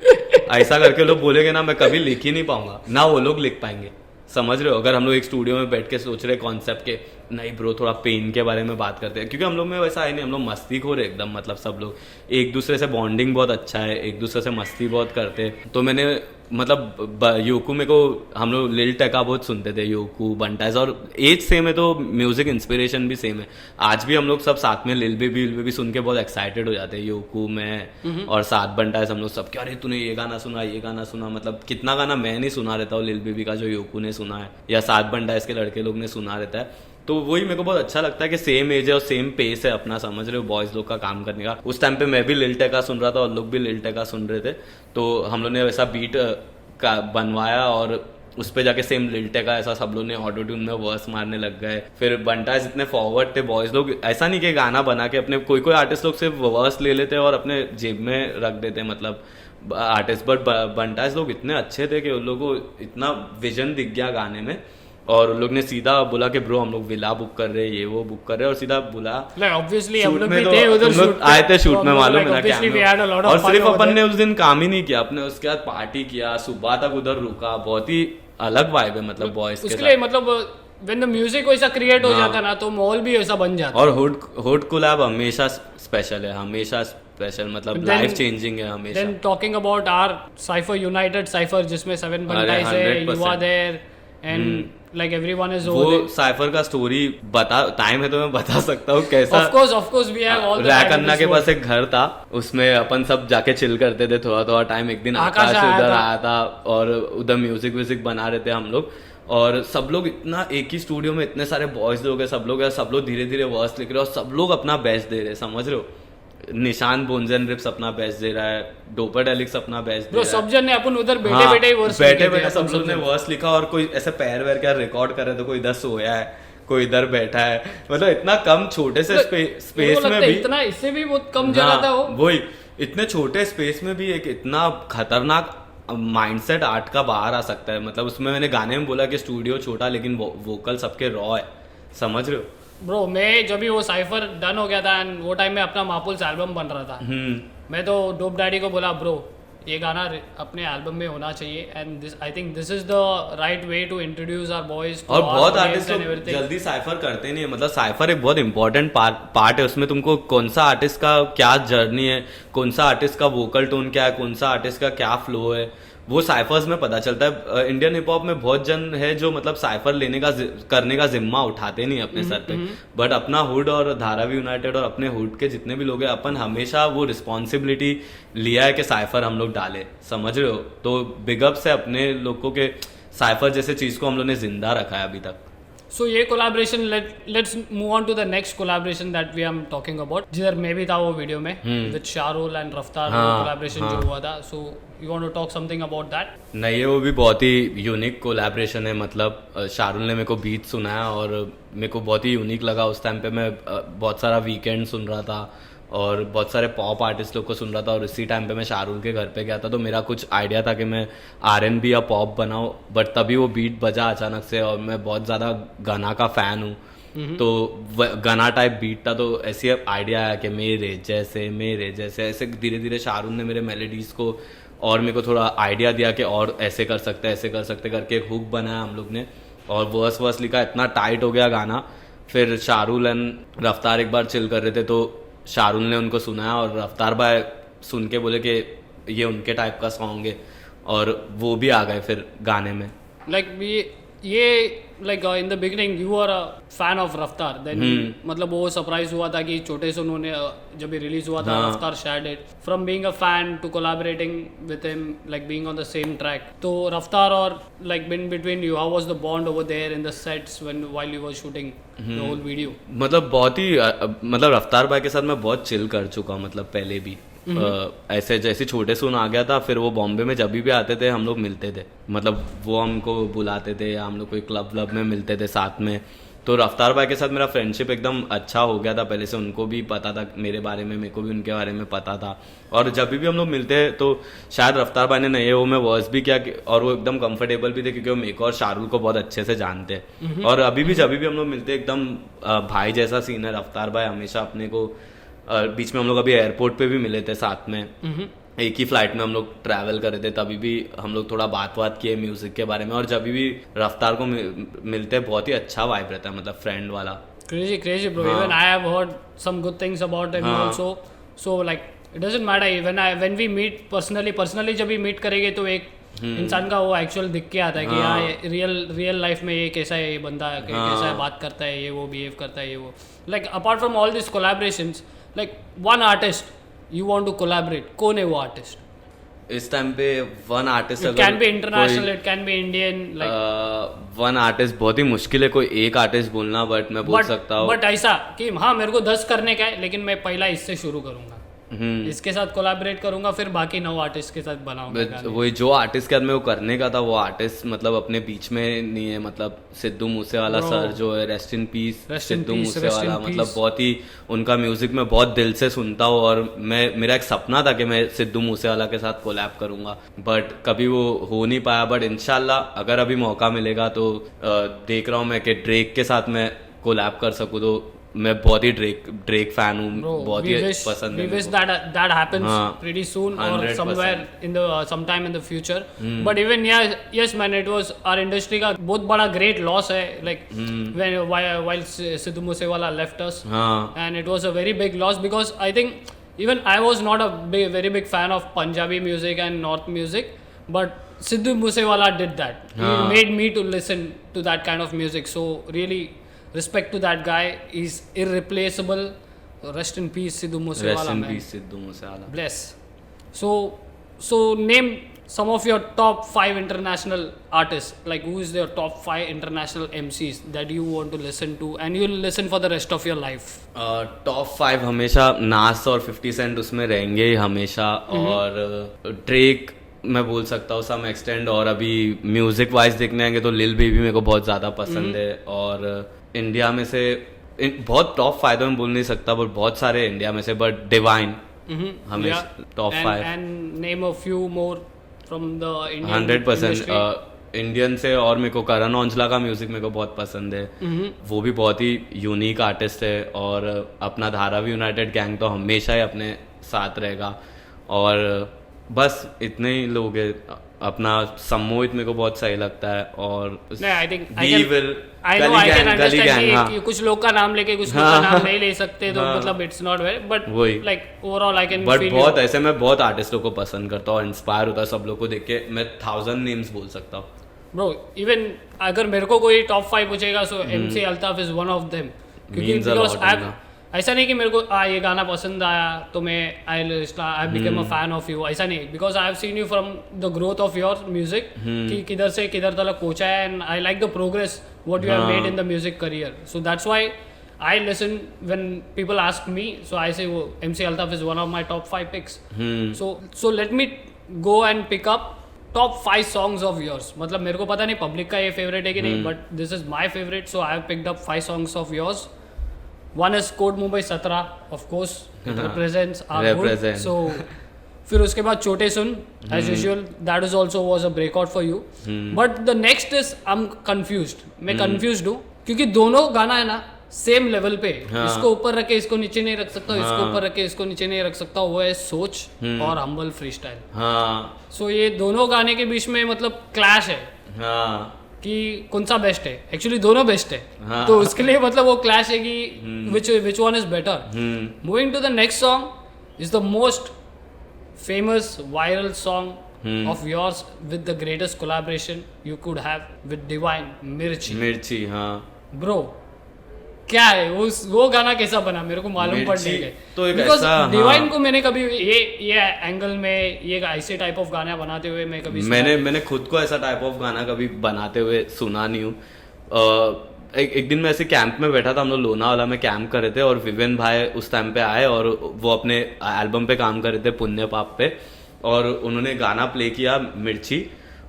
Speaker 2: ऐसा करके लोग बोलेंगे ना, मैं कभी लिख ही नहीं पाऊंगा ना वो लोग लिख पाएंगे। समझ रहे हो? अगर हम लोग एक स्टूडियो में बैठ के सोच रहे कॉन्सेप्ट के नहीं ब्रो थोड़ा पेन के बारे में बात करते हैं, क्योंकि हम लोग में वैसा है नहीं, हम लोग मस्ती खोर एकदम, मतलब सब लोग एक दूसरे से बॉन्डिंग बहुत अच्छा है, एक दूसरे से मस्ती बहुत करते हैं। तो मैंने मतलब योकू में को हम लोग लिल टेका बहुत सुनते थे, योकू बंटाइज, और एज सेम है तो म्यूजिक इंस्पिरेशन भी सेम है। आज भी हम लोग सब साथ में लिल बेबी सुन के बहुत एक्साइटेड हो जाते हैं, योकू में और साथ बंटाइज हम लोग सब क्या अरे तूने ये गाना सुना, मतलब कितना गाना मैं नहीं सुना रहता हूँ लिल बेबी का जो योकू ने सुना है या साथ बंटाइज के लड़के लोग ने सुना रहता है। तो वही मेरे को बहुत अच्छा लगता है कि सेम एज है और सेम पेस है अपना, समझ रहे हो, बॉयज लोग का काम करने का। उस टाइम पे मैं भी लिल टेका सुन रहा था और लोग भी लिल टेका सुन रहे थे, तो हम लोग ने वैसा बीट का बनवाया और उस पे जाके सेम लिल टेका ऐसा सब लोग ने ऑटो ट्यून में वर्स मारने लग गए। फिर बंटाइज इतने फॉरवर्ड थे बॉयज लोग, ऐसा नहीं कि गाना बना के अपने कोई आर्टिस्ट लोग सिर्फ वर्स ले लेते और अपने जेब में रख देते, मतलब आर्टिस्ट, बट बंटाइज लोग इतने अच्छे थे कि उन लोगों को इतना विजन दिख गया गाने में और उन लोग ने सीधा बोला कि ब्रो हम लोग विला बुक कर रहे हैं, ये वो बुक कर रहे हैं, और सीधा बोला
Speaker 1: ऑब्वियसली हम लोग भी थे उधर, शूट
Speaker 2: आए थे शूट में, मालूम है क्या। और सिर्फ अपन ने उस दिन काम ही नहीं किया, अपने उसके बाद पार्टी किया, सुबह तक उधर रुका, बहुत ही अलग वाइब है मतलब बॉयज के साथ।
Speaker 1: मतलब व्हेन द म्यूजिक वैसा क्रिएट हो जाता ना तो माहौल भी वैसा बन जाता।
Speaker 2: और हुड कोलैब हमेशा स्पेशल है, हमेशा स्पेशल, मतलब लाइफ चेंजिंग है हमेशा।
Speaker 1: Then talking about our cypher, united cypher, जिसमें 7 बंटाइज है, you are there and like everyone is over.
Speaker 2: वो साइफर का स्टोरी बता, टाइम है तो मैं बता सकता हूँ कैसा।
Speaker 1: Of course we have all the
Speaker 2: rack Anna के पास एक घर था, उसमें अपन सब जाके चिल करते थे थोड़ा टाइम। एक दिन आकाश उधर आया था और उधर म्यूजिक बना रहे थे हम लोग, और सब लोग इतना एक ही स्टूडियो में इतने सारे बॉयज लोग हैं, सब लोग धीरे धीरे वर्स लिख रहे हैं और सब लोग अपना बेस्ट दे रहे हैं, समझ रहे हो। निशान बोंजन रिप्स अपना बेस्ट दे रहा है, डोपर एलिक्स अपना बेस्ट दे रहा है,
Speaker 1: सब जन ने अपन उधर बैठे वर्स
Speaker 2: बैठे सब लोग ने वर्स लिखा, और कोई ऐसे पैर वैर क्या रिकॉर्ड कर रहे थे, कोई इधर सोया है, कोई इधर बैठा है, मतलब इतना कम छोटे से स्पेस में भी,
Speaker 1: इतना इससे भी बहुत कम जगह था
Speaker 2: वही इतने छोटे स्पेस में भी एक इतना खतरनाक माइंडसेट आर्ट का बाहर आ सकता है। मतलब उसमें मैंने गाने में बोला कि स्टूडियो छोटा लेकिन वोकल सबके रॉ है, समझ रहे हो
Speaker 1: ब्रो। मैं जब भी वो साइफर डन हो गया था एंड वो टाइम में अपना मापुल्स एल्बम बन रहा था, मैं तो डोप डैडी को बोला ब्रो ये गाना अपने एल्बम में होना चाहिए and this I think this is the right way to introduce our boys.
Speaker 2: और बहुत आर्टिस्ट लोग जल्दी साइफर करते नहीं है, मतलब साइफर एक बहुत इंपॉर्टेंट पार्ट है, उसमें तुमको कौन सा आर्टिस्ट का क्या जर्नी है, कौन सा आर्टिस्ट का वोकल टोन क्या है, कौन सा आर्टिस्ट का क्या फ्लो है, वो साइफर्स में पता चलता है। इंडियन हिप हॉप में बहुत जन है जो मतलब साइफर करने का जिम्मा उठाते नहीं अपने सर पे, बट अपना हुड और धारावी यूनाइटेड और अपने हुड के जितने भी लोग हैं, अपन हमेशा वो रिस्पॉन्सिबिलिटी लिया है कि साइफर हम लोग डाले, समझ रहे हो? तो बिग अप से अपने लोगों के साइफर जैसे चीज को हम लोग ने जिंदा रखा है अभी तक।
Speaker 1: सो ये collaboration let's move on to the next collaboration that we are talking about, जिधर मैं भी था वो वीडियो में with Shahrul and Raftaar collaboration जो हुआ था। So you want to talk something about that? नहीं,
Speaker 2: वो भी बहुत ही यूनिक कोलैबोरेशन है। मतलब शाहरुल ने मेरे को बीट सुनाया और मेरे को बहुत ही यूनिक लगा। उस टाइम पे मैं बहुत सारा वीकेंड सुन रहा था और बहुत सारे पॉप आर्टिस्ट लोग को सुन रहा था, और इसी टाइम पे मैं शाहरुल के घर पे गया था, तो मेरा कुछ आइडिया था कि मैं R&B या पॉप बनाऊं, बट तभी वो बीट बजा अचानक से, और मैं बहुत ज़्यादा गाना का फ़ैन हूँ, तो गाना टाइप बीट था, तो ऐसे आइडिया आया कि मेरे जैसे ऐसे धीरे धीरे शाहरुल ने मेरे मेलोडीज़ को और मेरे को थोड़ा आइडिया दिया कि और ऐसे कर सकते करके एक हुक बनाया हम लोग ने, और वर्स लिखा, इतना टाइट हो गया गाना। फिर शाहरुल एंड रफ्तार एक बार चिल कर रहे थे, तो शाहरुल ने उनको सुनाया और रफ्तार भाई सुन के बोले कि ये उनके टाइप का सॉन्ग है, और वो भी आ गए फिर गाने में।
Speaker 1: ये like in the beginning you are a fan of Raftaar, then मतलब वो सरप्राइज हुआ था कि छोटे से उन्होंने जब ये रिलीज हुआ था Raftaar shared it, from being a fan to collaborating with him, like being on the same track. तो रफ्तार और like in between you, how was the bond over there in the sets when while you were shooting the whole video? मतलब
Speaker 2: बहुत ही मतलब रफ्तार भाई के साथ मैं बहुत चिल कर चुका हूँ, मतलब पहले भी ऐसे जैसे छोटे सुन आ गया था, फिर वो बॉम्बे में जब भी आते थे हम लोग मिलते थे, मतलब वो हमको बुलाते थे या हम लोग कोई क्लब में मिलते थे साथ में। तो रफ्तार भाई के साथ मेरा फ्रेंडशिप एकदम अच्छा हो गया था पहले से, उनको भी पता था मेरे बारे में, मेरे को भी उनके बारे में पता था, और जब भी हम लोग मिलते हैं तो शायद रफ्तार भाई ने नए वो में वर्स भी किया, और वो एकदम कंफर्टेबल भी थे क्योंकि वो मेरे को और शाहरुल को बहुत अच्छे से जानते हैं, और अभी भी जब भी हम लोग मिलते हैं एकदम भाई जैसा सीन है। रफ्तार भाई हमेशा अपने को बीच में हम लोग अभी एयरपोर्ट पे भी मिले थे साथ में, एक ही फ्लाइट में हम लोग ट्रैवल कर रहे थे, तभी भी हम लोग थोड़ा बात किए म्यूजिक के बारे में, और जब भी रफ्तार को मिलते बहुत ही अच्छा वाइब रहता है, मतलब फ्रेंड वाला।
Speaker 1: crazy bro, even I have heard some good things about him also, so like it doesn't matter when we meet personally जब भी मीट करेंगे तो एक इंसान का वो एक्चुअल दिख के आता है कि हाँ रियल लाइफ में ये कैसा है, ये बंदा कैसा है, बात करता है, ये वो बिहेव करता है, ये वो। Like apart from all this collaborations, like one artist you want to collaborate, कौन है वो आर्टिस्ट इस टाइम पे? One artist, it can be international, it can be Indian, like
Speaker 2: one artist बहुत ही मुश्किल है कोई एक आर्टिस्ट बोलना, बट मैं बोल सकता हूँ,
Speaker 1: बट ऐसा कि हाँ मेरे को 10 करने का है, लेकिन मैं पहला इससे शुरू करूंगा, इसके साथ कोलैबोरेट करूंगा, फिर बाकी 9 आर्टिस्ट के साथ बनाऊंगा।
Speaker 2: वही जो आर्टिस्ट के अंदर वो करने का था, वो आर्टिस्ट मतलब अपने बीच में नहीं है, मतलब सिद्धू मूसेवाला सर जो है, rest in peace Sidhu Moosewala, मतलब बहुत ही उनका म्यूजिक में बहुत दिल से सुनता हूँ, और मेरा एक सपना था कि मैं सिद्धू मूसेवाला के साथ कोलैब करूंगा, बट कभी वो हो नहीं पाया, बट इंशाल्लाह अगर अभी मौका मिलेगा तो देख रहा हूँ मैं कि ड्रेक के साथ मैं कोलैब कर सकूँ, तो मैं बहुत ही ड्रेक फैन हूँ, बहुत ही पसंद है।
Speaker 1: We wish that happens pretty soon or somewhere in the sometime in the future. But even yes man, it was our industry का बहुत बड़ा great loss है, like while Sidhu Moosewala left us, and it was a very big loss because I think even I was not a very big fan of Punjabi music and North music, but Sidhu Moosewala did that. He made me to listen to that kind of music. So really respect to that guy, is irreplaceable. Rest in peace Sidhu Moosewala.
Speaker 2: Rest in peace Sidhu Moosewala.
Speaker 1: Bless. So name some of your top 5 international artists, like who is your top 5 international MCs that you want to listen to and you'll listen for the rest of your life?
Speaker 2: Top 5 हमेशा नास और 50 Saint उसमें रहेंगे ही हमेशा, और Drake मैं बोल सकता हूँ सम एक्सटेंड, और अभी म्यूजिक वाइज देखने आएंगे तो लिल बेबी मेरे को बहुत ज़्यादा पसंद है, और इंडिया में से बहुत टॉप 5 में बोल नहीं सकता, बट बहुत सारे इंडिया में से, बट डिवाइन हमेशा top 5,
Speaker 1: and name a few more from the Indian
Speaker 2: 100% Indian से। और मेरे को करण औजला का म्यूजिक मेरे को बहुत पसंद है, वो भी बहुत ही यूनिक आर्टिस्ट है, और अपना धारावी यूनाइटेड गैंग तो हमेशा ही अपने साथ रहेगा, और बस इतने ही लोग हैं। अपना सम्मोहित मेरे को बहुत सही लगता है और
Speaker 1: नहीं I think
Speaker 2: We will-
Speaker 1: I know
Speaker 2: गली
Speaker 1: आई कैन
Speaker 2: gang, गली gang,
Speaker 1: अंडरस्टैंड
Speaker 2: हाँ।
Speaker 1: कि कुछ लोग का नाम लेके कुछ लोग का नाम नहीं ले सकते तो
Speaker 2: हाँ।
Speaker 1: मतलब इट्स नॉट वेरी बट
Speaker 2: वही।
Speaker 1: Like overall I can
Speaker 2: but
Speaker 1: feel
Speaker 2: बहुत ऐसे मैं बहुत आर्टिस्टों को पसंद करता हूँ, इंस्पायर होता है सब लोग को देख के। मैं 1000 नेम्स बोल सकता हूँ।
Speaker 1: ब्रो इवन अगर मेरे को कोई टॉप 5 पूछेगा सो MC Altaf is one of them क्योंकि
Speaker 2: Means a
Speaker 1: बिकॉज
Speaker 2: lot,
Speaker 1: आई
Speaker 2: ना।
Speaker 1: ऐसा नहीं कि मेरे को ये गाना पसंद आया तो मैं I become a fan of you, ऐसा नहीं। Because I have seen you from the growth of your music कि किधर से किधर तक पहुंचा है and I like the progress what you have made in the music career. So that's why I listen when people ask me so I say वो MC Altaf is one of my top 5 picks. So let me go and pick up top 5 songs of yours. मतलब मेरे को पता नहीं public का ये favourite है कि नहीं but this is my favourite so I have picked up 5 songs of yours. One is Code Mumbai 17, of course, it represents our hood.
Speaker 2: Represent.
Speaker 1: So, फिर उसके बाद छोटे सुन, as usual, that is also was a breakout for you. But the next is I'm confused. मैं confused हूँ क्योंकि दोनों गाना है ना सेम लेवल पे। इसको ऊपर रख के इसको नीचे नहीं रख सकता, इसको ऊपर रख के इसको नीचे नहीं रख सकता। वो है सोच और हम्बल फ्रीस्टाइल।
Speaker 2: हाँ
Speaker 1: सो ये दोनों गाने के बीच में मतलब क्लैश है
Speaker 2: हाँ
Speaker 1: कि कौन सा बेस्ट है। एक्चुअली दोनों बेस्ट है
Speaker 2: हाँ।
Speaker 1: तो उसके लिए मतलब वो क्लैश है कि which one is better. Moving to the next song is the most famous viral song of yours with the greatest collaboration you could have with Divine
Speaker 2: Mirchi. हाँ
Speaker 1: ब्रो क्या है वो गाना कैसा बना मेरे को मालूम पड़
Speaker 2: मिर्ची
Speaker 1: नहीं है।
Speaker 2: तो एक
Speaker 1: बिकॉज
Speaker 2: ऐसा, हाँ।
Speaker 1: डिवाइन को मैंने कभी ये एंगल में ये ऐसे टाइप ऑफ गाना बनाते हुए मैं कभी
Speaker 2: मैंने खुद को ऐसा टाइप ऑफ गाना कभी बनाते हुए सुना नहीं हूँ। एक दिन मैं ऐसे कैंप में बैठा था, हम लोग लोनावाला में कैंप कर रहे थे और विवेन भाई उस टाइम पे आए और वो अपने एल्बम पे काम कर रहे थे पुण्य पाप पे, और उन्होंने गाना प्ले किया मिर्ची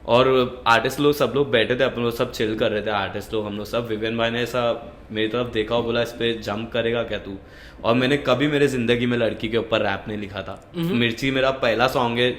Speaker 2: और आर्टिस्ट लोग सब लोग बैठे थे, अपन लोग सब चिल कर रहे थे आर्टिस्ट लोग हम लोग सब। विवेन भाई ने ऐसा मेरी तरफ देखा और बोला इस पे जंप करेगा क्या तू। और मैंने कभी मेरे जिंदगी में लड़की के ऊपर रैप नहीं लिखा था। मिर्ची मेरा पहला सॉन्ग है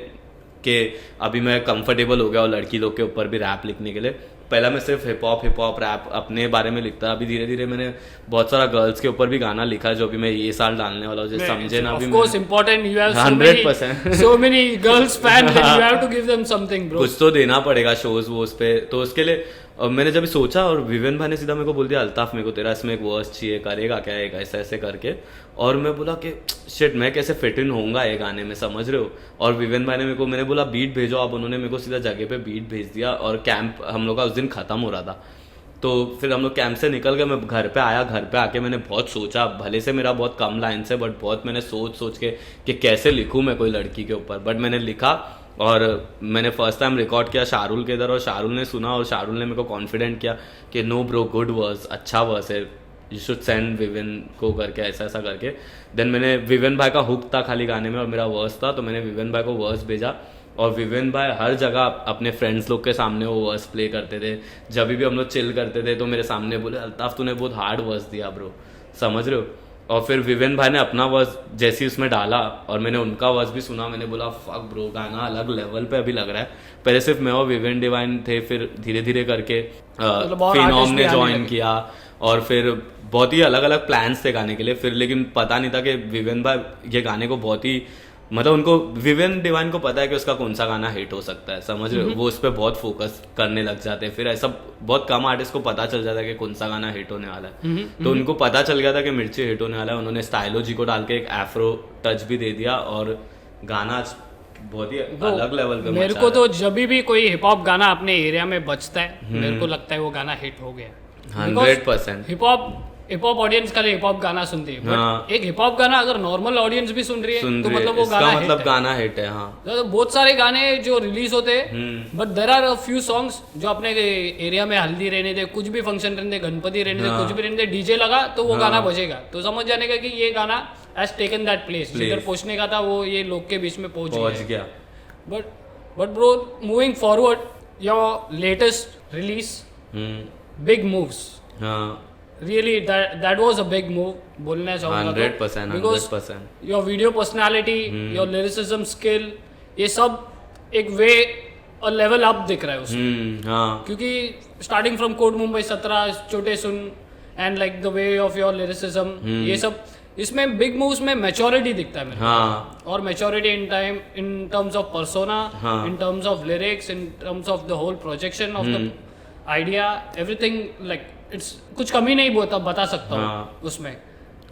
Speaker 2: कि अभी मैं कंफर्टेबल हो गया और लड़की लोग के ऊपर भी रैप लिखने के लिए। पहला मैं सिर्फ हिप हॉप रैप अपने बारे में लिखता। अभी धीरे धीरे मैंने बहुत सारा गर्ल्स के ऊपर भी गाना लिखा जो अभी मैं ये साल डालने वाला हूँ, जो समझे ना।
Speaker 1: Of course, important. You have
Speaker 2: 100%.
Speaker 1: so many girls fan that you have to give them something, bro.
Speaker 2: कुछ तो देना पड़ेगा शोज वोज पे, तो उसके लिए मैंने जब सोचा और विवेन भाई ने सीधा मेरे को बोल दिया अल्ताफ मेरे को तेरा इसमें एक वर्स चाहिए, करेगा क्या एक ऐसे ऐसे करके। और मैं बोला कि शिट मैं कैसे फिट इन होऊंगा ये गाने में, समझ रहे हो। और विवेन भाई ने मेरे को, मैंने बोला बीट भेजो आप, उन्होंने मेरे को सीधा जगह पे बीट भेज दिया और कैंप हम लोग का उस दिन ख़त्म हो रहा था। तो फिर हम लोग कैंप से निकल गए, मैं घर पे आया, घर पे आके मैंने बहुत सोचा, भले से मेरा बहुत कम लाइन्स है बट बहुत मैंने सोच के कि कैसे लिखूँ मैं कोई लड़की के ऊपर। बट मैंने लिखा और मैंने फर्स्ट टाइम रिकॉर्ड किया शाहरुल के इधर, और शाहरुल ने सुना और शाहरुल ने मेरे को कॉन्फिडेंट किया कि नो ब्रो गुड वर्स, अच्छा वर्स है, यू शुड सेंड विवेन को करके ऐसा ऐसा करके। देन मैंने विवेन भाई का हुक था खाली गाने में और मेरा वर्स था, तो मैंने विवेन भाई को वर्स भेजा और विवेन भाई हर जगह अपने फ्रेंड्स लोग के सामने वो वर्स प्ले करते थे। जब भी हम लोग चिल करते थे तो मेरे सामने बोले अल्ताफ तूने बहुत हार्ड वर्स दिया ब्रो, समझ रहे हो। और फिर विवेन भाई ने अपना वर्स जैसे ही उसमें डाला और मैंने उनका वर्स भी सुना, मैंने बोला फक ब्रो गाना अलग लेवल पे अभी लग रहा है। पहले सिर्फ मैं और विवेन डिवाइन थे, फिर धीरे धीरे करके फिनॉम ने ज्वाइन किया और फिर बहुत ही अलग अलग प्लान्स थे गाने के लिए फिर। लेकिन पता नहीं था कि विवेन भाई ये गाने को बहुत ही, मतलब उनको विवेन डिवाइन को पता है कि उसका कौन सा गाना हिट हो सकता है, समझ रहे हो। वो उस पर बहुत फोकस करने लग जाते हैं। फिर ऐसा बहुत कम आर्टिस्ट को पता चल जाता है कि कौन सा गाना हिट होने वाला है। तो उनको पता चल गया था कि मिर्ची हिट होने वाला है। उन्होंने स्टाइलो जी को डाल के एक एफ्रो टच भी दे दिया और गाना बहुत ही अलग लेवल पे।
Speaker 1: मेरे को तो जब भी कोई हिप हॉप गाना अपने एरिया में बजता है मेरे को लगता है वो गाना हिट हो गया।
Speaker 2: 100%।
Speaker 1: हिप हॉप ऑडियंस खाली हिप हॉप गाना सुनती है, बट एक हिप हॉप गाना अगर नॉर्मल ऑडियंस भी सुन रही है तो मतलब वो गाना
Speaker 2: मतलब गाना हिट है। हाँ,
Speaker 1: तो बहुत सारे गाने जो रिलीज होते हैं but there are a few songs जो अपने एरिया में हल्दी रहने दे, कुछ भी फंक्शन रहने दे, गणपति रहने दे, कुछ भी रहने दे, डीजे लगा तो वो गाना बजेगा, तो समझ जाने का कि ये गाना हैज टेकन दैट प्लेस। जिधर पहुंचने का था वो ये लोग के बीच में पहुंच गया। But bro moving forward, your latest release big moves, really that was a big move बोलना चाहूँगा
Speaker 2: 100%,
Speaker 1: because
Speaker 2: 100%.
Speaker 1: your video personality, your lyricism skill, ये सब एक वे और लेवल अप दिख रहा है उसमें। क्योंकि स्टार्टिंग फ्रॉम कोड मुंबई 17, छोटे soon and like the way of your lyricism, ये सब इसमें बिग मूव्स में मैच्योरिटी दिखता है मेरे
Speaker 2: हाँ
Speaker 1: को, और maturity in terms of persona,
Speaker 2: हाँ।
Speaker 1: In terms of lyrics, in terms of the whole projection of the idea, everything, like it's कुछ कमी नहीं बता सकता हूँ
Speaker 2: हाँ।
Speaker 1: उसमें।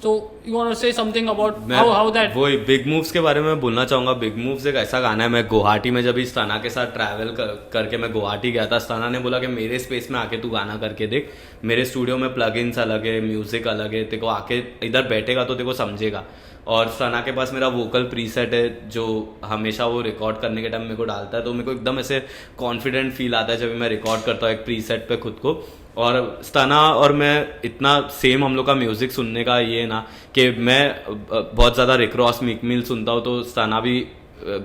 Speaker 1: तो you want to say something about how that?
Speaker 2: वही बिग मूव्स के बारे में बोलना चाहूंगा। बिग मूव्स एक ऐसा गाना है, मैं गुवाहाटी में जब स्ताना के साथ ट्रैवल करके मैं गुवाहाटी गया था, स्ताना ने बोला कि मेरे स्पेस में आके तू गाना करके देख, मेरे स्टूडियो में प्लगइन्स अलग है, म्यूजिक अलग है, तेरे को आके इधर बैठेगा तो तेरे को समझेगा। और स्ताना के पास मेरा वोकल प्रीसेट है जो हमेशा वो रिकॉर्ड करने के टाइम मेरे को डालता है, तो मेरे को एकदम ऐसे कॉन्फिडेंट फील आता है जब मैं रिकॉर्ड करता हूँ एक प्रीसेट पे खुद को। और स्ताना और मैं इतना सेम हम लोग का म्यूजिक सुनने का ये ना कि मैं बहुत ज़्यादा रिक रॉस मीक मिल सुनता हूँ, तो स्ताना भी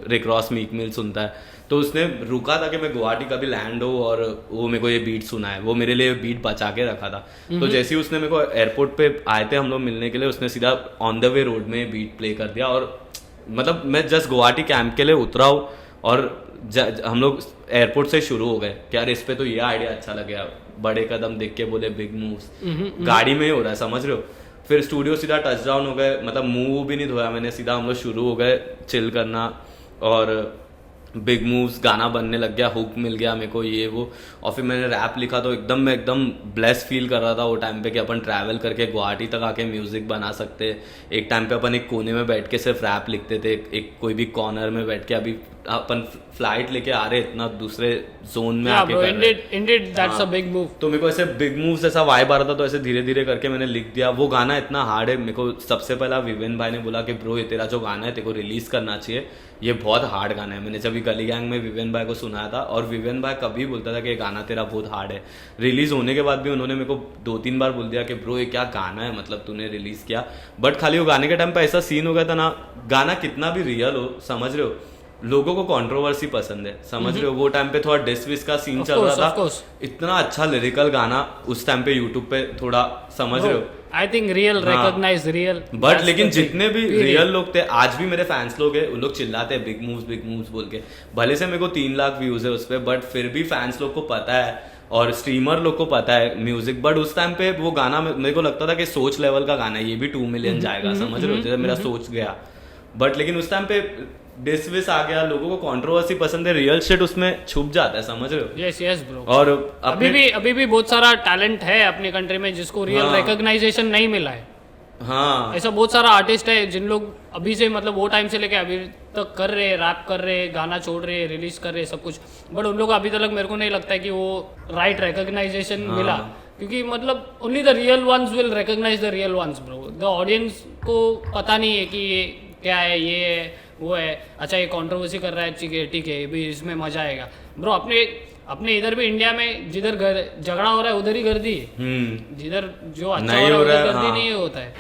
Speaker 2: रिक रॉस मीक मिल सुनता है। तो उसने रुका था कि मैं गुवाहाटी का भी लैंड हो और वो मेरे को ये बीट सुना है, वो मेरे लिए बीट बचा के रखा था। तो जैसे ही उसने मेरे को एयरपोर्ट पे आए थे हम लोग मिलने के लिए, उसने सीधा ऑन द वे रोड में बीट प्ले कर दिया। और मतलब मैं जस्ट गुवाहाटी कैंप के लिए उतरा हूँ और हम लोग एयरपोर्ट से शुरू हो गए कि यार इस पे तो ये आइडिया अच्छा लगे, बड़े कदम देख के बोले बिग मूव्स, गाड़ी में ही हो रहा है, समझ रहे हो। फिर स्टूडियो सीधा टच डाउन हो गए, मतलब मुंह भी नहीं धोया मैंने, सीधा हम लोग शुरू हो गए चिल करना। और बिग मूव्स गाना बनने लग गया, हुक मिल गया मेरे को ये वो। और फिर मैंने रैप लिखा तो मैं एकदम ब्लेस फील कर रहा था वो टाइम पे कि अपन ट्रैवल करके गुवाहाटी तक आके म्यूजिक बना सकते। एक टाइम पे अपन एक कोने में बैठ के सिर्फ रैप लिखते थे, एक कोई भी कॉर्नर में बैठ के। अभी अपन फ्लाइट लेके आ रहे इतना दूसरे जोन में आके कर रहे।
Speaker 1: Indeed, that's a big move.
Speaker 2: तो मेरे को ऐसे बिग मूव्स ऐसा वाइब आ रहा था, तो ऐसे धीरे धीरे करके मैंने लिख दिया। वो गाना इतना हार्ड है, मेरे को सबसे पहला विवेन भाई ने बोला कि ब्रो ये तेरा जो गाना है तेरे को रिलीज करना चाहिए, ये बहुत हार्ड गाना है। मैंने जब गली गैंग में विवेन भाई को सुनाया था, और विवेन भाई कभी बोलता था कि ये गाना तेरा बहुत हार्ड है। रिलीज होने के बाद भी उन्होंने मेरे को 2-3 बार बोल दिया कि ब्रो ये क्या गाना है, मतलब तूने रिलीज किया। बट खाली वो गाने के टाइम पे ऐसा सीन हो गया था ना, गाना कितना भी रियल हो, समझ रहे हो, लोगों को कंट्रोवर्सी पसंद है, समझ रहे हो। वो टाइम पे थोड़ा डिसविस का सीन चल रहा था, इतना अच्छा लिरिकल गाना उस टाइम पे यूट्यूब पे थोड़ा, समझ रहे हो।
Speaker 1: I think real recognize real,
Speaker 2: but लेकिन जितने भी रियल लोग थे, आज भी मेरे फैंस लोग हैं, उन लोग चिल्लाते हैं बिग मूव्स बोल के। भले से मेरे को 3 लाख व्यूज है उस पर, बट फिर भी फैंस लोग को पता है और स्ट्रीमर लोग को पता है म्यूजिक। बट उस टाइम पे वो गाना मेरे को लगता था कि सोच लेवल का गाना है, ये भी 2 मिलियन जाएगा, समझ रहे हो, जैसे मेरा सोच गया। बट लेकिन उस टाइम पे डिसविस आ गया, लोगों को कंट्रोवर्सी पसंद है, रियल शिट उसमें छुप जाता है, समझ रहे हो।
Speaker 1: Yes bro.
Speaker 2: और
Speaker 1: अभी भी बहुत सारा टैलेंट है अपने कंट्री में जिसको रियल रिकॉग्नाइजेशन नहीं मिला है।
Speaker 2: हाँ,
Speaker 1: ऐसा बहुत सारा आर्टिस्ट है जिन लोग अभी से, मतलब वो टाइम से लेके अभी तक कर रहे, रैप कर रहे, गाना छोड़ रहे, रिलीज कर रहे, सब कुछ। बट उन लोग अभी तक मेरे को नहीं लगता है कि वो राइट रिकॉग्नाइजेशन मिला, क्योंकि मतलब only the real ones will recognize the real ones bro. The audience को पता नहीं है कि ये क्या है, ये है, वो है, अच्छा ये कंट्रोवर्सी कर रहा है, ठीक है भी इसमें मजा आएगा ब्रो। अपने इधर भी इंडिया में जिधर झगड़ा हो रहा है उधर ही गर्दी है, जिधर जो अच्छा हो रहा है उधर गर्दी नहीं होता है।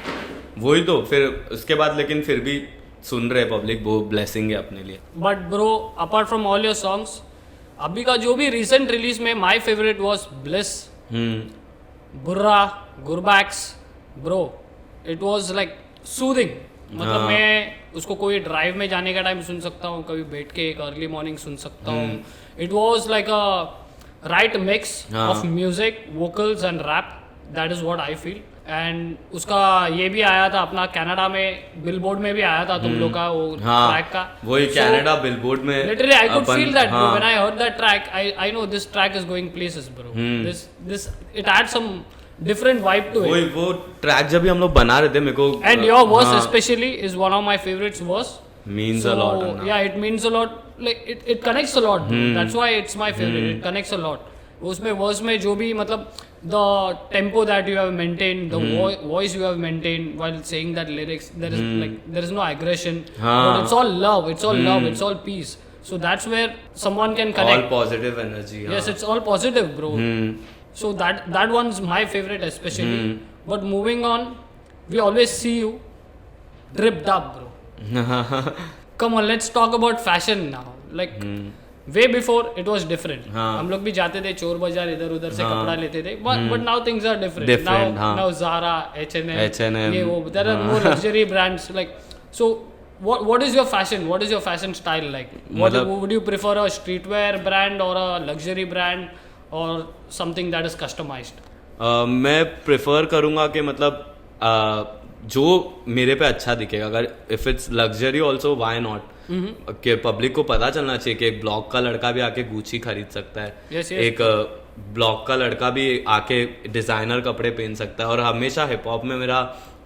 Speaker 2: वही तो फिर उसके बाद, लेकिन फिर भी सुन रहे पब्लिक, वो ब्लेसिंग है अपने लिए।
Speaker 1: But bro apart from all your songs, अभी का जो भी रिसेंट रिलीज में my favourite was bliss, Burra, Gurbax bro. It was like soothing, मतलब मैं उसको कोई ड्राइव में जाने का टाइम सुन सकता हूँ, कभी बैठ के एक अर्ली मॉर्निंग सुन सकता हूँ। It was like a right mix of music, vocals and rap, that is what I feel. And उसका ये भी आया था अपना कनाडा में, बिलबोर्ड में भी आया था तुम लोग का वो ट्रैक का,
Speaker 2: वही कनाडा बिलबोर्ड में।
Speaker 1: Literally I could feel that when I heard that track, I know this track is going places bro. This it had some different vibe to it.
Speaker 2: वो ट्रैक जब भी हम लोग बना रहे थे, मेरे को
Speaker 1: and your verse especially is one of my favorites verse.
Speaker 2: Means a lot.
Speaker 1: Yeah, it means a lot. Like it connects a lot. That's why it's my favorite. It connects a lot. उसमें verse में जो भी मतलब the tempo that you have maintained, the voice you have maintained while saying that lyrics, there is no aggression. But it's all love. It's all love. It's all peace. So that's where someone can connect.
Speaker 2: All positive energy.
Speaker 1: Yes, it's all positive, bro. So that one's my favorite especially. But moving on, we always see you dripped up, bro. Come on, let's talk about fashion now. Like way before it was different. हम लोग भी जाते थे चोर बाजार, इधर उधर से कपड़ा लेते थे. But now things are different. Now Zara, H&M, ये वो, there are more luxury brands. Like so, what is your fashion? What is your fashion style like? Would you prefer a streetwear brand or a luxury brand? और something that is customised?
Speaker 2: मैं prefer करूँगा कि मतलब जो मेरे पे अच्छा दिखेगा, अगर if it's luxury also why not, कि पब्लिक को पता चलना चाहिए कि एक ब्लॉक का लड़का भी आके गुची खरीद सकता है,
Speaker 1: Yes, yes.
Speaker 2: एक ब्लॉक का लड़का भी आके डिजाइनर कपड़े पहन सकता है। और हमेशा हिप हॉप में मेरा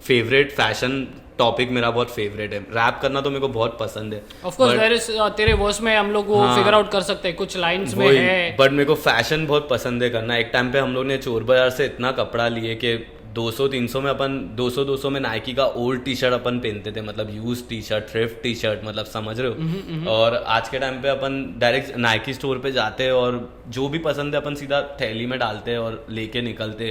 Speaker 2: फेवरेट फैशन टॉपिक मेरा बहुत फेवरेट है। रैप करना तो मेरे को बहुत पसंद है।
Speaker 1: ऑफ कोर्स देयर इज तेरे वर्स में हम लोग वो फिगर आउट कर सकते हैं, कुछ लाइंस में है।
Speaker 2: बट मेरे को फैशन बहुत पसंद है करना। एक टाइम पे हम लोग ने चोर बाजार से इतना कपड़ा लिए कि 200-300 में अपन 200 में नाइकी का ओल्ड टी शर्ट अपन पहनते थे, मतलब use T shirt, thrift T shirt, मतलब समझ रहे हो। और आज के टाइम पे अपन डायरेक्ट नाइकी स्टोर पे जाते हैं और जो भी पसंद है अपन सीधा थैली में डालते हैं और लेके निकलते।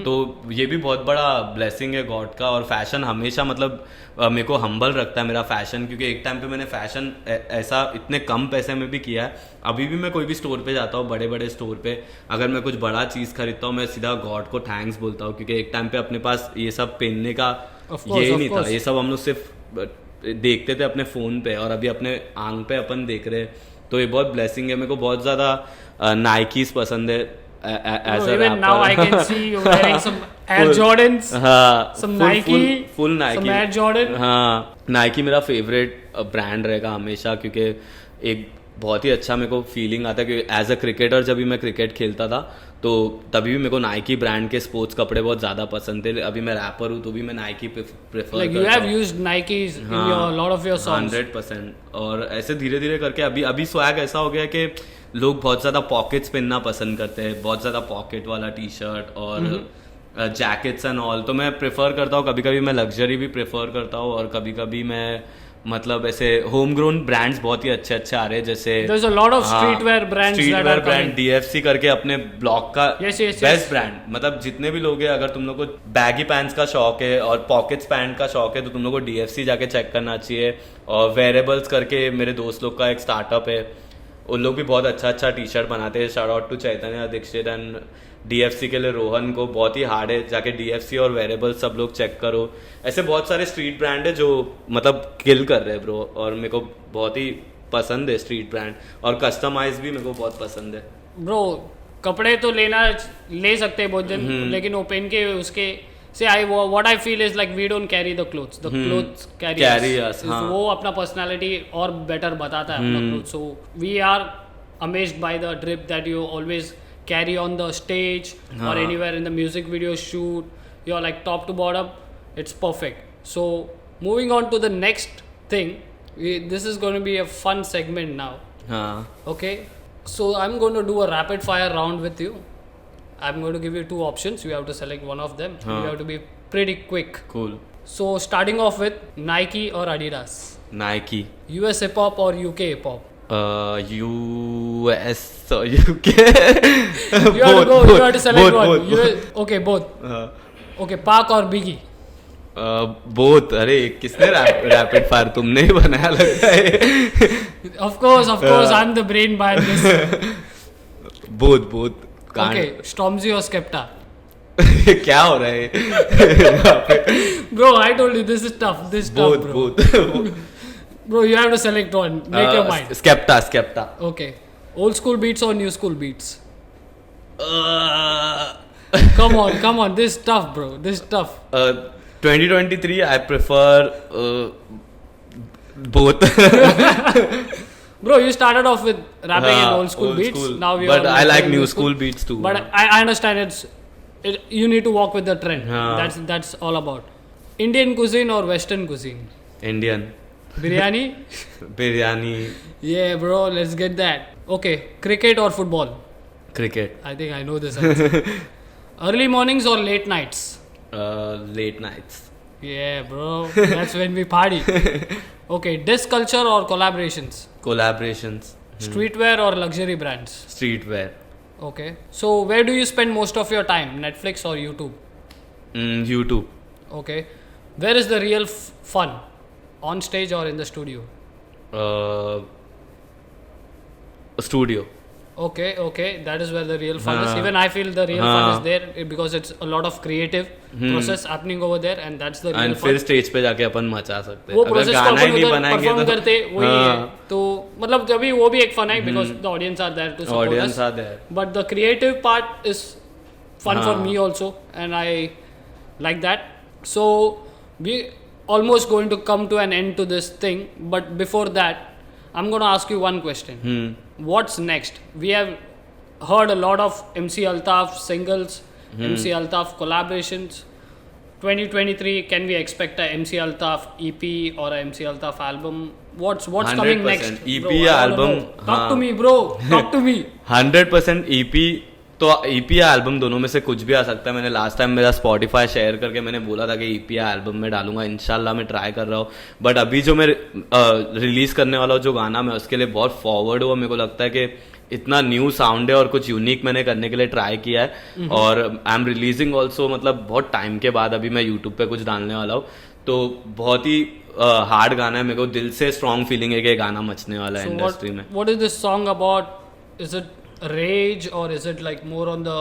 Speaker 2: तो ये भी बहुत बड़ा ब्लेसिंग है गॉड का। और फैशन हमेशा मतलब मेरे को हम्बल रखता है मेरा फैशन, क्योंकि एक टाइम पे मैंने फैशन ऐसा इतने कम पैसे में भी किया है। अभी भी मैं कोई भी स्टोर पे जाता हूँ, बड़े बड़े स्टोर पे, अगर मैं कुछ बड़ा चीज़ खरीदता हूँ मैं सीधा गॉड को थैंक्स बोलता हूँ, क्योंकि एक टाइम पे अपने पास ये सब पहनने का ये ही नहीं था। ये सब हम लोग सिर्फ देखते थे अपने फ़ोन पे, और अभी अपने आंख पे अपन देख रहे हैं। तो ये बहुत ब्लेसिंग है। मेरे को बहुत ज़्यादा नाइकीज पसंद है as a
Speaker 1: Even now I can see you wearing some Air Jordans, some Nike,
Speaker 2: full Nike,
Speaker 1: some Air Jordan.
Speaker 2: हाँ, नाइकी मेरा फेवरेट ब्रांड रहेगा हमेशा, क्योंकि एक बहुत ही अच्छा मेरे को फीलिंग आता है कि एज अ क्रिकेटर जब भी मैं क्रिकेट खेलता था तो तभी भी मेरे को नाइकी ब्रांड के स्पोर्ट्स कपड़े बहुत ज़्यादा पसंद थे। अभी मैं रैपर हूँ तो भी मैं Nike prefer
Speaker 1: Like you have used Nikes in your lot of your songs.
Speaker 2: 100%। और ऐसे धीरे धीरे करके अभी स्वैग ऐसा हो गया कि लोग बहुत ज़्यादा पॉकेट्स पहनना पसंद करते हैं, बहुत ज़्यादा पॉकेट वाला टी शर्ट और जैकेट्स एंड ऑल। तो मैं प्रेफर करता हूँ, कभी कभी मैं लग्जरी भी प्रेफर करता हूँ, और कभी कभी मैं मतलब ऐसे होम ग्रोन ब्रांड्स बहुत ही अच्छे अच्छे आ रहे हैं। जैसे
Speaker 1: There's a lot of streetwear brands that are
Speaker 2: streetwear brand
Speaker 1: coming.
Speaker 2: DFC करके अपने ब्लॉक का
Speaker 1: Yes, yes,
Speaker 2: best
Speaker 1: yes.
Speaker 2: Brand. मतलब जितने भी लोग हैं, अगर तुम लोग को बैगी पैंट्स का शौक है और पॉकेट्स पैंट का शौक है तो तुम लोग को DFC जाके चेक करना चाहिए। और वेरेबल्स करके मेरे दोस्त लोग का एक स्टार्टअप है, उन लोग भी बहुत अच्छा अच्छा टी शर्ट बनाते हैं। Shout out to Chaitanya Dixit and DFC के लिए रोहन को, बहुत ही हार्ड है। जाके DFC और वेरेबल सब लोग चेक करो। ऐसे बहुत सारे स्ट्रीट ब्रांड है जो मतलब किल कर रहे हैं ब्रो, और मेरे को बहुत ही पसंद है स्ट्रीट ब्रांड। और कस्टमाइज भी मेरे को बहुत पसंद है।
Speaker 1: Bro, कपड़े तो ले सकते हैं बहुत जन, लेकिन वो पहन के उसके से what I feel is like we don't carry the clothes. The clothes carry us.
Speaker 2: हाँ।
Speaker 1: वो अपना personality और better बताता है अपना clothes. So we are amazed by the drip that you always carry on the stage or anywhere in the music video shoot. You're like top to bottom. It's perfect. So moving on to the next thing, this is going to be a fun segment now.
Speaker 2: हाँ
Speaker 1: Okay, so I'm going to do a rapid fire round with you. I'm going to give you two options. You have to select one of them. You have to be pretty quick.
Speaker 2: cool।
Speaker 1: So starting off with Nike or Adidas,
Speaker 2: Nike.
Speaker 1: US hip hop or UK hip hop.
Speaker 2: US or UK।
Speaker 1: You have to go. You have to select one. Okay, both.
Speaker 2: हाँ।
Speaker 1: Okay, Park or Biggie.
Speaker 2: Both. अरे किसने rapid fire तुमने ही बनाया लगता है।
Speaker 1: Of course, I'm the brain behind this.
Speaker 2: Both.
Speaker 1: Okay, Stormzy or Skepta.
Speaker 2: क्या हो रहा है?
Speaker 1: Bro, I told you this is tough. This is tough, bro.
Speaker 2: Both.
Speaker 1: Bro, you have to select one. Make your mind.
Speaker 2: स्केप्टा।
Speaker 1: Okay, old school beats or new school beats. Come on. This is tough, bro. This is tough.
Speaker 2: 2023 I prefer both।
Speaker 1: Bro, you started off with rapping in old school beats. Now we
Speaker 2: but
Speaker 1: are
Speaker 2: I like
Speaker 1: doing
Speaker 2: new school beats too।
Speaker 1: But I understand you need to walk with the trend.
Speaker 2: हाँ.
Speaker 1: That's all about. Indian cuisine or Western cuisine?
Speaker 2: Indian।
Speaker 1: Biryani?
Speaker 2: Biryani.
Speaker 1: Yeah, bro. Let's get that. Okay, cricket or football?
Speaker 2: Cricket.
Speaker 1: I think I know this answer. Early mornings or late nights?
Speaker 2: Late nights।
Speaker 1: Yeah, bro. That's when we party. Okay, desk culture or collaborations?
Speaker 2: Collaborations।
Speaker 1: Streetwear or luxury brands?
Speaker 2: Streetwear।
Speaker 1: Okay. So where do you spend most of your time? Netflix or YouTube?
Speaker 2: YouTube।
Speaker 1: Okay. Where is the real fun? On stage or in the studio?
Speaker 2: Studio।
Speaker 1: Okay. That is where the real fun is. Even I feel the real fun is there because it's a lot of creative process happening over there, and that's the real
Speaker 2: and
Speaker 1: fun.
Speaker 2: फिर stage पे जाके अपन मचा सकते हैं।
Speaker 1: वो
Speaker 2: अगर
Speaker 1: process को
Speaker 2: गाना ही
Speaker 1: अपन
Speaker 2: नहीं
Speaker 1: उधर
Speaker 2: बनाएंगे
Speaker 1: परफॉर्म
Speaker 2: तो
Speaker 1: करते वही है। तो मतलब तभी वो भी एक फन है because the audience are there to support
Speaker 2: audience
Speaker 1: us.
Speaker 2: Are there.
Speaker 1: But the creative part is fun for me also, and I like that. So we almost going to come to an end to this thing, but before that I'm going to ask you one question. What's next? We have heard a lot of MC Altaf singles, MC Altaf collaborations. 2023, can we expect a MC Altaf EP or a MC Altaf album? What's coming
Speaker 2: 100%
Speaker 1: next?
Speaker 2: EP
Speaker 1: bro?
Speaker 2: या
Speaker 1: I don't
Speaker 2: album,
Speaker 1: know. Talk to me, bro. Talk to me.
Speaker 2: 100% EP तो EP या album दोनों में से कुछ भी आ सकता है. मैंने लास्ट टाइम मेरा स्पॉटिफाई शेयर करके मैंने बोला था कि EP या एल्बम में डालूंगा. इंशाल्लाह मैं ट्राई कर रहा हूँ. बट अभी जो मैं रिलीज करने वाला हूँ जो गाना मैं उसके लिए बहुत फॉरवर्ड हुआ. मेरे को लगता है कि इतना न्यू साउंड है और कुछ यूनिक मैंने करने के लिए ट्राई किया है. और आई एम रिलीजिंग ऑल्सो, मतलब बहुत टाइम के बाद अभी मैं यूट्यूब पे कुछ डालने वाला हूँ. तो बहुत ही हार्ड गाना है. मेरे को दिल से स्ट्रॉन्ग फीलिंग है कि गाना मचने वाला है इंडस्ट्री में.
Speaker 1: What is this song about? Is it rage or is it like more on the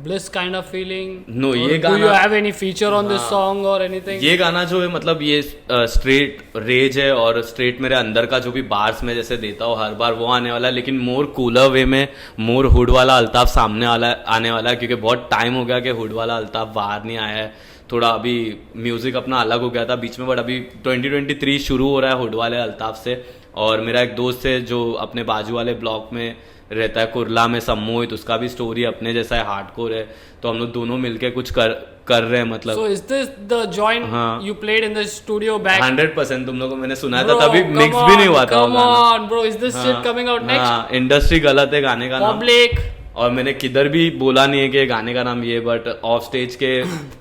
Speaker 1: bliss kind of feeling?
Speaker 2: No,
Speaker 1: Or
Speaker 2: ये
Speaker 1: do you
Speaker 2: गाना-
Speaker 1: have any feature on this song or anything?
Speaker 2: ये गाना जो है मतलब ये straight raise है और स्ट्रेट मेरे अंदर का जो भी बार्स में जैसे देता हूँ हर बार वो आने वाला है. लेकिन मोर कूलर वे में मोर हुड वाला अल्ताफ सामने आने वाला है. क्योंकि बहुत टाइम हो गया कि हुड वाला अल्ताफ बाहर नहीं आया है. थोड़ा अभी म्यूजिक अपना अलग हो गया था बीच में. बट अभी 2023 शुरू हो रहा है हुड वाले अल्ताफ से. और मेरा एक दोस्त है जो अपने बाजू वाले ब्लॉक में रहता है कुरला में, सम्मोहित. उसका भी स्टोरी अपने जैसा है, हार्डकोर है. तो हम लोग दोनों मिलके कुछ कर रहे हैं मतलब.
Speaker 1: So is this the joint
Speaker 2: हाँ.
Speaker 1: you played in the studio back?
Speaker 2: 100% तुम लोगों को मैंने सुनाया
Speaker 1: Bro,
Speaker 2: था तभी
Speaker 1: come
Speaker 2: मिक्स भी नहीं हुआ
Speaker 1: on,
Speaker 2: था वो
Speaker 1: Come
Speaker 2: गाना.
Speaker 1: on, bro. Is this shit coming out next?
Speaker 2: हाँ, इंडस्ट्री गलत है गाने का नाम.
Speaker 1: Public.
Speaker 2: और मैंने किधर भी बोला नहीं है कि गाने का नाम ये. बट ऑफ स्टेज के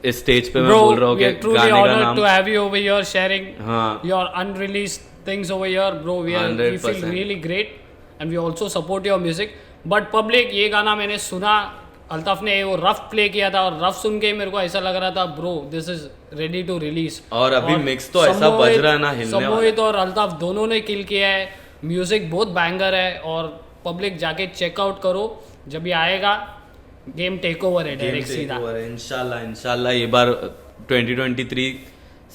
Speaker 2: इस स्टेज पे मैं
Speaker 1: Bro,
Speaker 2: बोल रहा हूँ
Speaker 1: we
Speaker 2: कि
Speaker 1: are truly
Speaker 2: गाने का
Speaker 1: honored
Speaker 2: नाम.
Speaker 1: to have you over here sharing
Speaker 2: हाँ.
Speaker 1: your unreleased things over here, bro. We feel
Speaker 2: 100%.
Speaker 1: really great and we also support your music. But public, ये गाना मैंने सुना, अल्ताफ ने वो रफ प्ले किया था और रफ सुन के मेरे को ऐसा लग रहा था bro this is ready to release.
Speaker 2: और अभी मिक्स तो ऐसा बज रहा है ना, हिलने वाला.
Speaker 1: सम्मोहित और अल्ताफ दोनों ने किल किया है. म्यूजिक बहुत बैंगर है और पब्लिक जाके चेकआउट करो. जब ये आएगा गेम टेक ओवर है डायरेक्ट सीधा.
Speaker 2: इंशाल्लाह ये बार 2023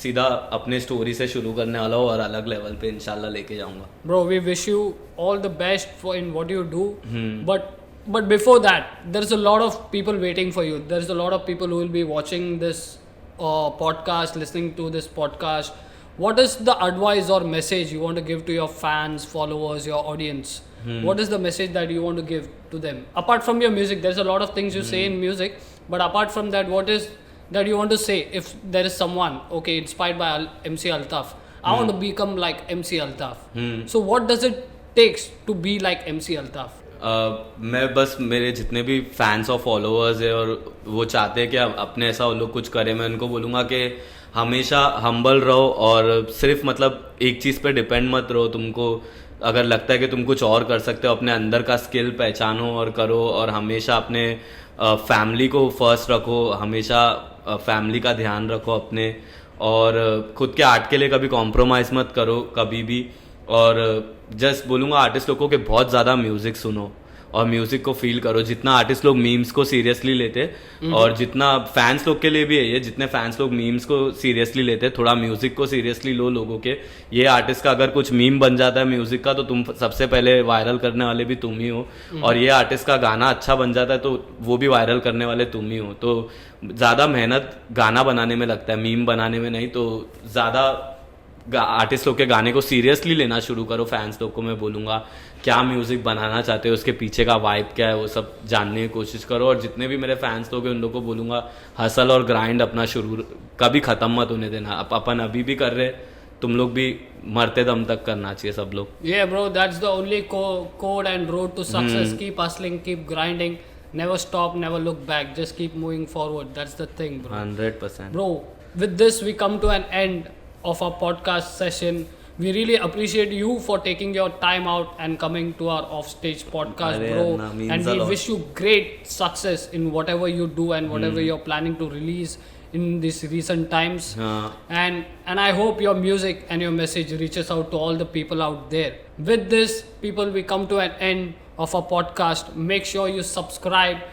Speaker 2: सीधा अपने स्टोरी से शुरू करने वाला हूँ और अलग लेवल पे इंशाल्लाह लेके जाऊंगा.
Speaker 1: Bro, we wish you all the best for in what you do. But before that, there's a lot of people waiting for you. There's a lot of people who will be watching this podcast, listening to this podcast. What is the advice or message you want to give to your fans, followers, your audience? What is the message that you want to give to them? Apart from your music, there's a lot of things you say in music. But apart from that, what is that you want to say if there is someone, okay, inspired by MC Altaf? I want to become like MC Altaf. So what does it takes to be like MC Altaf?
Speaker 2: मैं बस मेरे जितने भी fans और followers है और वो चाहते हैं कि अपने ऐसा वो लोग कुछ करें, मैं उनको बोलूँगा कि हमेशा हम्बल रहो और सिर्फ मतलब एक चीज़ पे डिपेंड मत रहो. तुमको अगर लगता है कि तुम कुछ और कर सकते हो, अपने अंदर का स्किल पहचानो और करो. और हमेशा अपने फैमिली को फर्स्ट रखो, हमेशा फैमिली का ध्यान रखो अपने. और खुद के आर्ट के लिए कभी कॉम्प्रोमाइज़ मत करो कभी भी. और जस्ट बोलूँगा आर्टिस्ट लोगों को कि बहुत ज़्यादा म्यूज़िक सुनो और म्यूज़िक को फील करो. जितना आर्टिस्ट लोग मीम्स को सीरियसली लेते और जितना फैंस लोग के लिए भी है ये, जितने फैंस लोग मीम्स को सीरियसली लेते, थोड़ा म्यूज़िक को सीरियसली लो लोगों के. ये आर्टिस्ट का अगर कुछ मीम बन जाता है म्यूज़िक का तो तुम सबसे पहले वायरल करने वाले भी तुम ही हो. और ये आर्टिस्ट का गाना अच्छा बन जाता है तो वो भी वायरल करने वाले तुम ही हो. तो ज़्यादा मेहनत गाना बनाने में लगता है, मीम बनाने में नहीं. तो ज़्यादा आर्टिस्ट लोग के गाने को सीरियसली लेना शुरू करो. फैंस लोग को मैं बोलूँगा क्या म्यूज़िक बनाना चाहते हो, उसके पीछे का वाइब क्या है, वो सब जानने की कोशिश करो. और जितने भी मेरे फैंस लोग हैं उन लोग को बोलूँगा हसल और ग्राइंड अपना शुरू कभी ख़त्म मत होने देना. अपन अभी भी कर रहे, तुम लोग भी मरते दम तक करना चाहिए सब लोग.
Speaker 1: Yeah, bro, that's the only code and road to success. Keep hustling, keep grinding, never stop, never look back. Just keep moving forward. That's the thing, bro.
Speaker 2: 100%.
Speaker 1: Bro, with this we come to an end of our podcast session. We really appreciate you for taking your time out and coming to our offstage podcast,
Speaker 2: Arey,
Speaker 1: bro.
Speaker 2: Anna, means
Speaker 1: And
Speaker 2: a
Speaker 1: we
Speaker 2: lot.
Speaker 1: wish you great success in whatever you do and whatever you're planning to release in these recent times. And I hope your music and your message reaches out to all the people out there. With this, people, we come to an end of our podcast. Make sure you subscribe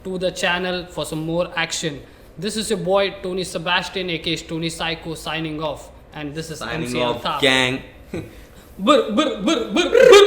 Speaker 1: to the channel for some more action. This is your boy Tony Sebastian, aka Tony Psycho, signing off. And this is
Speaker 2: Signing
Speaker 1: MC
Speaker 2: off,
Speaker 1: Altaf.
Speaker 2: gang.
Speaker 1: Brr, brr, brr, brr, brr.